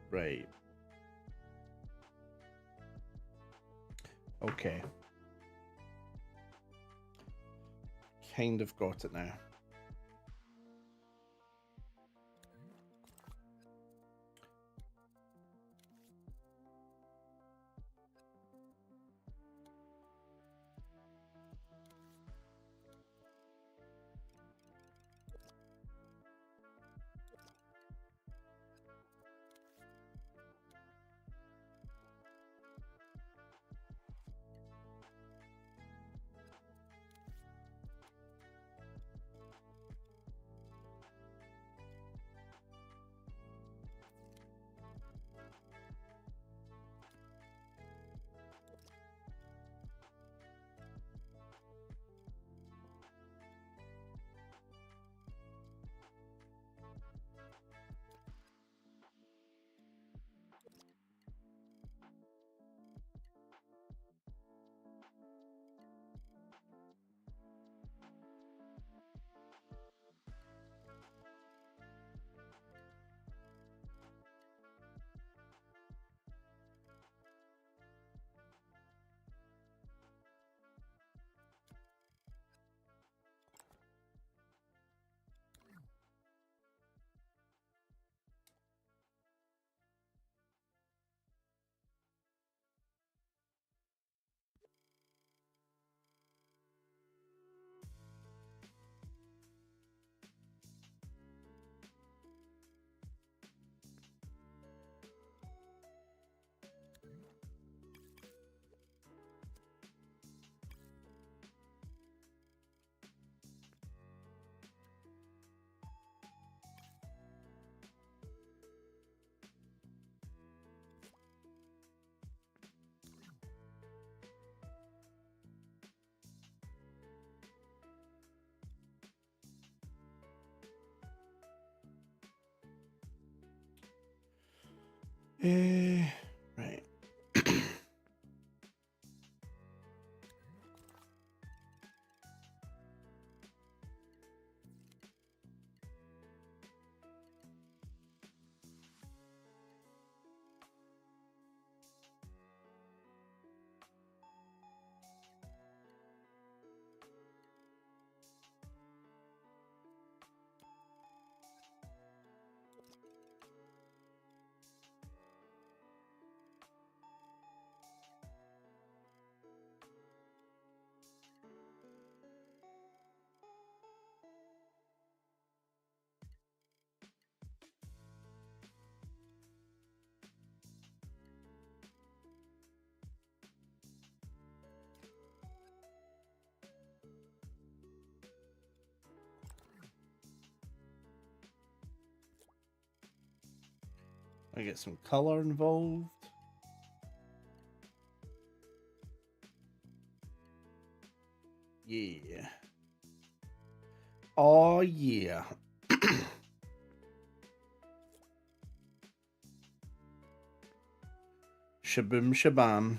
Right. Okay. Kind of got it now. Right. I get some color involved. Yeah. Oh yeah. Shaboom shabam.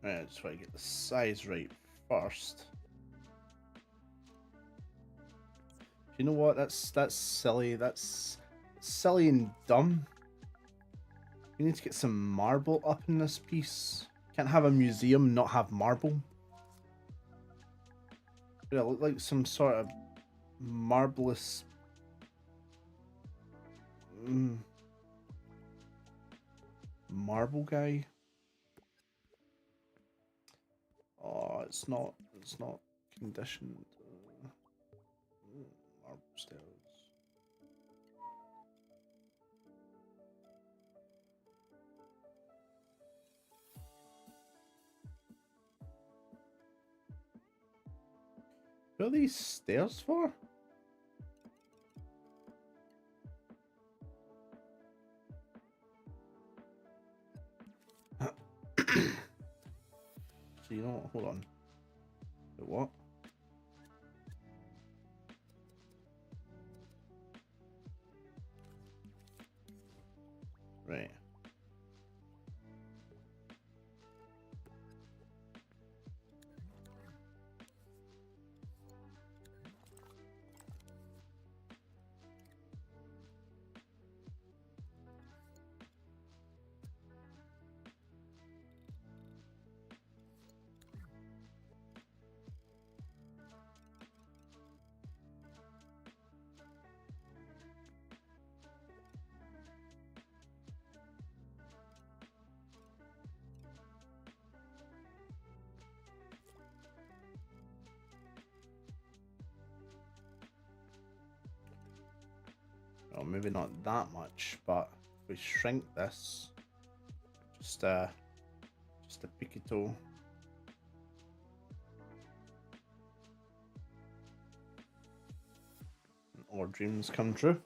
Right, I just want to get the size right first. You know what? That's silly. That's silly and dumb. We need to get some marble up in this piece. Can't have a museum not have marble. But it look like some sort of marvelous. Marble guy. Oh, it's not conditioned. Marble stairs. What are these stairs for? So you know what? Hold on. Wait, what? Right. Well, maybe not that much, but if we shrink this, just a piquito. All dreams come true.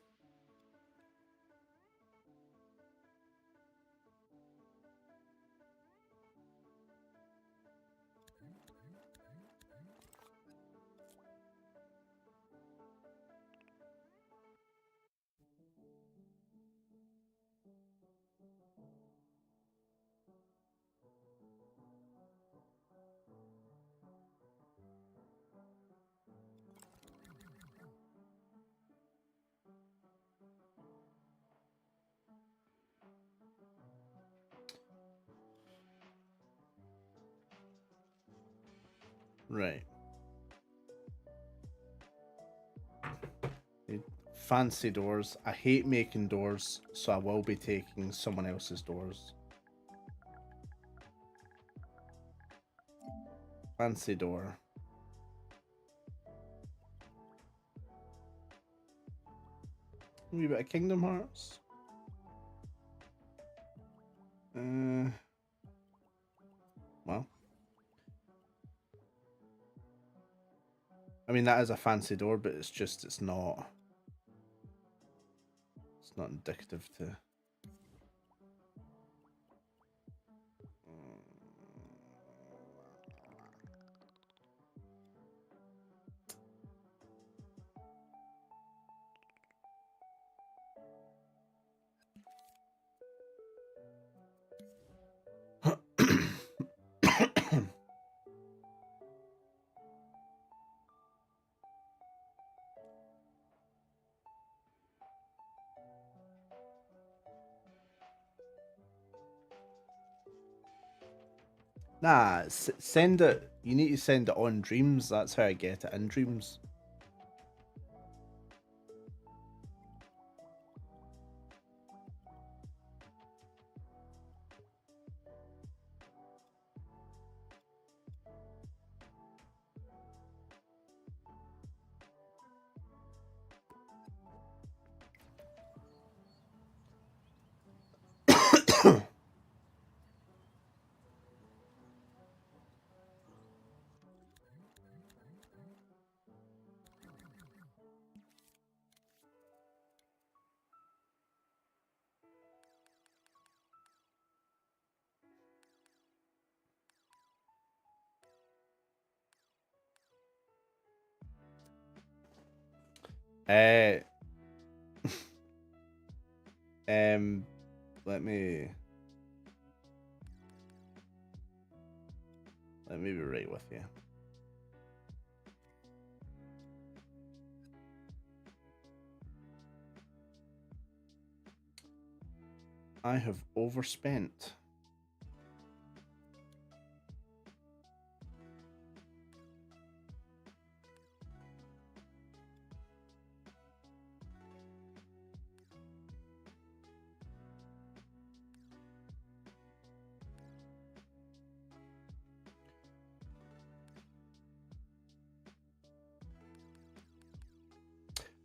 Right. Need fancy doors. I hate making doors, so I will be taking someone else's doors. Fancy door. A wee bit of Kingdom Hearts. Well. I mean, that is a fancy door, but it's not indicative to. Nah, send it. You need to send it on Dreams. That's how I get it in Dreams. Uh, let me. Let me be right with you. I have overspent.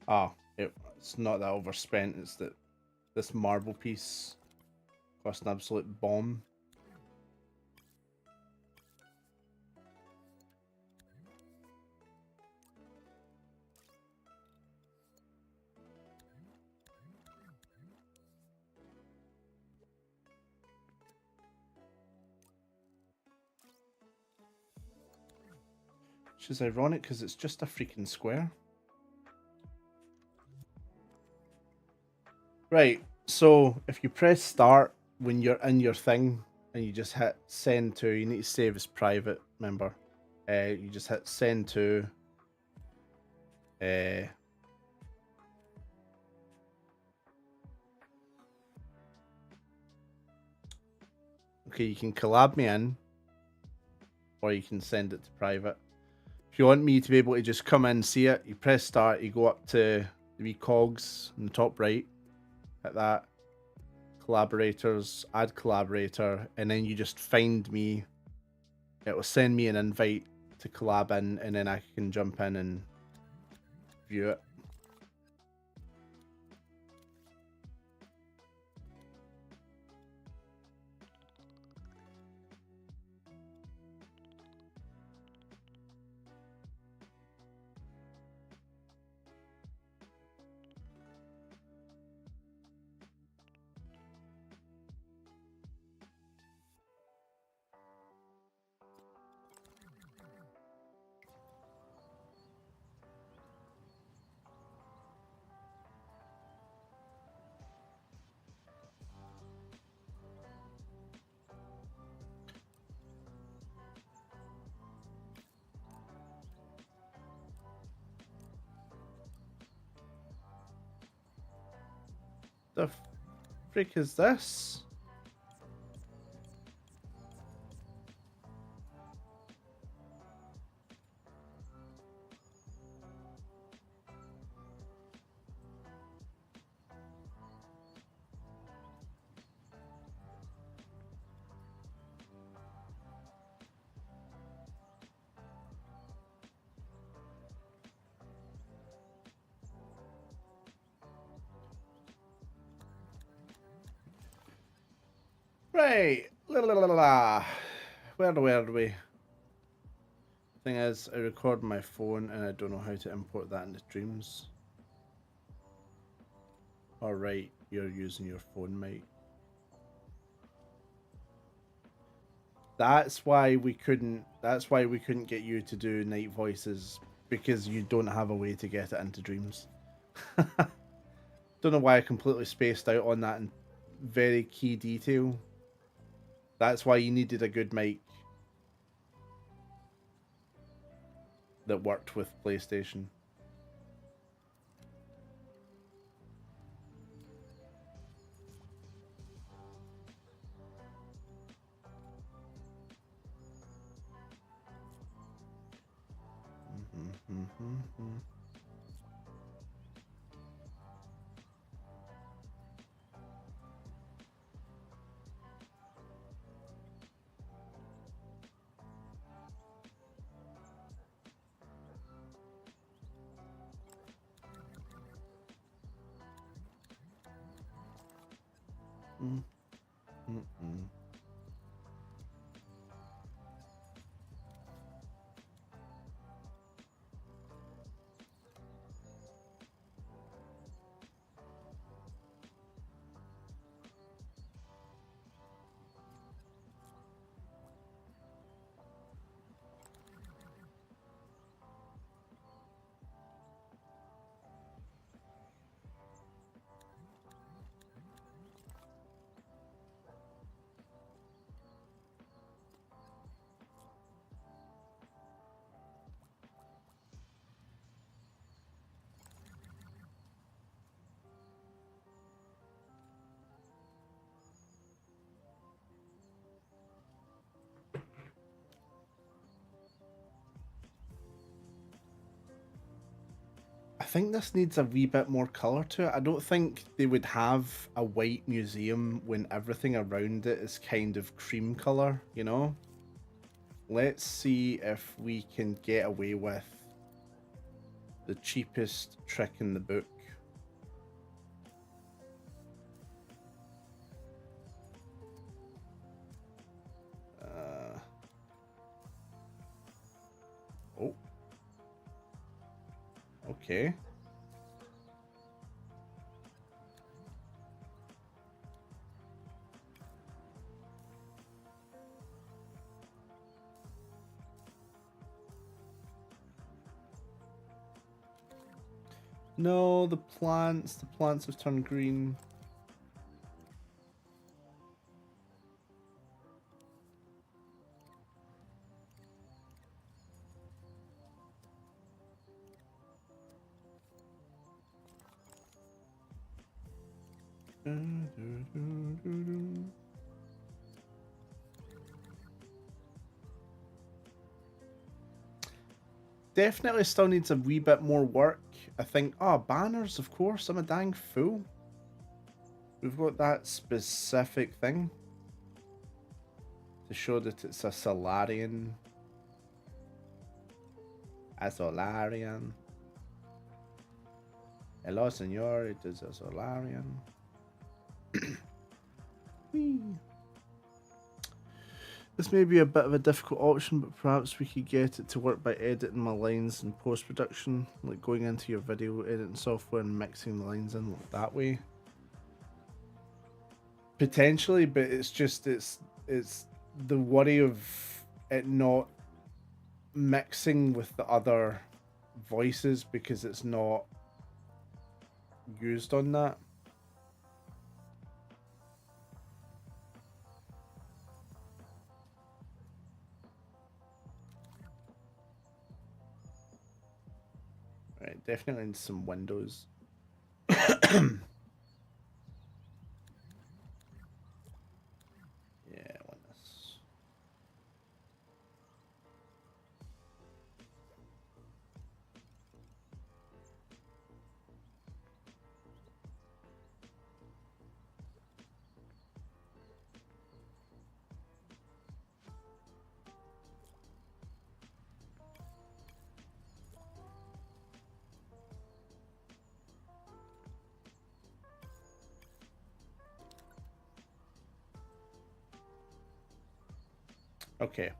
Ah, it's not that overspent, it's that this marble piece cost an absolute bomb. Which is ironic because it's just a freaking square. Right, so if you press start when you're in your thing and you just hit send to, you need to save as private, remember. You just hit send to. Okay, you can collab me in, or you can send it to private. If you want me to be able to just come in and see it, you press start, you go up to the wee cogs in the top right, hit that, collaborators, add collaborator, and then you just find me. It will send me an invite to collab in, and then I can jump in and view it. The frick is this? Right. La, la, la, la, la. Where are we? Thing is, I record my phone and I don't know how to import that into Dreams. Alright, you're using your phone mic. That's why we couldn't get you to do night voices, because you don't have a way to get it into Dreams. Don't know why I completely spaced out on that in very key detail. That's why you needed a good mic that worked with PlayStation. think this needs a wee bit more colour to it. I don't think they would have a white museum when everything around it is kind of cream colour, you know? Let's see if we can get away with the cheapest trick in the book. Oh. Okay. No, the plants have turned green. Definitely still needs a wee bit more work. I think, oh, banners, of course. I'm a dang fool. We've got that specific thing to show that it's a Solarian. A Solarian. Hello, senor. It is a Solarian. Whee. This may be a bit of a difficult option, but perhaps we could get it to work by editing my lines in post-production, like going into your video editing software and mixing the lines in that way. Potentially, but it's just it's the worry of it not mixing with the other voices because it's not used on that. Right, definitely need some windows. Yeah, windows. Okay,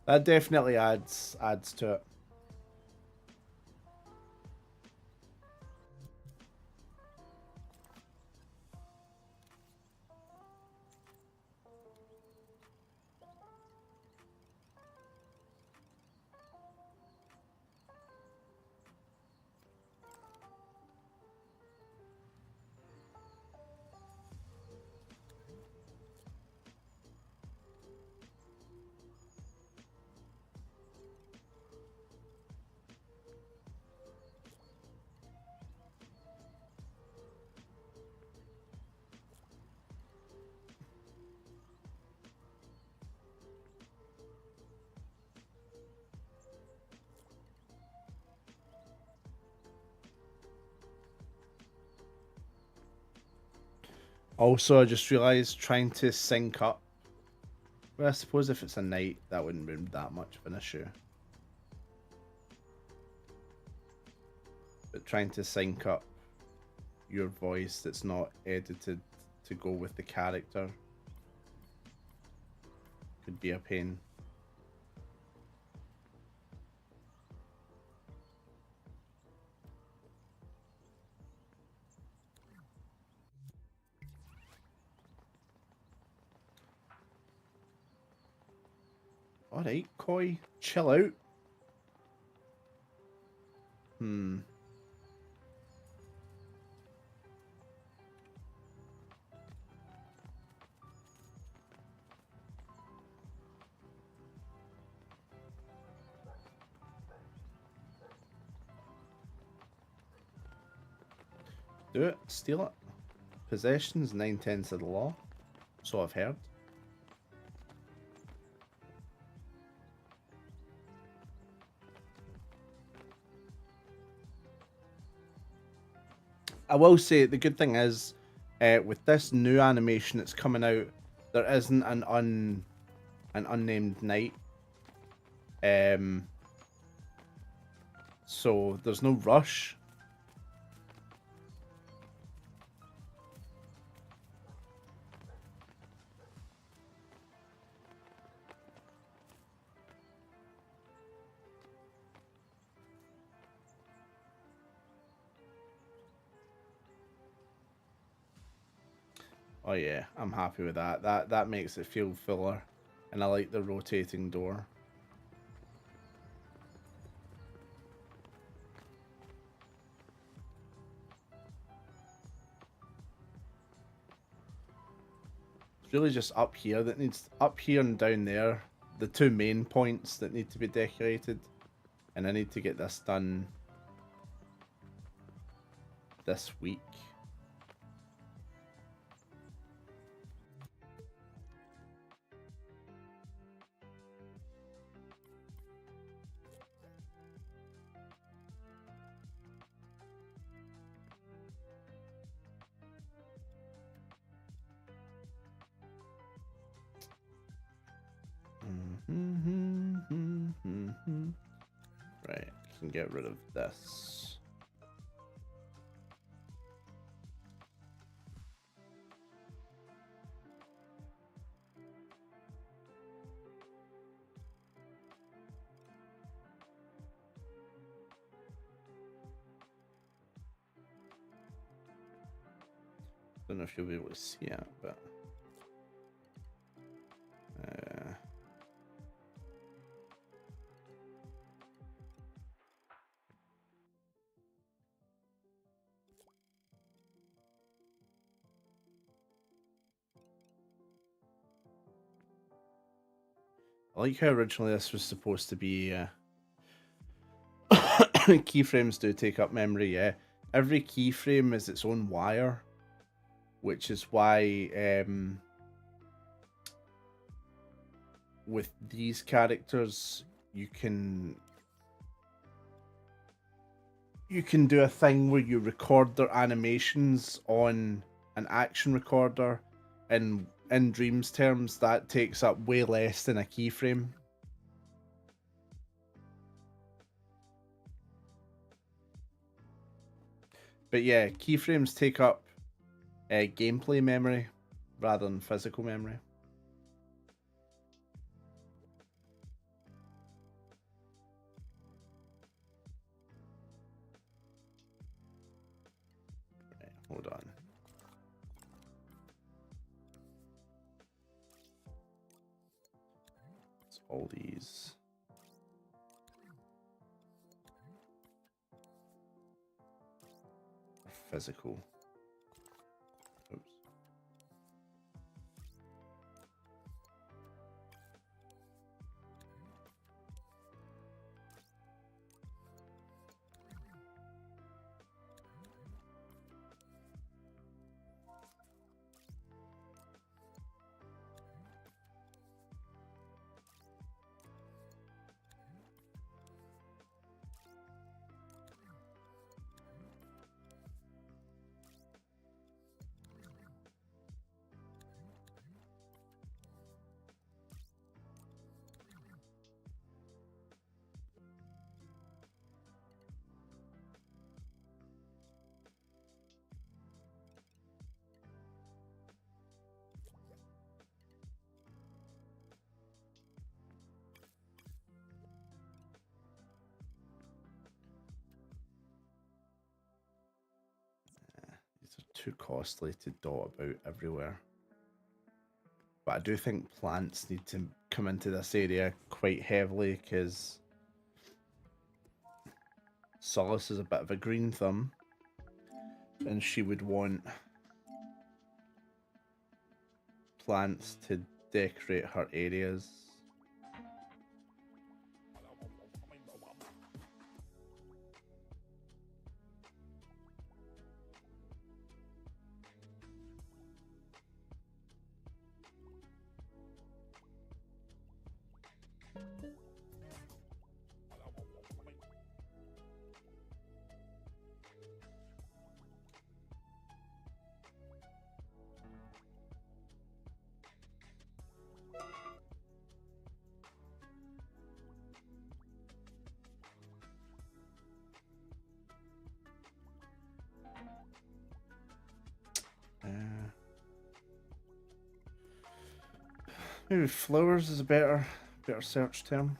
that definitely adds to it. Also, I just realized trying to sync up. Well, I suppose if it's a night, that wouldn't be that much of an issue. But trying to sync up your voice that's not edited to go with the character could be a pain. Alright, Koi, chill out. Do it, steal it. Possession's 9/10 of the law, so I've heard. I will say the good thing is, with this new animation that's coming out, there isn't an unnamed night. So there's no rush. Oh yeah, I'm happy with that. That makes it feel fuller, and I like the rotating door. It's really just up here that needs up here and down there, the two main points that need to be decorated, and I need to get this done this week. Right, I can get rid of this. Don't know if you'll be able to see it, but I like how originally this was supposed to be keyframes do take up memory, yeah. Every keyframe is its own wire, which is why with these characters you can do a thing where you record their animations on an action recorder, and in Dreams terms that takes up way less than a keyframe. But yeah, keyframes take up gameplay memory rather than physical memory. Right, hold on. It's all these. Physical. Oops. These are too costly to dot about everywhere. But I do think plants need to come into this area quite heavily because Solace is a bit of a green thumb, and she would want plants to decorate her areas. Maybe flowers is a better search term.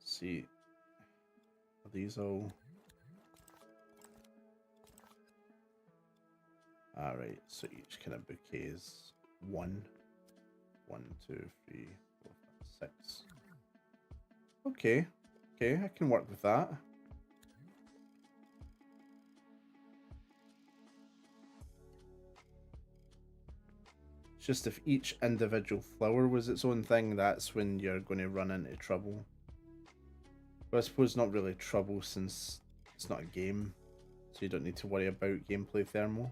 See, are these all? All right, so each kind of bouquet is 1, 1, 2, 3, 4, 5, 6. Okay, okay, I can work with that. It's just if each individual flower was its own thing, that's when you're going to run into trouble. But I suppose not really trouble since it's not a game, so you don't need to worry about gameplay thermal.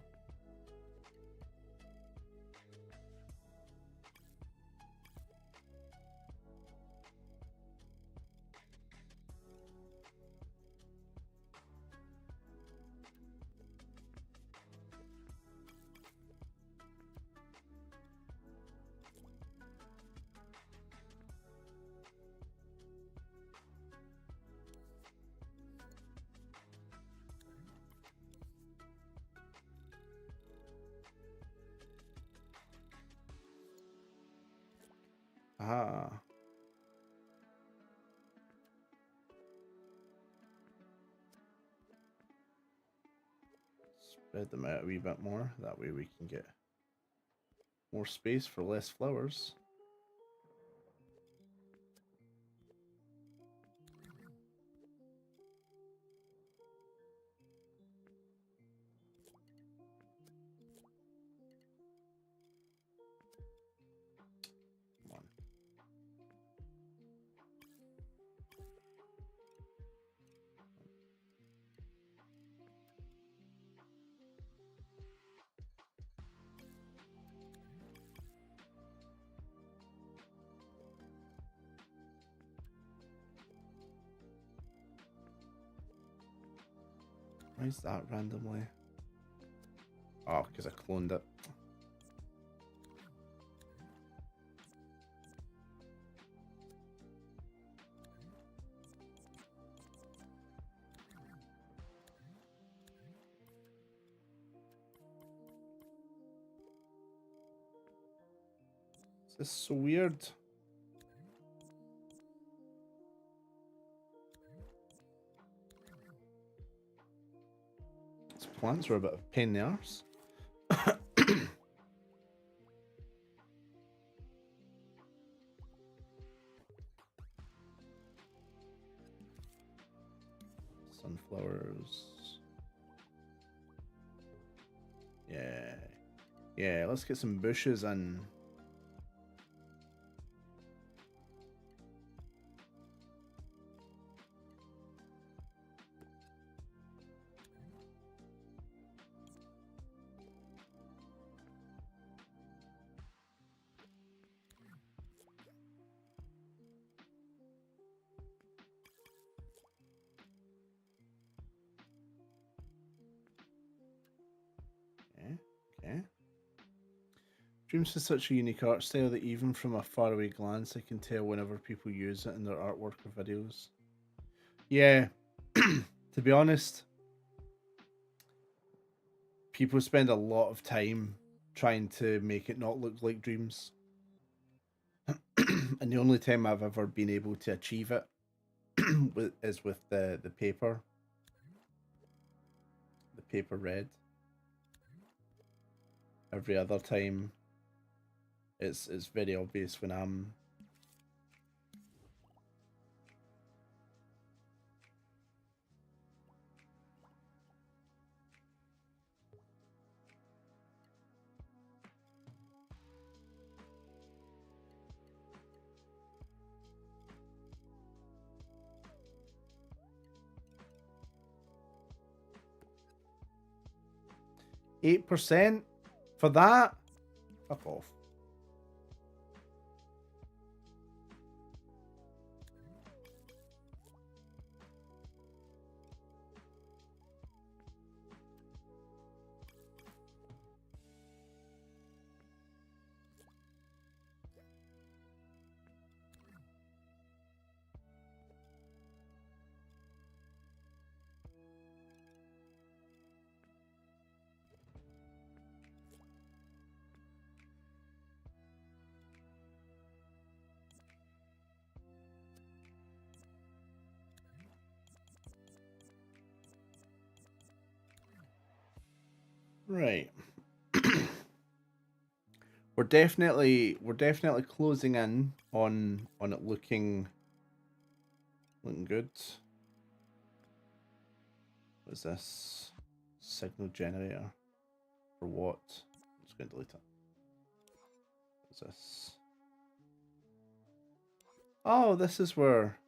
Ah. Spread them out a wee bit more, that way we can get more space for less flowers. Come on. Why is that randomly? Oh, because I cloned it. This is so weird. These plants are a bit of a pain in the arse. Sunflowers. Yeah. Yeah, let's get some bushes in. Okay. Dreams is such a unique art style that even from a faraway glance, I can tell whenever people use it in their artwork or videos. Yeah, to be honest, people spend a lot of time trying to make it not look like Dreams. And the only time I've ever been able to achieve it is with the paper red. Every other time, it's very obvious when I'm. %8 for that? Fuck off. Right. we're definitely closing in on it looking good. What is this? Signal generator. For what? I'm just going to delete it. What is this? Oh, this is where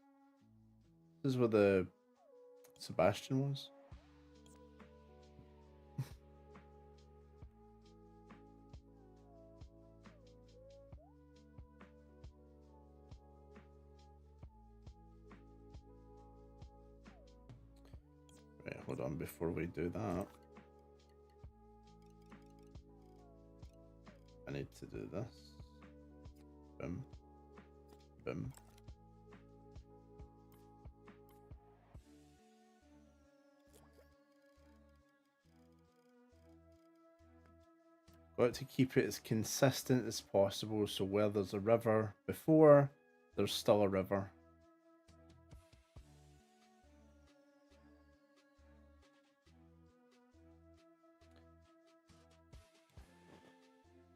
the Sebastian was. Right, hold on before we do that. I need to do this. Boom. Boom. Got to keep it as consistent as possible, so where there's a river before, there's still a river.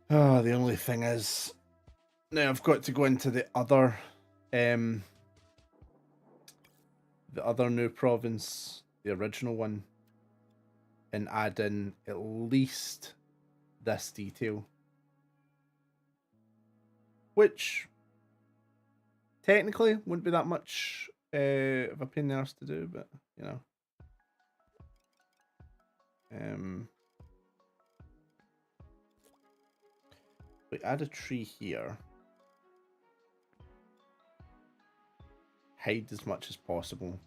Oh, the only thing is, now I've got to go into the other new province, the original one, and add in at least this detail. Which technically wouldn't be that much of a pain in the arse to do, but you know. We add a tree here. Hide as much as possible.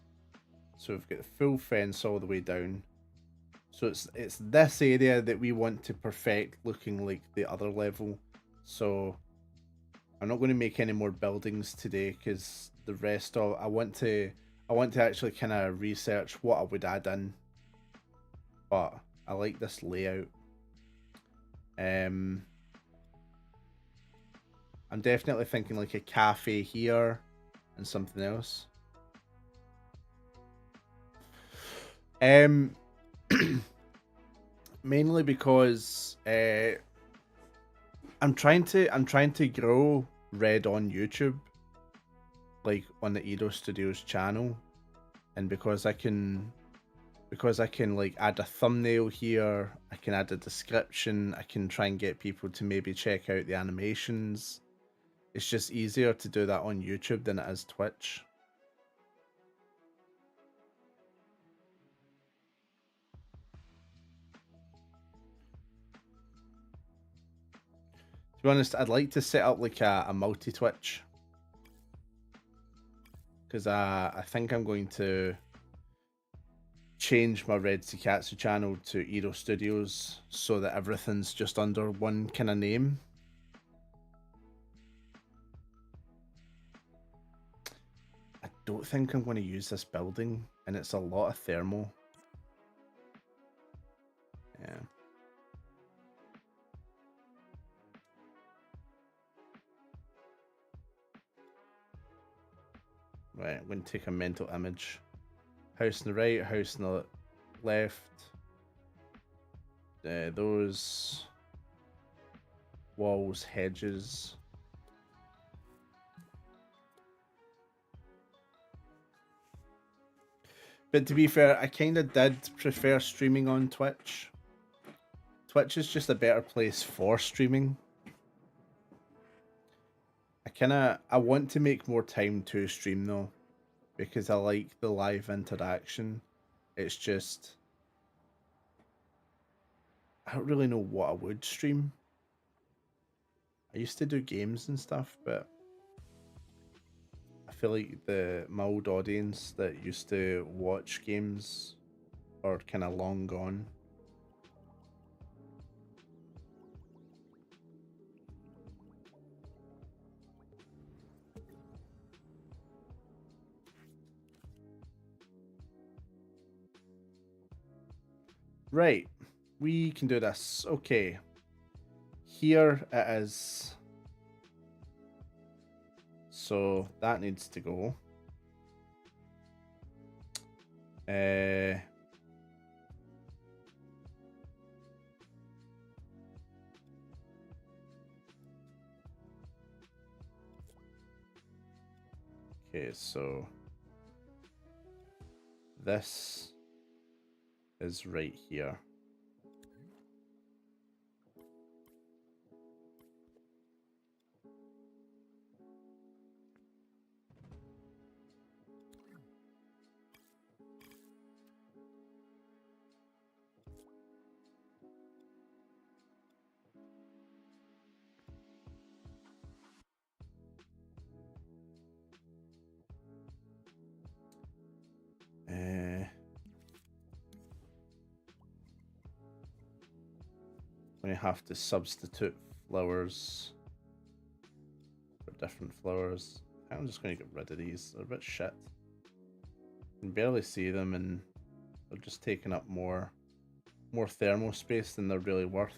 So we've got the full fence all the way down. So it's this area that we want to perfect looking like the other level. So I'm not going to make any more buildings today because the rest of I want to actually kind of research what I would add in. But I like this layout. I'm definitely thinking like a cafe here and something else. Mainly because I'm trying to grow Red on YouTube, like on the Edo Studios channel, and because I can like add a thumbnail here, I can add a description, I can try and get people to maybe check out the animations. It's just easier to do that on YouTube than it is Twitch. To be honest, I'd like to set up like a multi-Twitch. Because I think I'm going to change my Red Tsukatsu channel to Edo Studios so that everything's just under one kind of name. I don't think I'm going to use this building, and it's a lot of thermal. Yeah. Right, I'm going to take a mental image. House on the right, house on the left. Those walls, hedges. But to be fair, I kind of did prefer streaming on Twitch. Twitch is just a better place for streaming. I want to make more time to stream though, because I like the live interaction. It's just, I don't really know what I would stream. I used to do games and stuff, but I feel like my old audience that used to watch games are kind of long gone. Right, we can do this. Okay, here it is. So that needs to go. Okay, so this is right here. We have to substitute flowers for different flowers. I'm just going to get rid of these. They're a bit shit. You can barely see them, and they're just taking up more thermal space than they're really worth.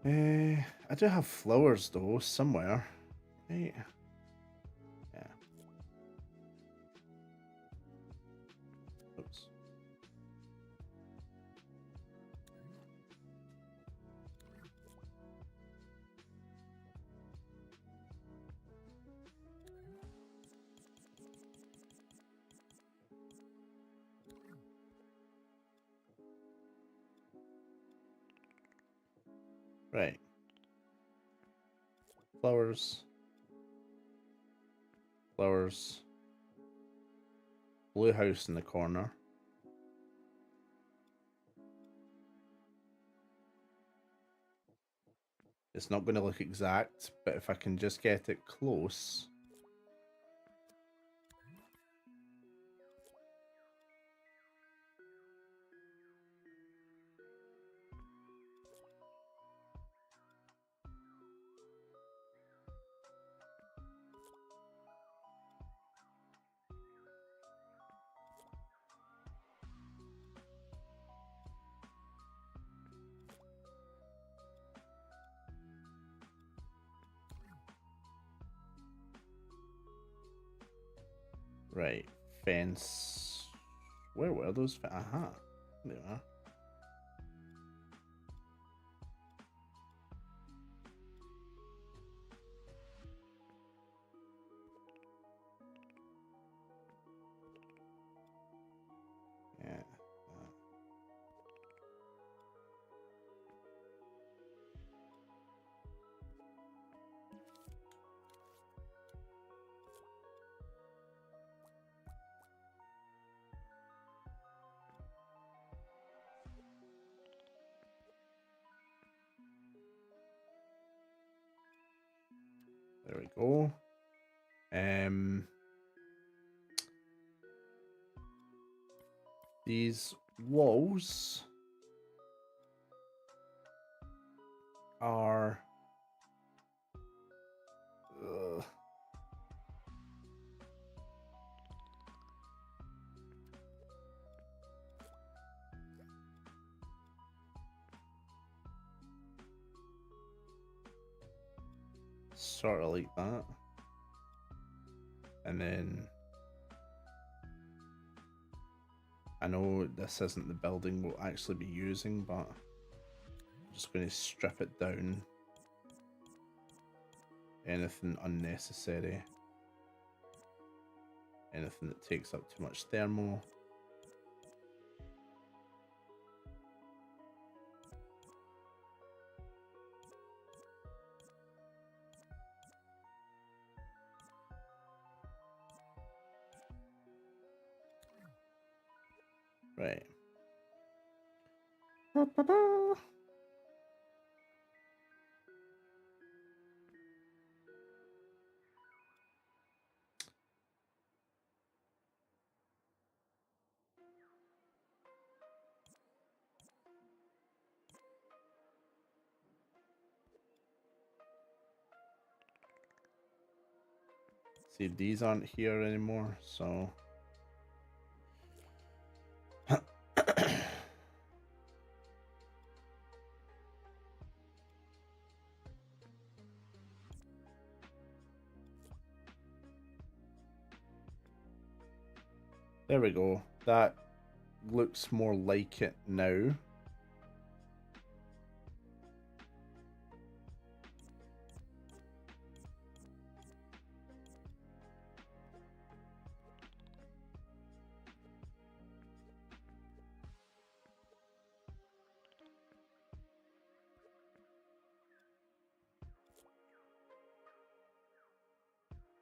I do have flowers though somewhere, right? Yeah. Oops. Right. Flowers. Flowers. Blue house in the corner. It's not going to look exact, but if I can just get it close. Right, fence. Where were those? Aha, there they are. Yeah. There we go. These walls are sort of like that. And then I know this isn't the building we'll actually be using, but I'm just going to strip it down. Anything unnecessary. Anything that takes up too much thermal. Right. See, these aren't here anymore, so there we go. That looks more like it now.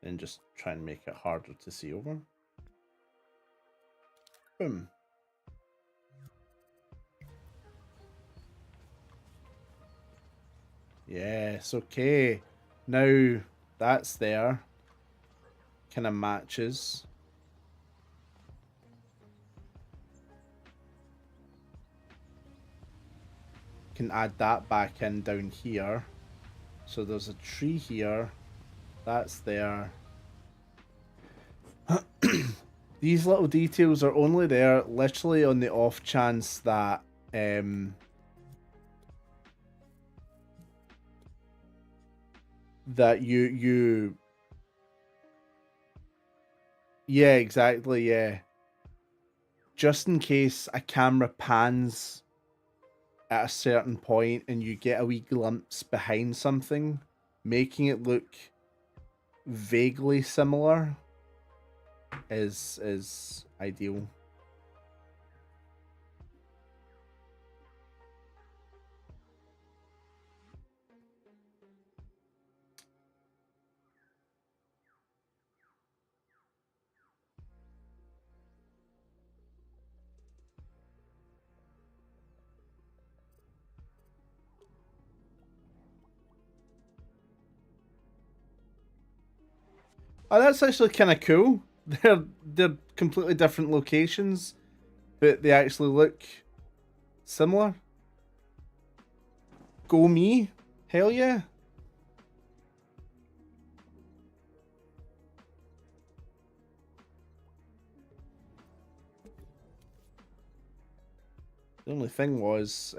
and just try and make it harder to see over. Boom. Yes, okay. Now that's there. Kind of matches. Can add that back in down here. So there's a tree here. That's there. These little details are only there literally on the off chance that that you yeah, exactly, yeah. Just in case a camera pans at a certain point and you get a wee glimpse behind something, making it look vaguely similar is ideal. Oh, that's actually kind of cool. They're completely different locations, but they actually look similar. Go me, hell yeah. The only thing was,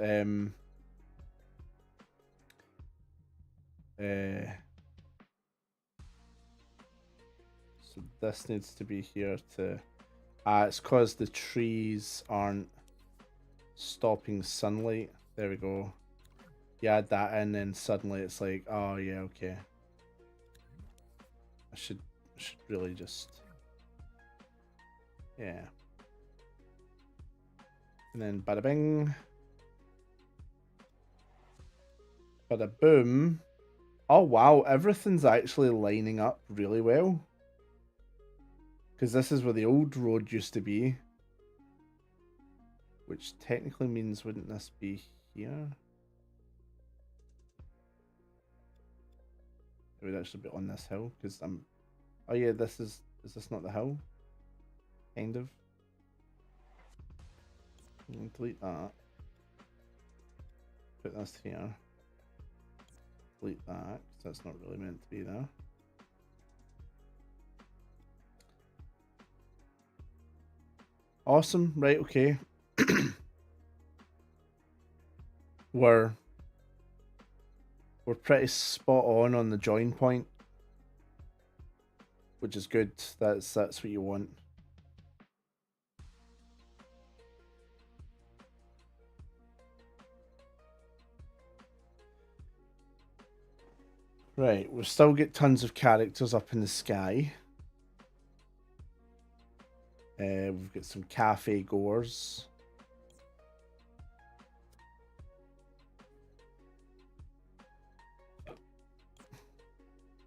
so this needs to be here to. It's because the trees aren't stopping sunlight. There we go. You add that in, and suddenly it's like, oh yeah, okay. I should really just, yeah. And then bada bing, bada boom. Oh wow, everything's actually lining up really well. Because this is where the old road used to be. Which technically means, wouldn't this be here? It would actually be on this hill, because I'm... Oh yeah, this is this not the hill? Kind of. Delete that. Put this here. Delete that, because that's not really meant to be there. Awesome, right, okay. We're pretty spot on the join point, which is good. That's what you want. Right, we'll still get tons of characters up in the sky. We've got some cafe goers.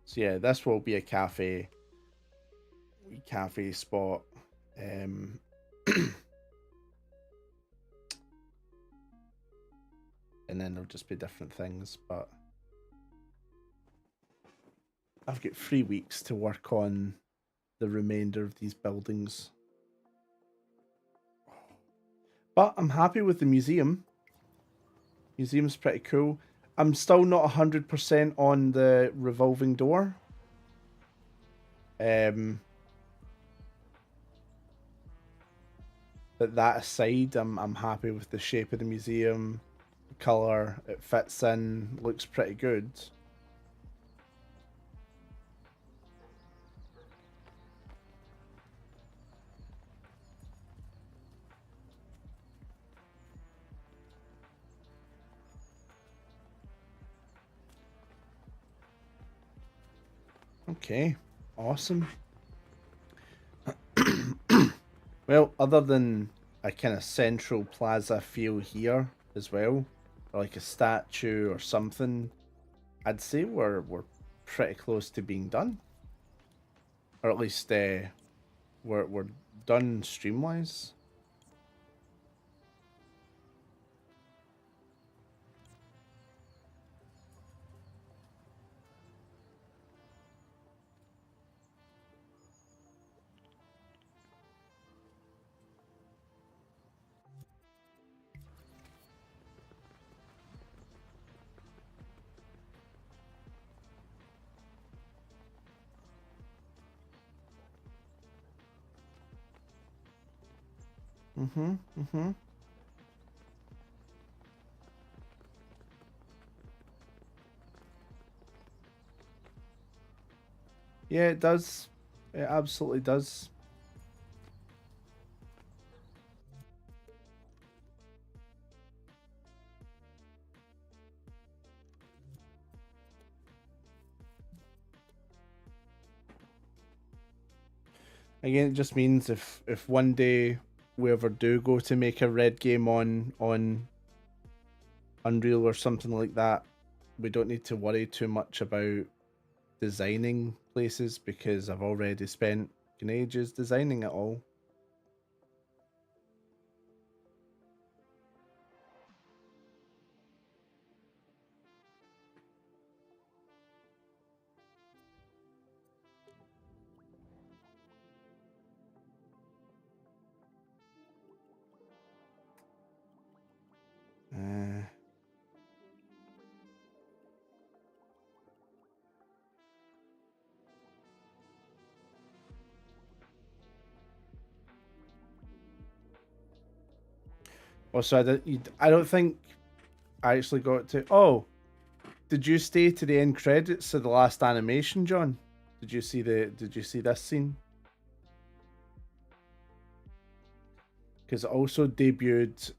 So yeah, this will be a cafe spot. And then there'll just be different things, but I've got 3 weeks to work on the remainder of these buildings. But I'm happy with the museum. Museum's pretty cool. I'm still not 100% on the revolving door. But that aside, I'm happy with the shape of the museum, the color it fits in, looks pretty good. Okay, awesome. Well, other than a kind of central plaza feel here as well, or like a statue or something, I'd say we're pretty close to being done. or at least we're done stream wise. Mm-hmm. Yeah, it does. It absolutely does. Again, it just means if one day we ever do go to make a red game on Unreal or something like that, we don't need to worry too much about designing places because I've already spent ages designing it all. Uh, also, I don't think I actually got to. Oh, did you stay to the end credits of the last animation, John? Did you see this scene? Because it also debuted.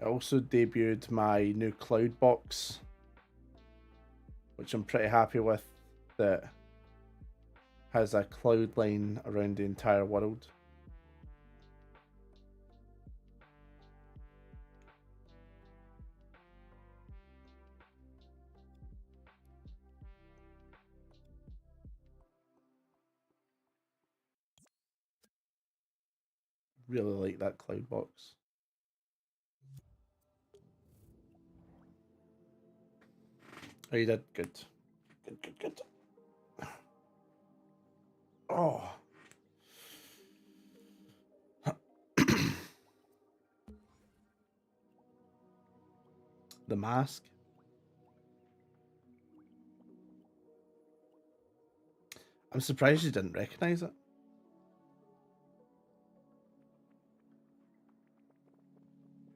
It also debuted my new cloud box, which I'm pretty happy with. That has a cloud line around the entire world. Really like that cloud box. Oh, you did good. Good. Oh. The mask. I'm surprised you didn't recognize it.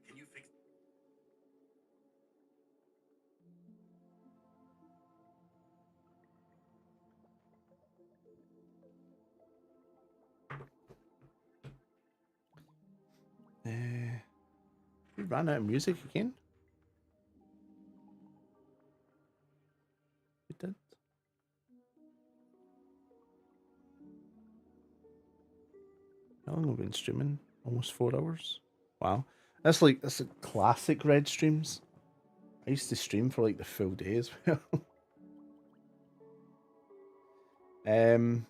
Can you fix? We ran out of music again. We did. How long have we been streaming? Almost 4 hours. Wow. That's a classic red streams. I used to stream for like the full day as well. um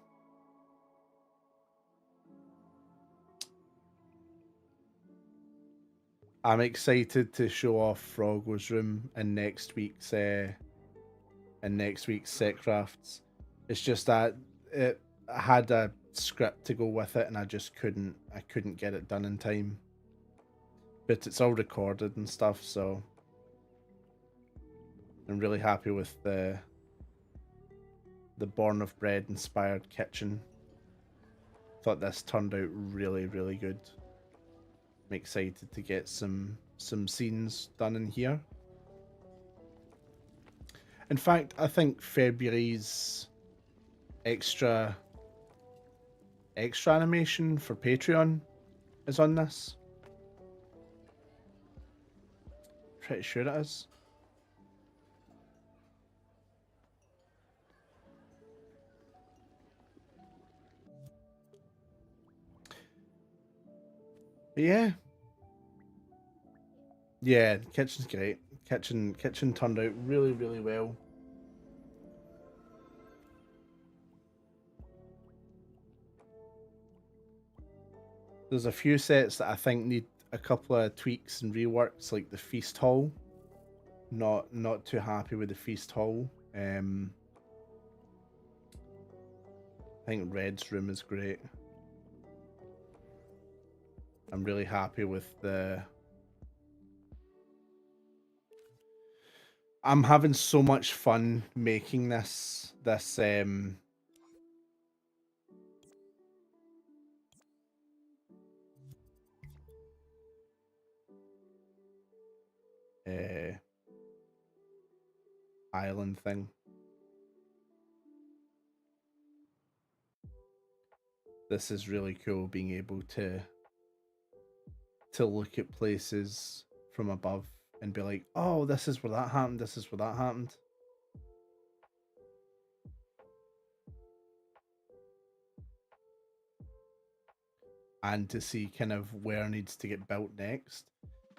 I'm excited to show off Froggo's room in next week's set crafts. It's just that it had a script to go with it and I couldn't get it done in time. But it's all recorded and stuff, so I'm really happy with the Born of Bread inspired kitchen. Thought this turned out really, really good. I'm excited to get some scenes done in here. In fact, I think February's extra animation for Patreon is on this. Pretty sure it is. But yeah. Yeah, the kitchen's great. Kitchen turned out really, really well. There's a few sets that I think need a couple of tweaks and reworks, like the feast hall. Not too happy with the feast hall. I think Red's room is great. I'm really happy with the... I'm having so much fun making this island thing. This is really cool, being able to look at places from above and be like, oh, this is where that happened, this is where that happened. And to see kind of where needs to get built next.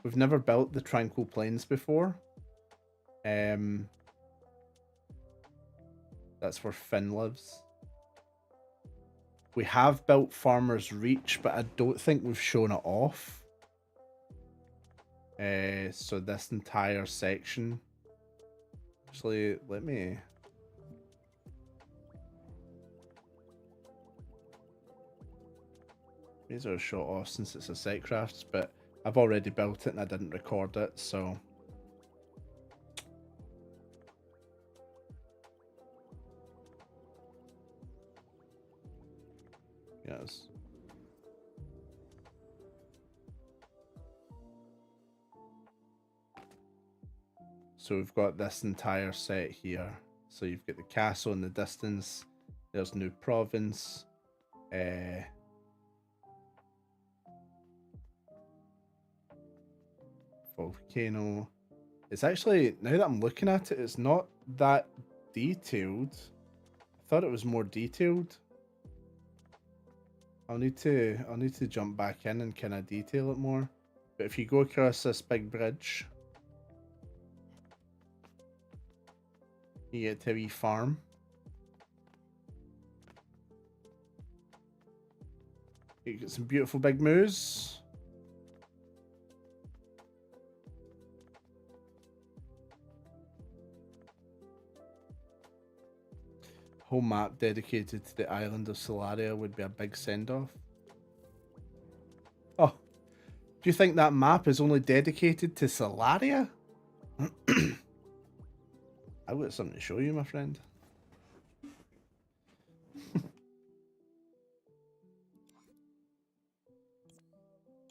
We've never built the Tranquil Plains before. That's where Finn lives. We have built Farmer's Reach, but I don't think we've shown it off. So this entire section. Actually, let me... These are short off since it's a set crafts, but I've already built it and I didn't record it, so... Yes. So we've got this entire set here. So you've got the castle in the distance. There's New Province. Volcano. It's actually, now that I'm looking at it, it's not that detailed. I thought it was more detailed. I'll need to jump back in and kind of detail it more. But if you go across this big bridge, you get to a wee farm. You get some beautiful big moose. Whole map dedicated to the island of Solaria would be a big send-off. Oh, do you think that map is only dedicated to Solaria? I've got something to show you, my friend.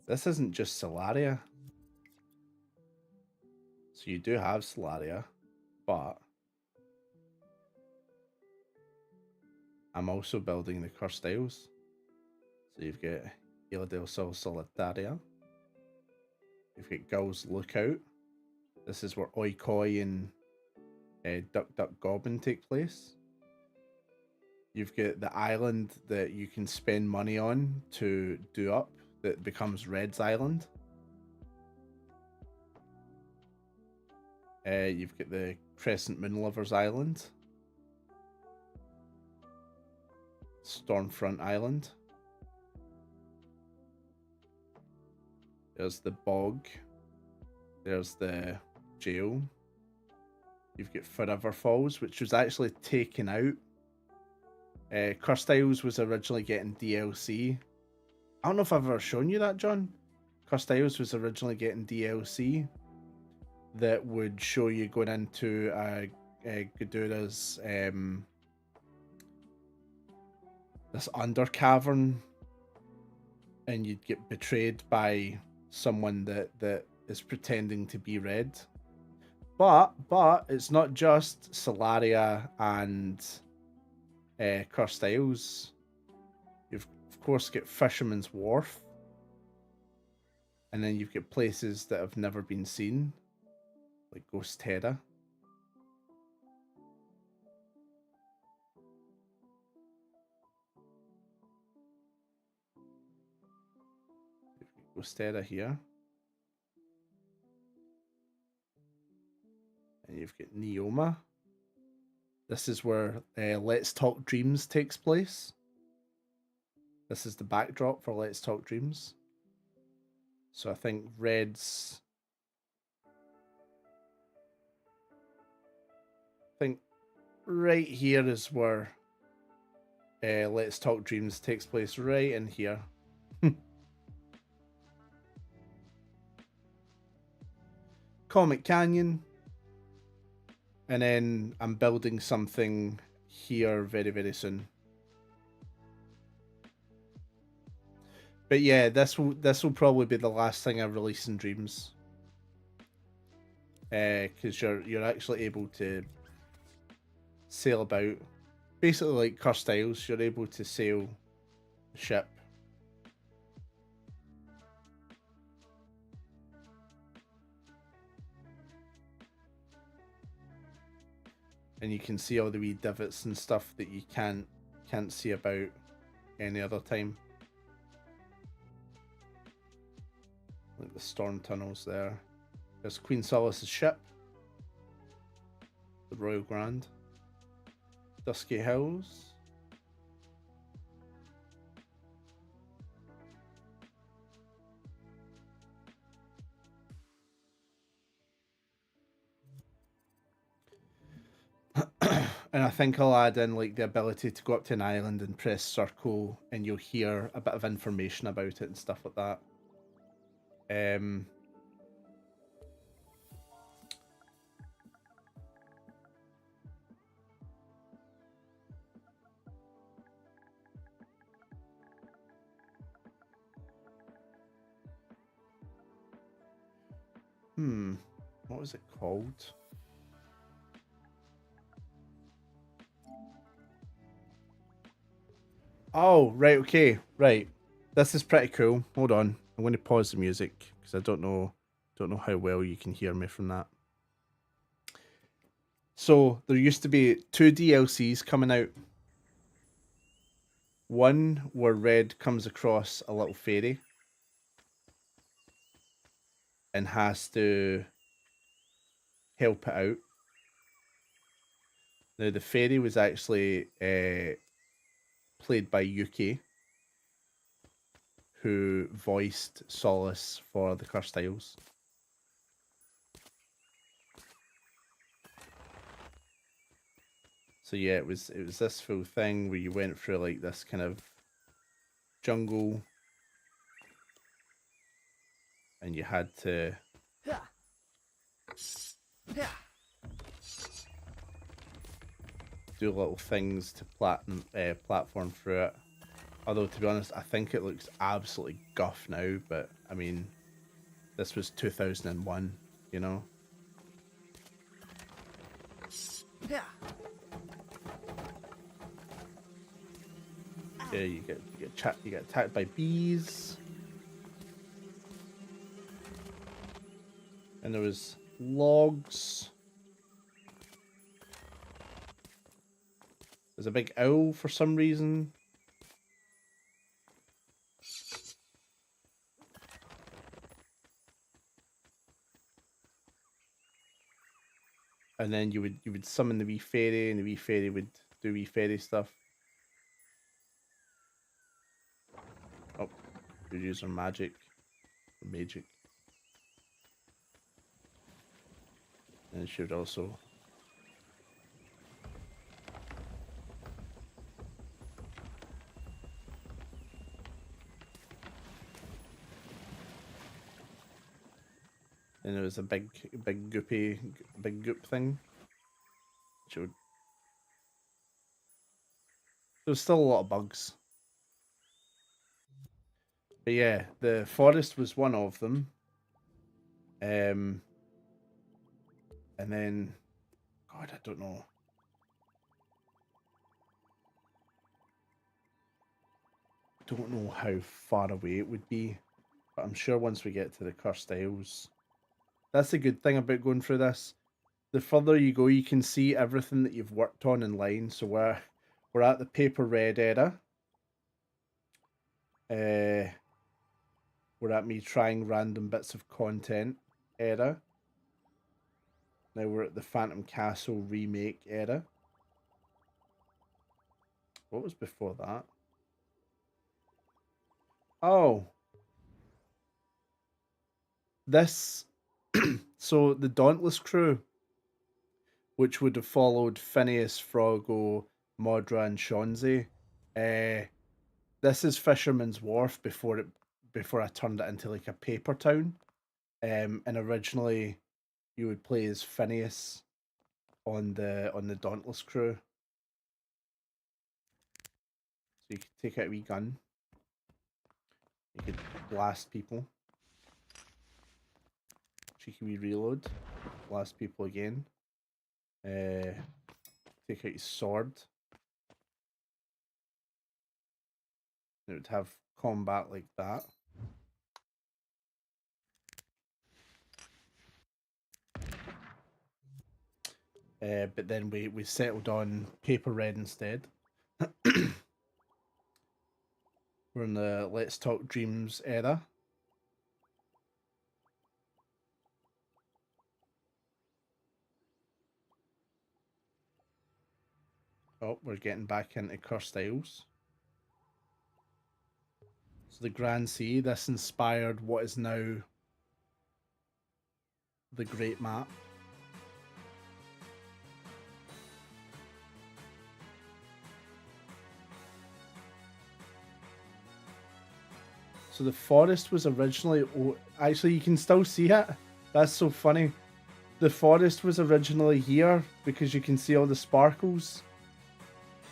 This isn't just Solaria. So you do have Solaria, but I'm also building the Cursed Isles. So you've got Isla del Sol Solitaria. You've got Gull's Lookout. This is where Oi Koi and Duck Duck Goblin take place. You've got the island that you can spend money on to do up that becomes Red's Island. You've got the Crescent Moon Lovers Island. Stormfront Island. There's the bog. There's the jail. You've got Forever Falls, which was actually taken out. Cursed Isles was originally getting DLC. I don't know if I've ever shown you that, John. Cursed Isles was originally getting DLC that would show you going into Godura's this under cavern, and you'd get betrayed by someone that is pretending to be Red. But it's not just Solaria and Cursed Isles. You've of course got Fisherman's Wharf, and then you've got places that have never been seen, like Ghost Terra. Ghost Terra here. And you've got Neoma. This is where Let's Talk Dreams takes place. This is the backdrop for Let's Talk Dreams. So I think red's... I think right here is where Let's Talk Dreams takes place, right in here. Comic Canyon. And then I'm building something here very, very soon. But yeah, this will probably be the last thing I release in Dreams. Because you're actually able to sail about. Basically like Cursed Isles, you're able to sail a ship. And you can see all the wee divots and stuff that you can't see about any other time. Like the storm tunnels there. There's Queen Solace's ship. The Royal Grand. Dusky Hills. And I think I'll add in like the ability to go up to an island and press circle and you'll hear a bit of information about it and stuff like that. What was it called? Oh, right, okay, right. This is pretty cool. Hold on. I'm going to pause the music because I don't know how well you can hear me from that. So there used to be 2 DLCs coming out. One where Red comes across a little fairy and has to help it out. Now the fairy was actually played by Yuki, who voiced Solace for the Cursed Isles. So yeah, it was this full thing where you went through like this kind of jungle, and you had to do little things to platform through it. Although to be honest, I think it looks absolutely guff now. But I mean, this was 2001, you know. Yeah, you get attacked by bees, and there was logs. There's a big owl for some reason. And then you would summon the wee fairy, and the wee fairy would do wee fairy stuff. Oh, you use her magic. Magic. And she would also... And there was a big goop thing. She would... There was still a lot of bugs. But yeah, the forest was one of them. And then... God, I don't know. Don't know how far away it would be. But I'm sure once we get to the Cursed Isles... That's the good thing about going through this. The further you go, you can see everything that you've worked on in line. So we're at the paper red era. We're at me trying random bits of content era. Now we're at the Phantom Castle remake era. What was before that? Oh, this. So the Dauntless crew, which would have followed Phineas, Froggo, Modra, and Shonzi. This is Fisherman's Wharf before I turned it into like a paper town. And originally you would play as Phineas on the Dauntless crew. So you could take out a wee gun. You could blast people. Cheeky wee reload. Blast people again. Take out your sword. It would have combat like that. But then we settled on paper red instead. We're in the Let's Talk Dreams era. Oh, we're getting back into Cursed Isles. So the Grand Sea, this inspired what is now the Great Map. So the forest was originally... actually, you can still see it. That's so funny. The forest was originally here because you can see all the sparkles.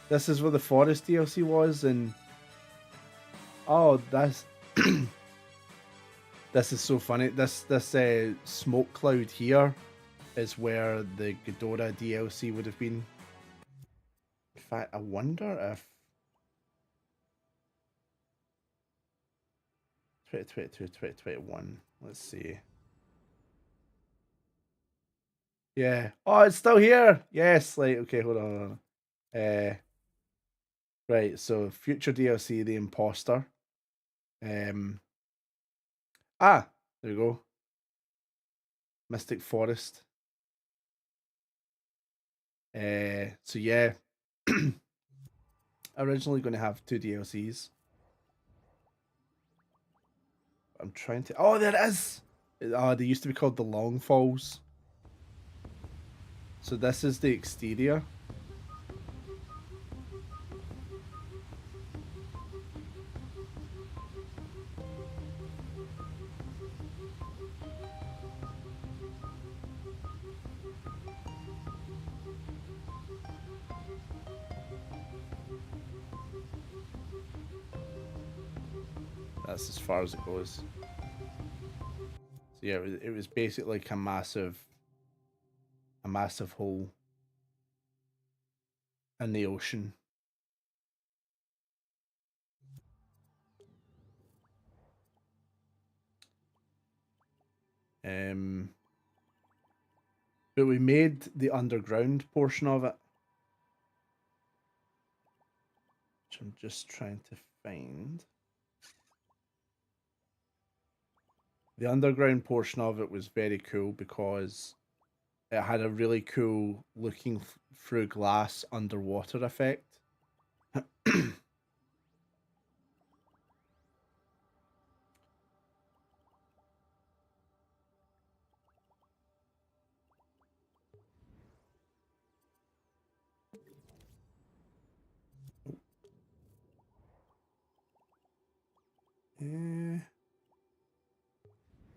This is where the forest DLC was, and... oh, that's... this is so funny. This smoke cloud here is where the Ghidorah DLC would have been. In fact, I wonder if 2022, 2021. Let's see. Yeah. Oh, it's still here. Yes. Like, okay, hold on. Right. So future DLC, the Imposter. Ah, there we go. Mystic Forest. So yeah. Originally going to have 2 DLCs. I'm trying to... oh, there it is! They used to be called the Long Falls. So this is the exterior. That's as far as it goes. So yeah, it was basically like a massive hole in the ocean. But we made the underground portion of it, which I'm just trying to find. The underground portion of it was very cool because it had a really cool looking through glass underwater effect.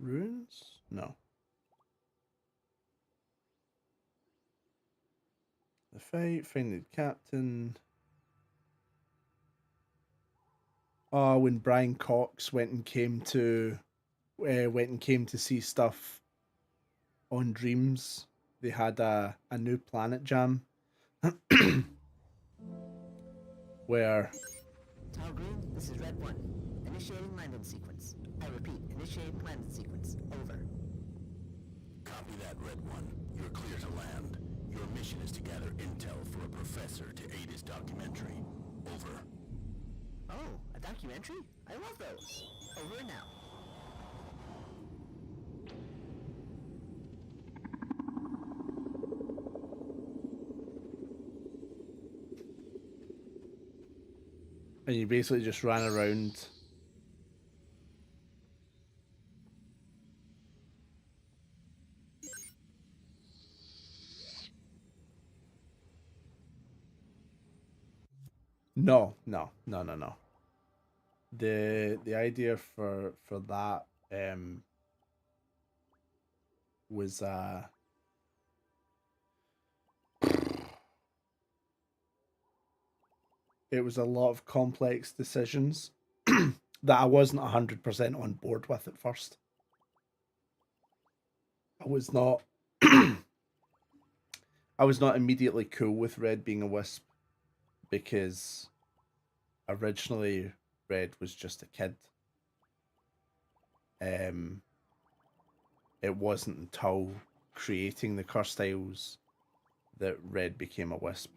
Ruins? No. The fight, find the captain. Oh, when Brian Cox went and came to see stuff on Dreams, they had a new planet jam where Tower Green, this is Red 1. Initiating landing sequence. I repeat, initiating landing sequence. Over. Copy that, Red One. You're clear to land. Your mission is to gather intel for a professor to aid his documentary. Over. Oh, a documentary? I love those. Over and out. and you basically just ran around No. The idea for that was it was a lot of complex decisions that I wasn't 100% on board with at first. I was not I was not immediately cool with Red being a wisp because originally Red was just a kid. Um it wasn't until creating the curse tiles that Red became a wisp.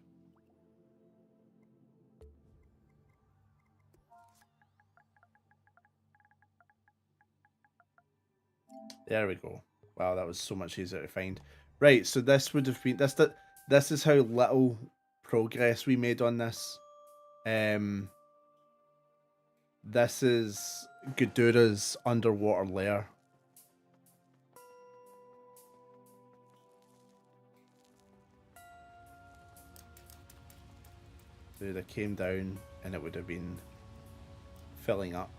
There we go. Wow, that was so much easier to find. Right, so this would have been this is how little progress we made on this. This is Ghidorah's underwater lair. So it would have came down and it would have been filling up.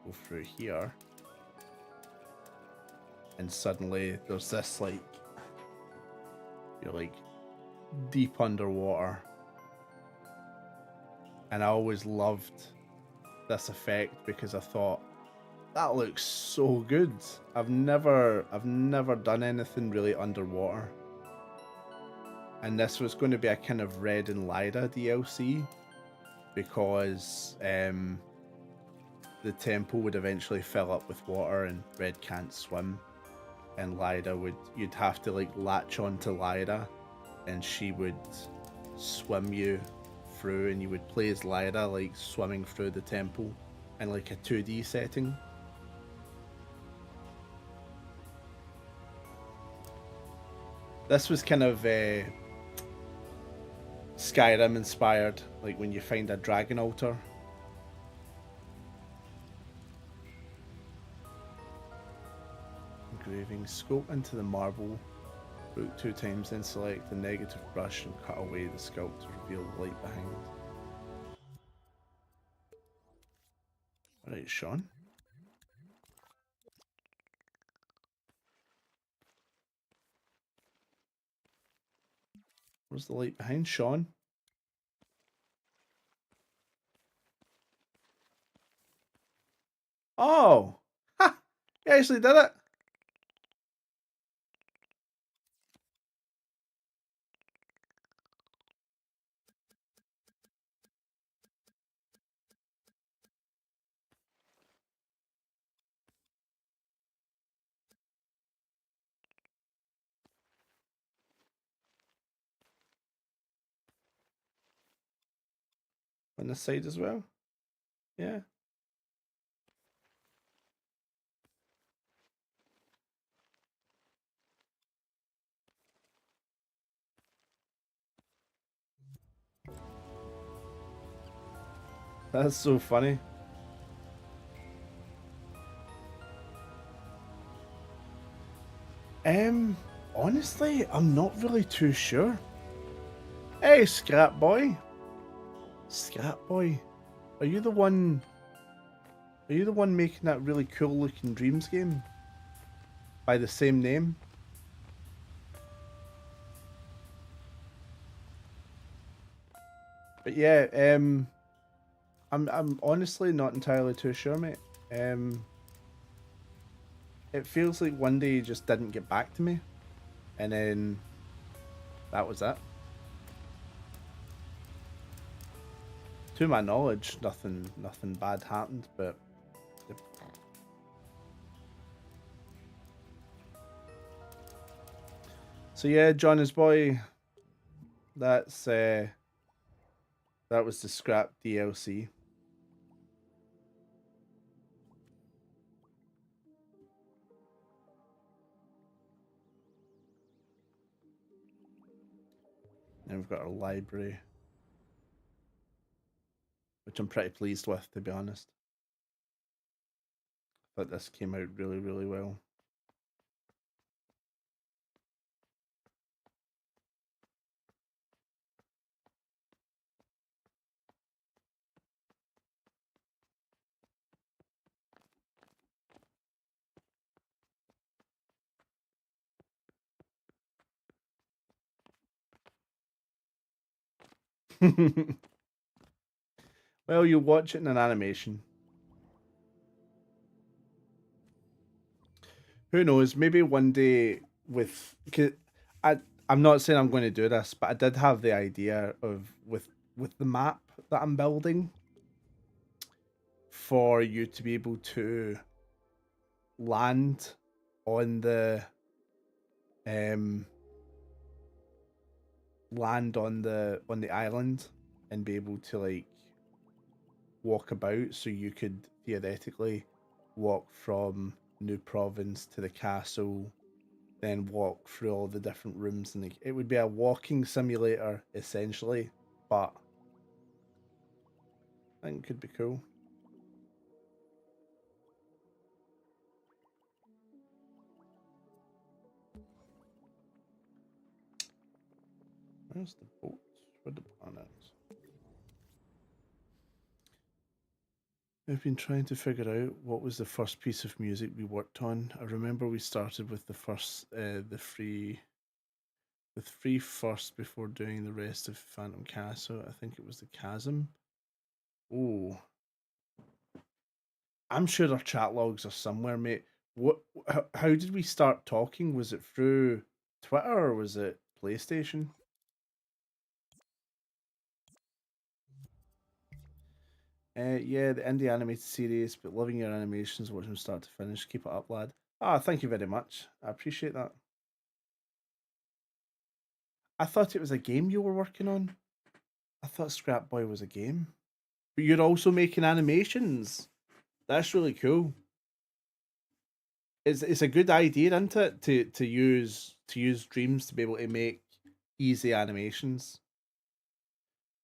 Go through here. And suddenly there's this like you're like deep underwater. And I always loved this effect because I thought that looks so good. I've never done anything really underwater. And this was going to be a kind of Red and Lyda DLC because the temple would eventually fill up with water and Red can't swim. And Lyda you'd have to like latch onto Lyda and she would swim you through and you would play as Lyda like swimming through the temple in like a 2D setting. This was kind of Skyrim inspired, like when you find a dragon altar. Engraving, scope into the marble, root 2 times, then select the negative brush and cut away the sculpt to reveal the light behind. Alright, Sean. Where's the light behind, Sean? Oh! Ha! You actually did it! On this side as well? Yeah. That's so funny. Honestly, I'm not really too sure. Hey, Scrap Boy. Scrap Boy. Are you the one... Are you the one making that really cool looking Dreams game? By the same name? But yeah, I'm honestly not entirely too sure, mate. It feels like one day he just didn't get back to me, and then that was it. To my knowledge, nothing bad happened, but so yeah, John's boy. That's that was the scrap DLC. And we've got our library, which I'm pretty pleased with, to be honest. thought this came out really, really well. Well, you watch it in an animation. Who knows? Maybe one day with I I'm not saying I'm going to do this, but I did have the idea of with the map that I'm building for you to be able to land on the um on the island and be able to like walk about, so you could theoretically walk from New Province to the castle, then walk through all the different rooms, and it would be a walking simulator essentially, but I think it could be cool. Where's the boat? Where the planets? I've been trying to figure out what was the first piece of music we worked on. I remember we started with the free first before doing the rest of Phantom Castle. I think it was the Chasm. Oh, I'm sure our chat logs are somewhere, mate. What? How did we start talking? Was it through Twitter or was it PlayStation? Yeah, the indie animated series, but loving your animations, watching them start to finish. Keep it up, lad. Ah, thank you very much. I appreciate that. I thought it was a game you were working on. I thought Scrap Boy was a game, but you're also making animations. That's really cool. It's a good idea, isn't it? To use dreams to be able to make easy animations.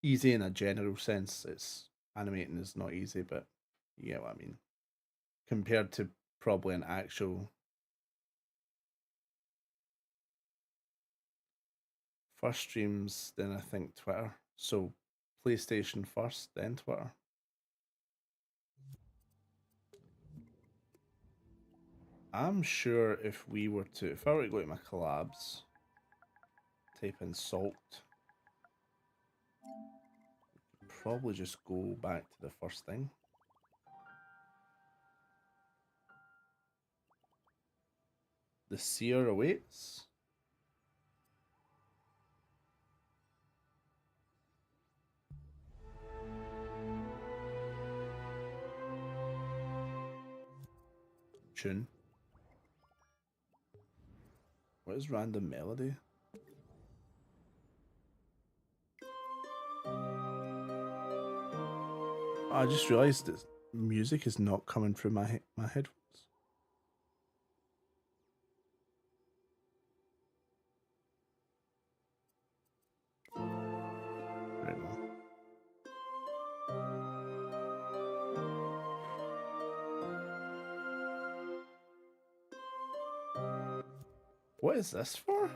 Easy in a general sense. It's animating is not easy, but you get what I mean. Compared to probably an actual first streams, then I think Twitter. So PlayStation first, then Twitter. I'm sure if I were to go to my collabs, type in salt, probably just go back to the first thing. The seer awaits. Tune. What is random melody? I just realised that music is not coming through my headphones. Right now. What is this for?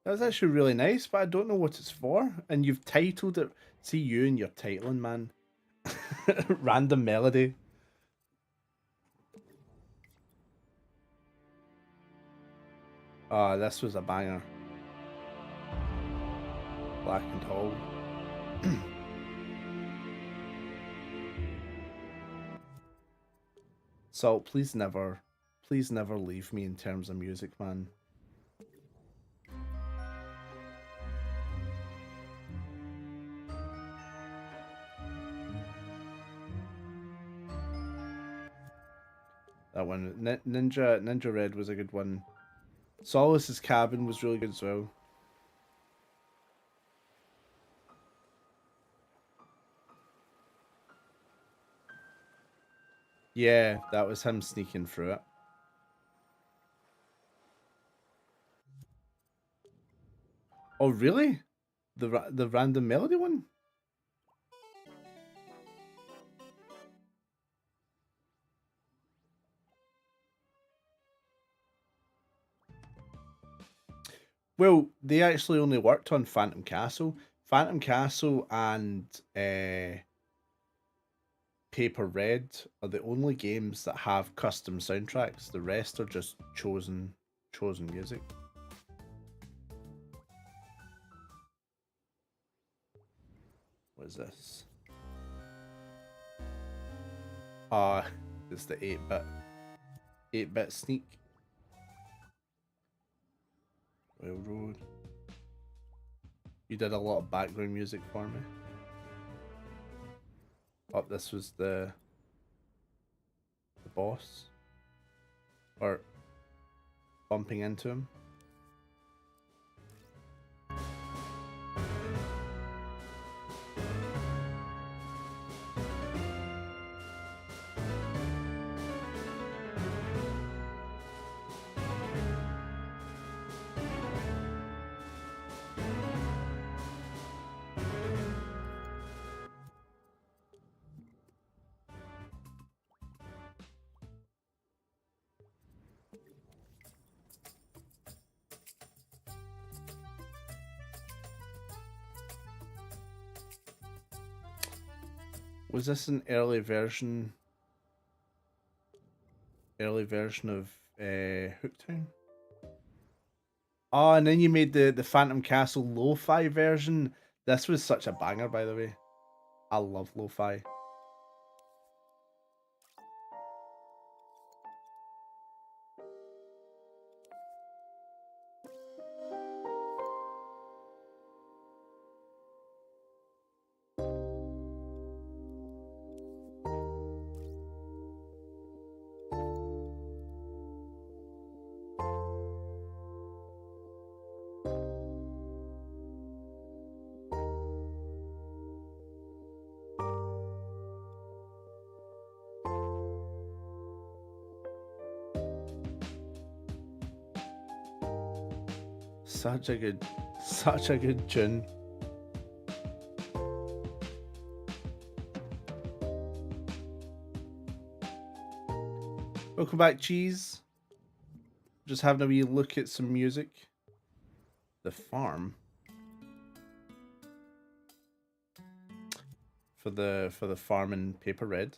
That's actually really nice, but I don't know what it's for. And you've titled it. See you and your titling, man. Random melody. Ah, this was a banger. Black and Tall. Salt, please never leave me in terms of music, man. That one, Ninja Red was a good one. Solace's Cabin was really good as well. Yeah, that was him sneaking through it. Oh, really? The random melody one? Well, they actually only worked on Phantom Castle. Phantom Castle and Paper Red are the only games that have custom soundtracks. The rest are just chosen music. What is this? It's the 8-bit sneak. Railroad. You did a lot of background music for me. Oh, this was the boss. Or bumping into him. Was this an early version of Hooktown? Oh, and then you made the Phantom Castle lo-fi version. This was such a banger, by the way. I love lo-fi. Such a good tune. Welcome back, Cheese. Just having a wee look at some music. The farm. For the farm in Paper Red.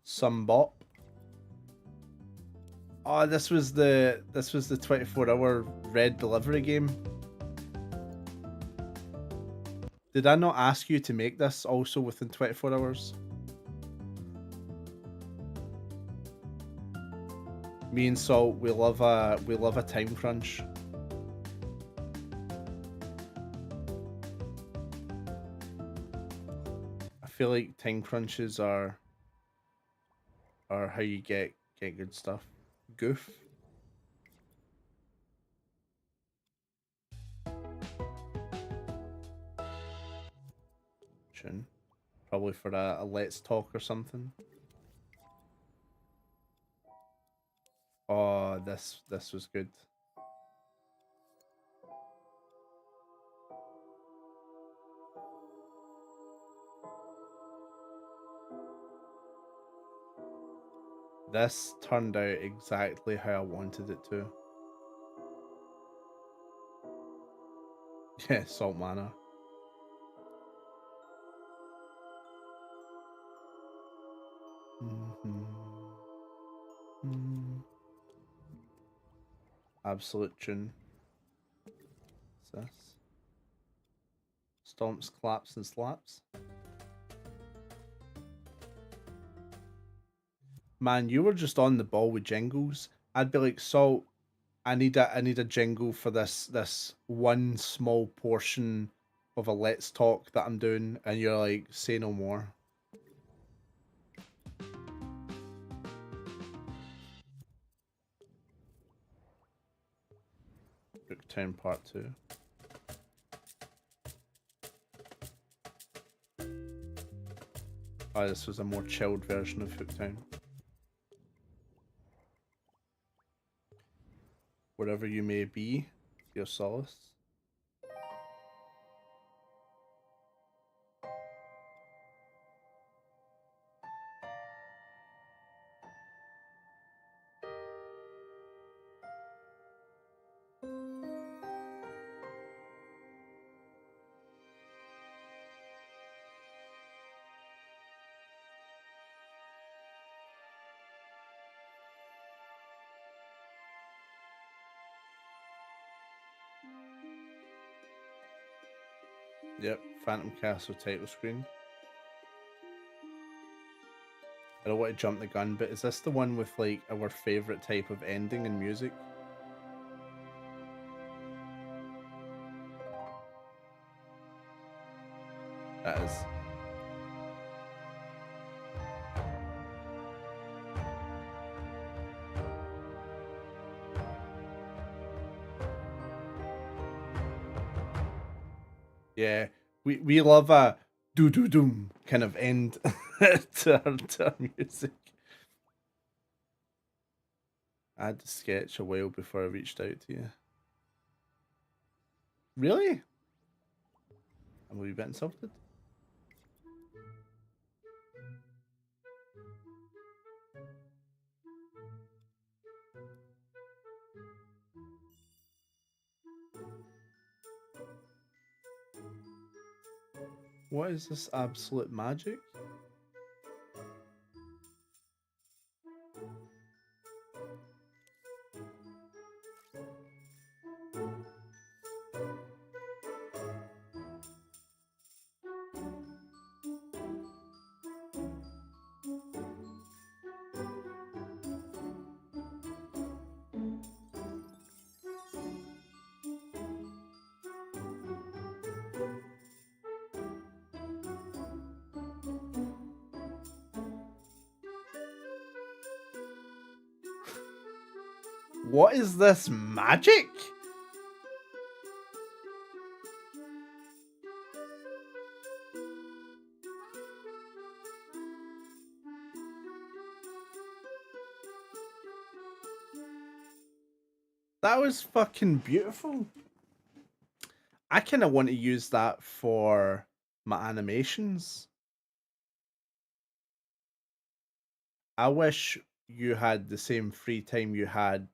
Some bop. Oh, this was the 24-hour Red delivery game. Did I not ask you to make this also within 24 hours? Me and Salt, we love a time crunch. I feel like time crunches are how you get good stuff. Goof. Tune. Probably for a let's talk or something. Oh, this was good. This turned out exactly how I wanted it to. Yeah, Salt Manor. Absolute tune. What's this? Stomps, claps, and slaps. Man, you were just on the ball with jingles. I'd be like, Salt, I need a jingle for this one small portion of a let's talk that I'm doing, and you're like, say no more. Booktown Part 2. Oh, this was a more chilled version of Hooktown. Wherever you may be, your solace. Yep, Phantom Castle title screen. I don't want to jump the gun, but is this the one with like our favorite type of ending in music? That is. Yeah, we love a doo doo doom kind of end to our music. I had to sketch a while before I reached out to you. Really? I'm a wee bit insulted. What is this absolute magic? What is this magic? That was fucking beautiful. I kind of want to use that for my animations. I wish you had the same free time you had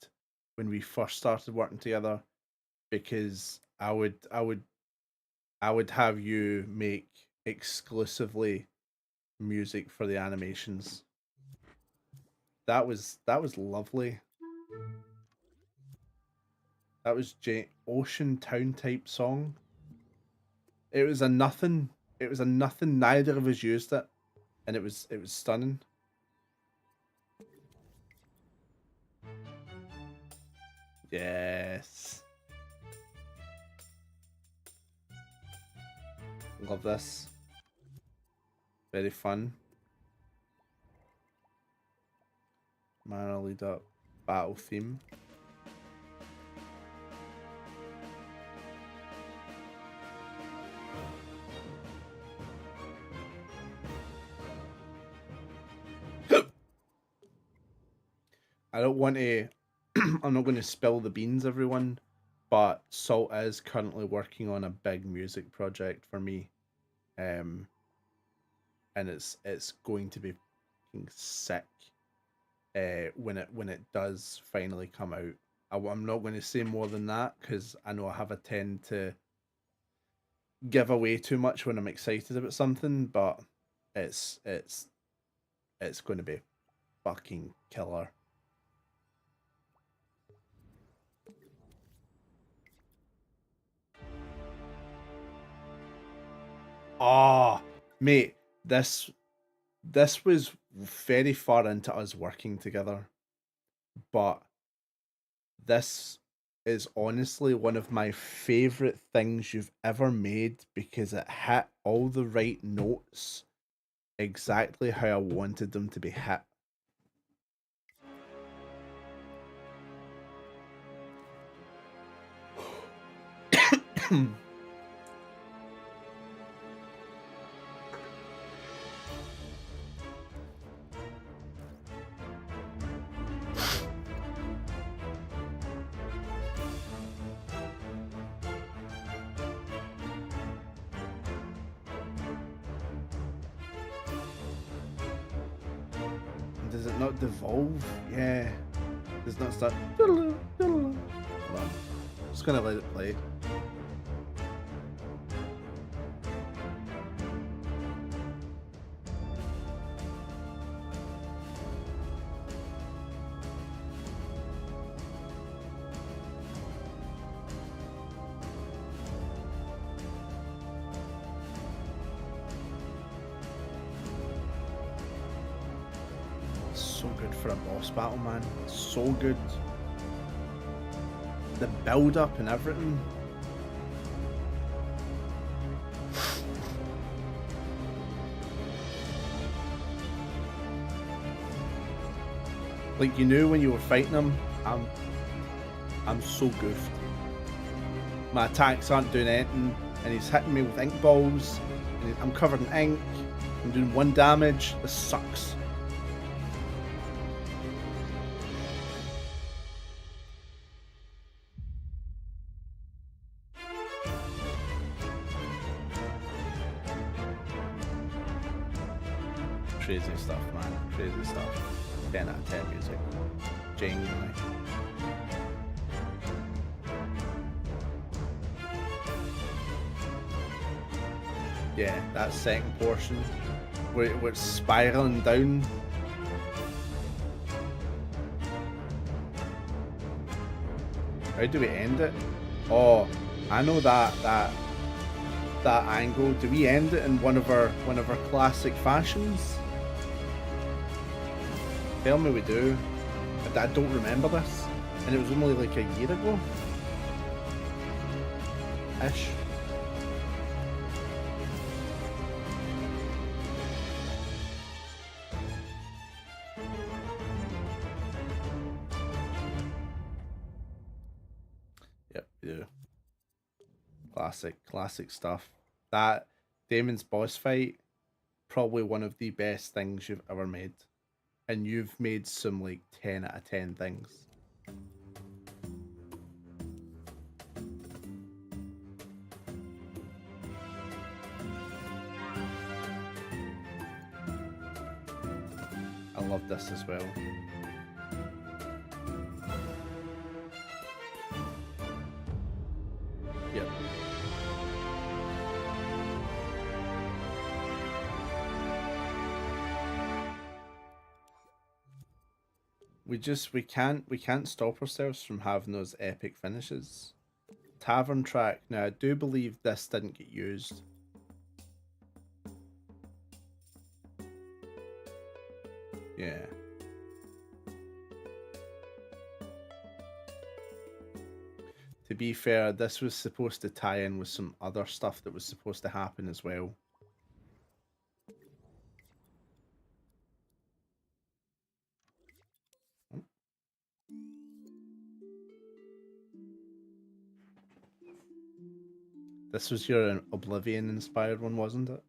when we first started working together, because I would have you make exclusively music for the animations. That was lovely. That was Ocean Town type song. It was a nothing. It was a nothing. Neither of us used it, and it was stunning. Yes. Love this. Very fun. Mana lead up battle theme. I don't want to. I'm not going to spill the beans, everyone, but Salt is currently working on a big music project for me, and it's going to be sick. When it does finally come out, I'm not going to say more than that because I know I have a tend to give away too much when I'm excited about something, but it's going to be fucking killer. Oh, mate, this was very far into us working together, but this is honestly one of my favorite things you've ever made because it hit all the right notes exactly how I wanted them to be hit. Does it not devolve? Yeah. Does it not start? Hold on. I'm just gonna let it play. so good for a boss battle, man. So good. The build up and everything. Like, you knew when you were fighting him, I'm so goofed. My attacks aren't doing anything, and he's hitting me with ink balls, and I'm covered in ink. I'm doing 1 damage. This sucks. Crazy stuff, man. Crazy stuff. 10 out of 10 music. Genuinely. Yeah, that second portion where it's spiraling down. How do we end it? Oh, I know that angle. Do we end it in one of our classic fashions? Tell me we do. I don't remember this, and it was only like a year ago. Ish. Yep, we do. Classic stuff. That Damon's boss fight, probably one of the best things you've ever made. And you've made some like 10 out of 10 things. I love this as well. Yep. We can't stop ourselves from having those epic finishes. Tavern track. Now I do believe this didn't get used. Yeah. To be fair, this was supposed to tie in with some other stuff that was supposed to happen as well. This was your Oblivion inspired one, wasn't it?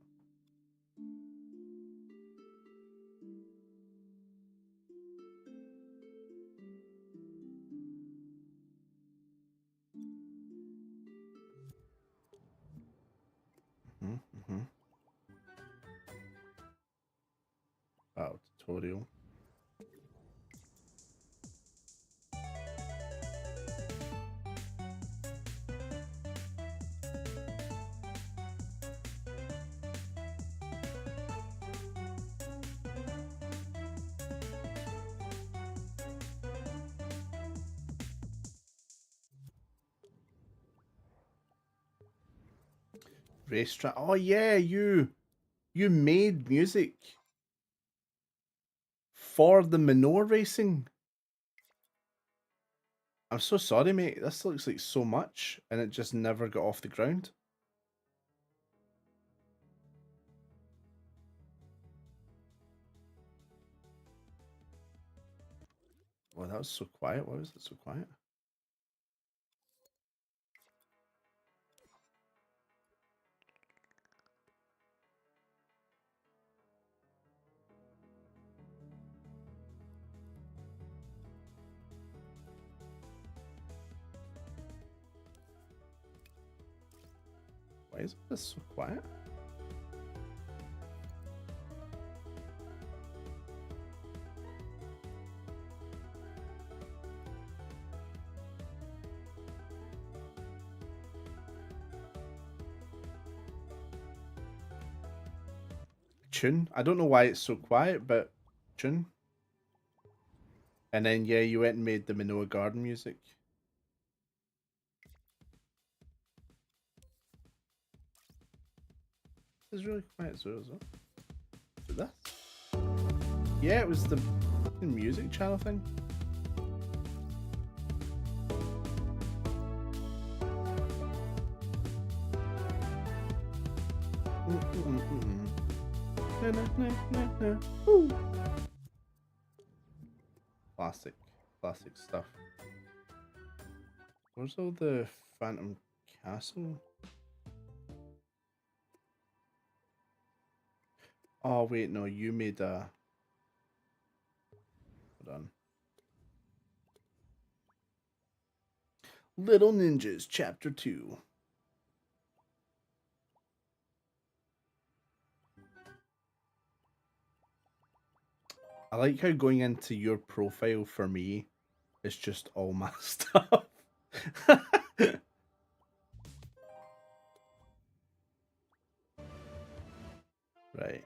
Battle tutorial. Racetrack. Oh yeah, you made music for the Manor racing. I'm so sorry, mate. This looks like so much, and it just never got off the ground. Well, that was so quiet. Why was it so quiet? Why is this so quiet? Tune. I don't know why it's so quiet, but tune. And then yeah, you went and made the Minoa Garden music. This is really quiet as well, is it? Is it this? Yeah, it was the music channel thing. Na, na, na, na, na. Woo. Classic stuff. Where's all the Phantom Castle? Oh wait, no, you made a. Hold on. Little Ninjas Chapter 2. I like how going into your profile for me is just all my stuff. Right.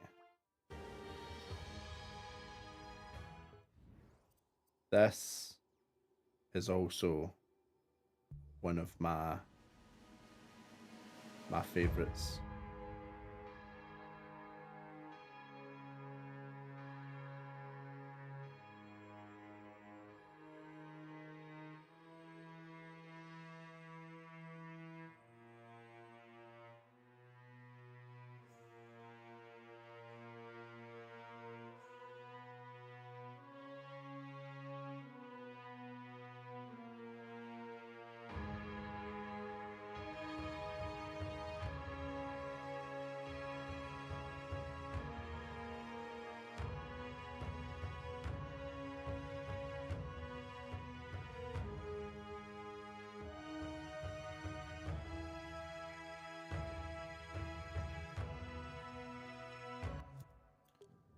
This is also one of my favorites.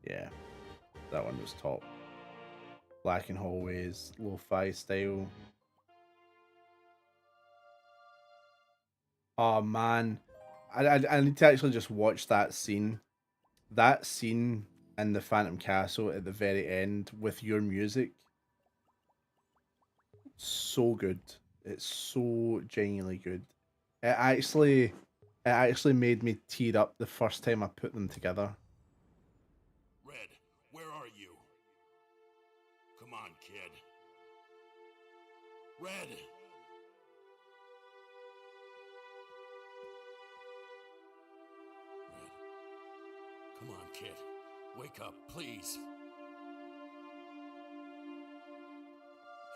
Yeah, that one was top. Black and hallways, lo-fi style. Oh man, I need to actually just watch that scene. That scene in the Phantom Castle at the very end with your music. So good. It's so genuinely good. It actually made me tear up the first time I put them together. Red, where are you? Come on, kid. Red! Red. Come on, kid. Wake up, please.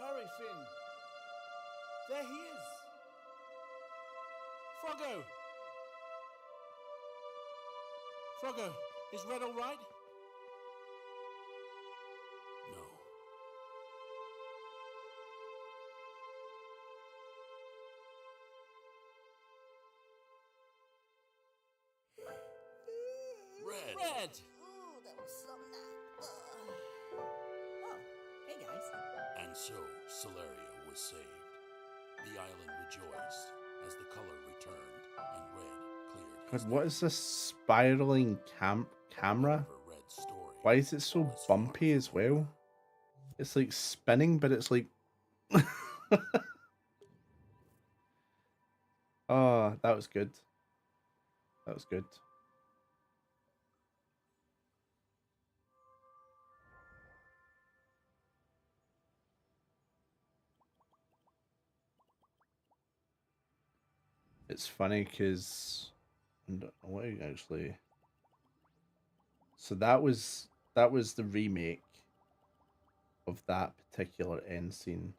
Hurry, Finn. There he is. Froggo! Froggo, is Red all right? No. Red! Red! Ooh, that was something. Oh, hey guys. And so, Celeria was saved. The island rejoiced as the color returned and Red cleared his God, what name. is this spiraling camera? Whatever Red's story, Why is it so was far bumpy as from well? over. It's like spinning, but it's like. Oh, that was good. That was good. It's funny because I don't know what actually. So that was the remake of that particular end scene.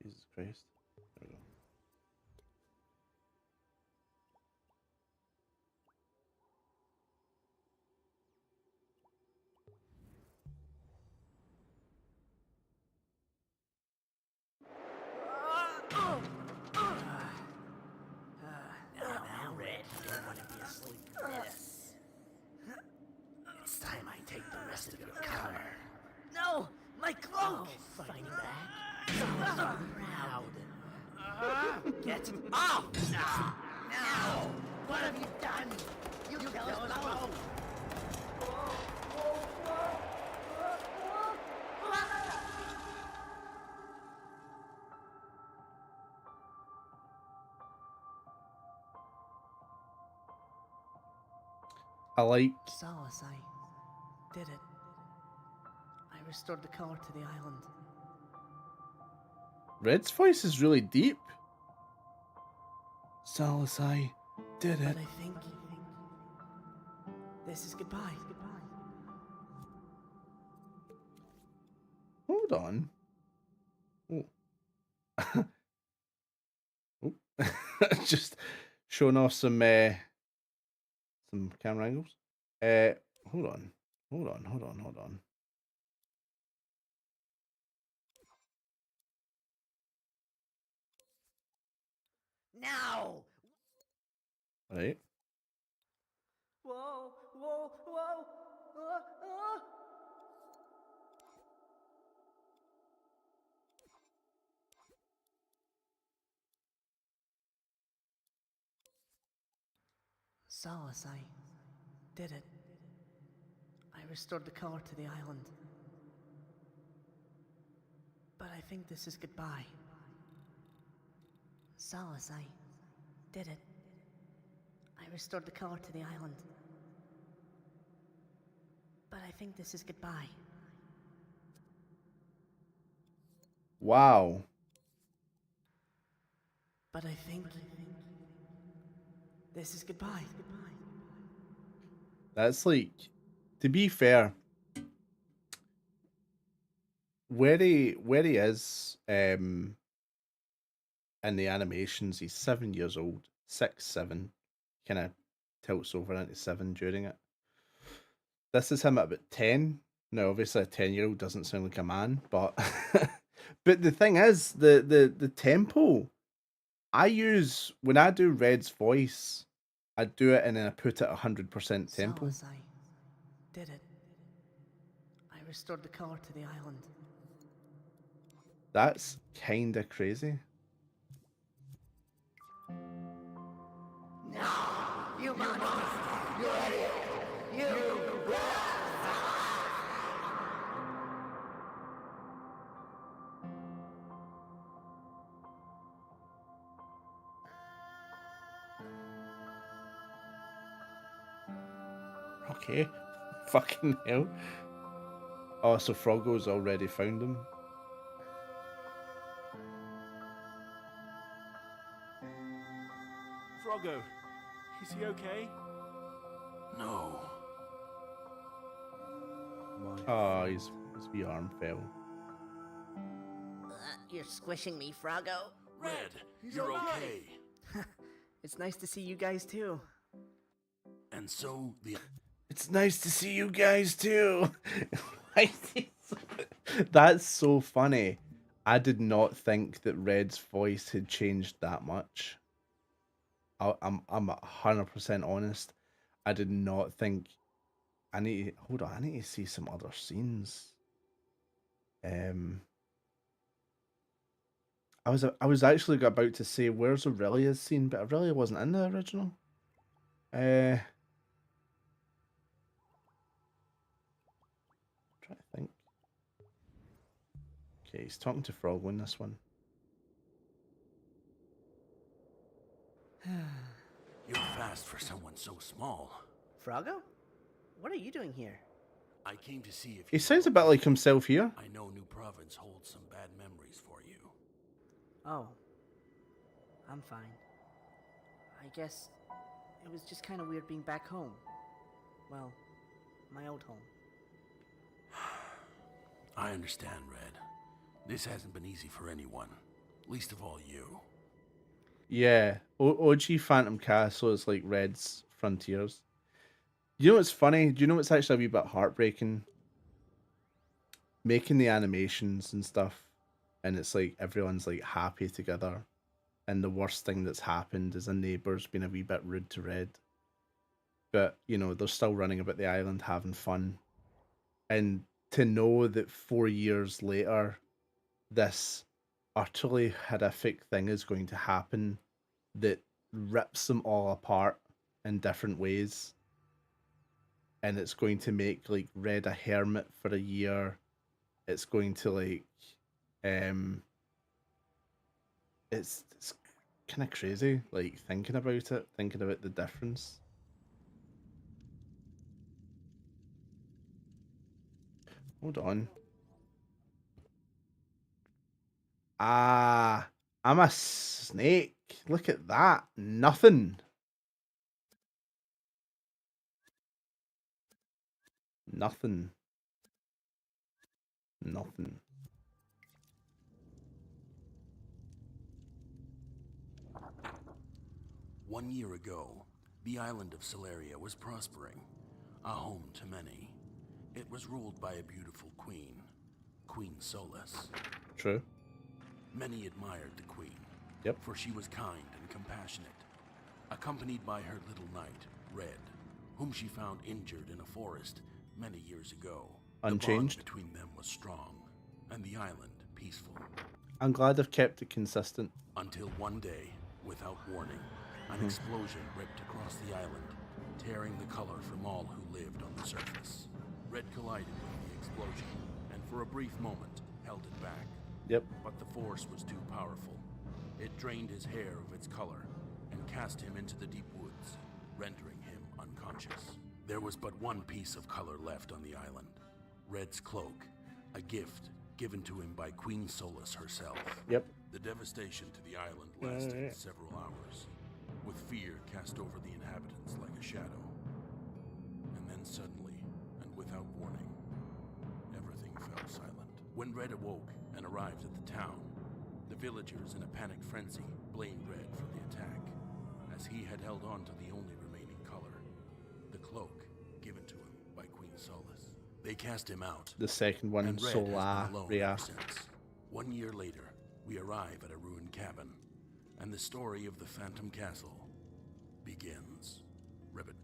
Jesus Christ. There we go. Now, Red, you don't want to be asleep for this. It's time I take the rest of your color. No! My cloak! Oh, fighting back? So proud. Get off! Now! What have you done? You tell us both! I like Solace, I did it. I restored the color to the island. Red's voice is really deep. Silas, I did But it. I think this is goodbye. Hold on. Oh. Oh. Just showing off some camera angles. Hold on. Hold on. Now! Right. Whoa, whoa, whoa! Uh. Solace, I did it. I restored the color to the island. But I think this is goodbye. Solace, I did it. I restored the color to the island. But I think this is goodbye. Wow. But I think this is goodbye. That's like, to be fair, where he is in the animations, he's 7 years old, 6, 7, kind of tilts over into 7 during it. This is him at about 10. Now, obviously, a 10-year-old doesn't sound like a man, but but the thing is, the tempo I use when I do Red's voice, I do it and then I put it 100% tempo. Solace, I did it. I restored the color to the island. That's kind of crazy. You monster! You idiot! You! Okay. Fucking hell. Oh, so Froggo's already found him. Froggo, is he okay? No. Oh, his wee arm fell. You're squishing me, Froggo. Red, you're okay. It's nice to see you guys too. And so the It's nice to see you guys too. That's so funny. I did not think that Red's voice had changed that much. I'm 100% honest. I did not think. I need hold on. I need to see some other scenes. I was actually about to say where's Aurelia's scene, but Aurelia wasn't in the original. Trying to think. Okay, he's talking to Froggo in this one. you're fast for someone so small. Froggo? What are you doing here? I came to see if He you sounds were a bit okay. like himself here. I know New Province holds some bad memories for you. Oh. I'm fine. I guess it was just kind of weird being back home. Well, my old home. I understand, Red. This hasn't been easy for anyone, least of all you. Yeah, OG Phantom Castle is like Red's Frontiers. You know what's funny? Do you know what's actually a wee bit heartbreaking? Making the animations and stuff, and it's like everyone's like happy together, and the worst thing that's happened is a neighbour's been a wee bit rude to Red. But, you know, they're still running about the island having fun. And to know that 4 years later, this utterly horrific thing is going to happen that rips them all apart in different ways. And it's going to make like Red a hermit for a year. It's going to like it's kind of crazy, like thinking about it, thinking about the difference. Hold on. Ah, I'm a snake. Look at that. Nothing. Nothing. Nothing. One year ago, the island of Celeria was prospering, a home to many. It was ruled by a beautiful queen, Queen Solus. True. Many admired the queen, Yep. for she was kind and compassionate, accompanied by her little knight, Red, whom she found injured in a forest many years ago. Unchanged. The bond between them was strong, and the island peaceful. I'm glad I've kept it consistent. Until one day, without warning, an explosion ripped across the island, tearing the color from all who lived on the surface. Red collided with the explosion, and for a brief moment, held it back. Yep. But the force was too powerful. It drained his hair of its color, and cast him into the deep woods, rendering him unconscious. There was but one piece of color left on the island, Red's cloak, a gift given to him by Queen Solus herself. Yep. The devastation to the island lasted several hours, with fear cast over the inhabitants like a shadow. And then suddenly, and without warning, everything fell silent. When Red awoke and arrived at the town, the villagers in a panicked frenzy blamed Red for the attack, as he had held on to the only remaining color, the cloak given to him by Queen Solus. They cast him out, The second one, and Red has been Solar alone Rea. ever since. 1 year later, we arrive at a ruined cabin, and the story of the Phantom Castle begins. Ribbit.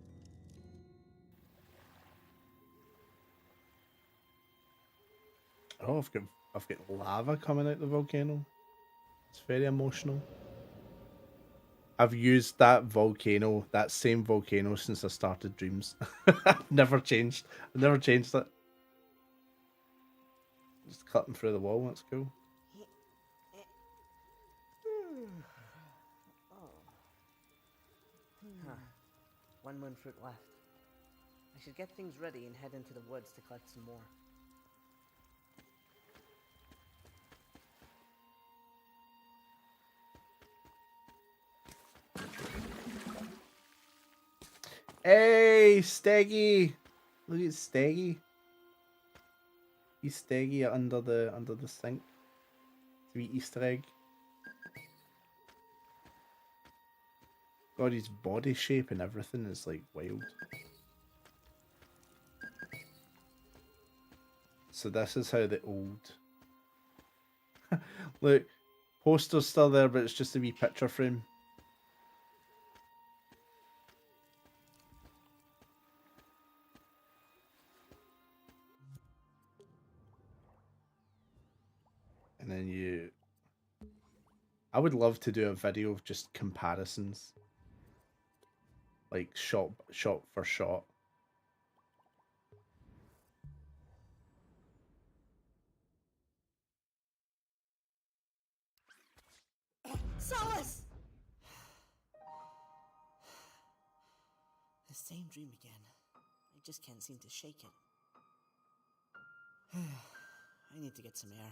Oh, I've got lava coming out the volcano. It's very emotional. I've used that volcano, that same volcano, since I started Dreams. I've never changed. I've never changed it. Just cutting through the wall. That's cool. One moon fruit left. I should get things ready and head into the woods to collect some more. Hey, Steggy! Look at Steggy. He's Steggy under the sink. Sweet Easter egg. God, his body shape and everything is like wild. So this is how the old look, poster's still there, but it's just a wee picture frame. And then I would love to do a video of just comparisons. Like shot for shot. Solace! The same dream again. I just can't seem to shake it. I need to get some air.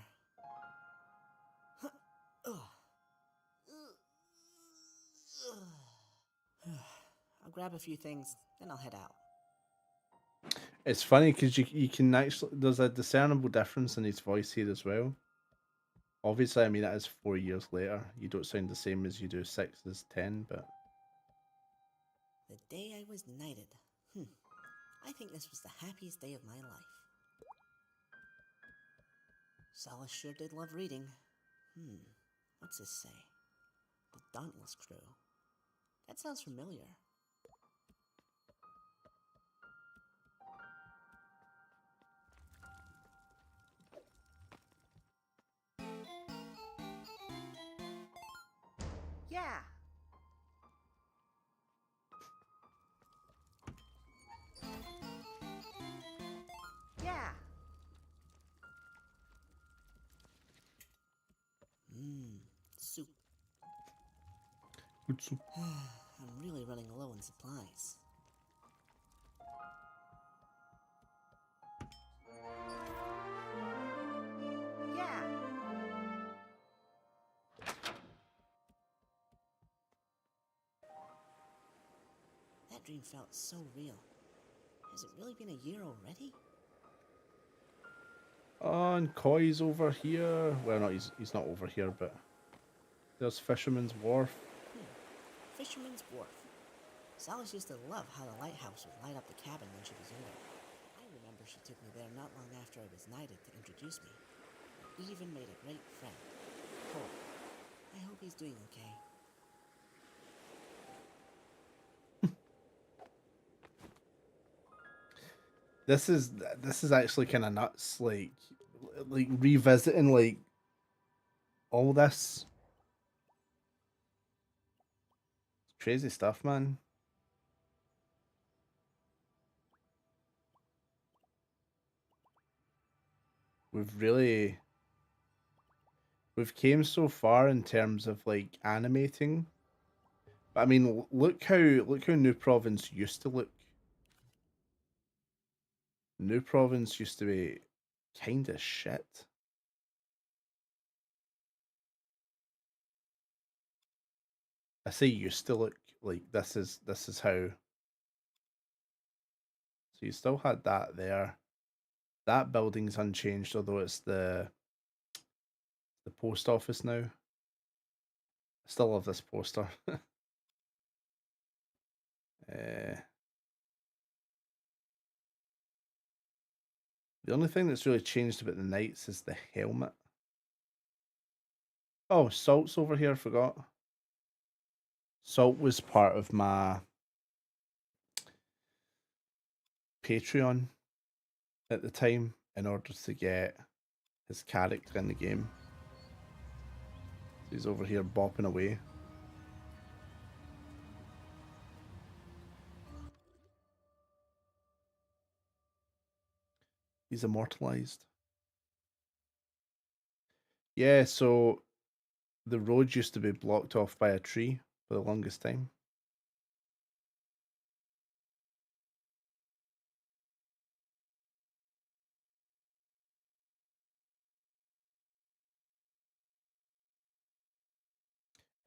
I'll grab a few things, then I'll head out. It's funny because you can actually, there's a discernible difference in his voice here as well. Obviously, I mean, that is 4 years later. You don't sound the same as you do 6 as 10, but... The day I was knighted. I think this was the happiest day of my life. Solace sure did love reading. What's this say? The Dauntless Crew. That sounds familiar. Yeah! Yeah! Soup. Good soup. I'm really running low on supplies. Yeah! dream felt so real. Has it really been a year already? Oh, and Koi's over here. Well, not he's not over here, but there's Fisherman's Wharf. Fisherman's Wharf. Solace used to love how the lighthouse would light up the cabin when she was older. I remember she took me there not long after I was knighted to introduce me. We even made a great friend, Cole. I hope he's doing okay. This is actually kind of nuts. Like revisiting like all this crazy stuff, man. We've came so far in terms of like animating. But I mean, look how New Province used to look. New Province used to be kind of shit. I say used to look like this is how. So you still had that there. That building's unchanged, although it's the post office now. I still love this poster. The only thing that's really changed about the knights is the helmet. Oh, Salt's over here, I forgot. Salt was part of my Patreon at the time in order to get his character in the game. So he's over here bopping away. He's immortalized. Yeah, so the road used to be blocked off by a tree for the longest time.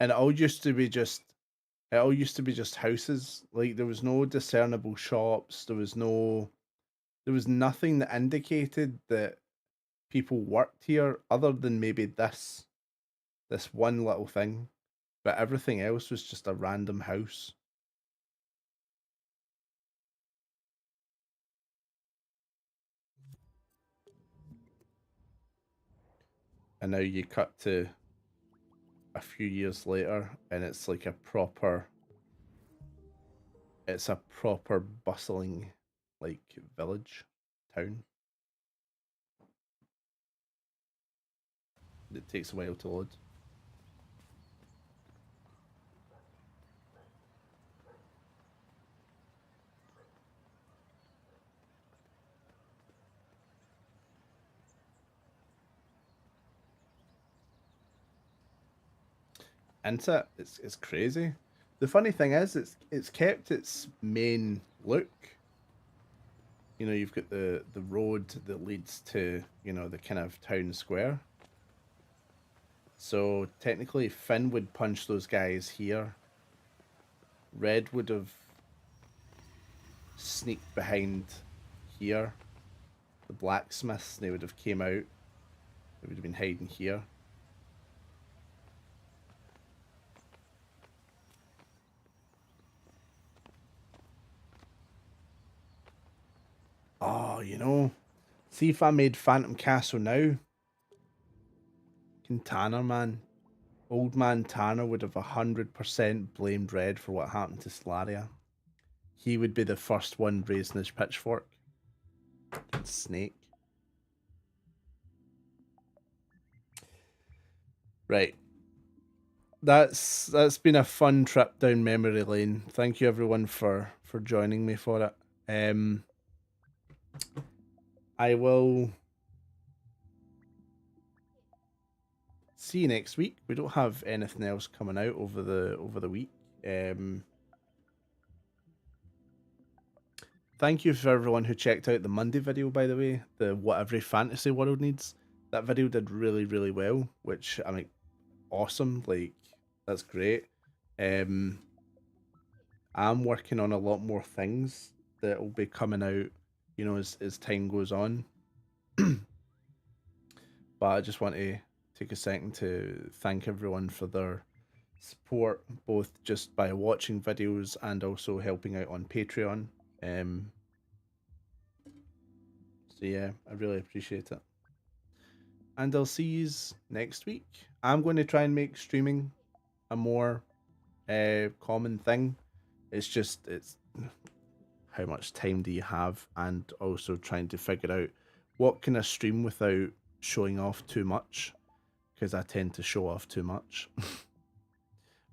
And it all used to be just houses. Like there was no discernible shops, there was nothing that indicated that people worked here other than maybe this one little thing. But everything else was just a random house. And now you cut to a few years later and it's like a proper bustling like village, town. It takes a while to load. Into it. It's crazy. The funny thing is, it's kept its main look. You know, you've got the road that leads to, you know, the kind of town square. So technically, Finn would punch those guys here. Red would have sneaked behind here. The blacksmiths, they would have came out. They would have been hiding here. Oh, you know, see if I made Phantom Castle now. Tanner, man. Old man Tanner would have 100% blamed Red for what happened to Slaria. He would be the first one raising his pitchfork. Snake. Right. That's been a fun trip down memory lane. Thank you everyone for joining me for it. I will see you next week. We don't have anything else coming out over the week. Thank you for everyone who checked out the Monday video, by the way, the What Every Fantasy World Needs. That video did really, really well, which I mean, awesome. Like, that's great. I'm working on a lot more things that will be coming out, you know, as time goes on. But I just want to take a second to thank everyone for their support, both just by watching videos and also helping out on Patreon. So yeah, I really appreciate it. And I'll see you next week. I'm going to try and make streaming a more common thing. It's how much time do you have, and also trying to figure out what can I stream without showing off too much, because I tend to show off too much.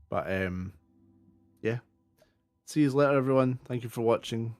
But yeah, see you later, everyone. Thank you for watching.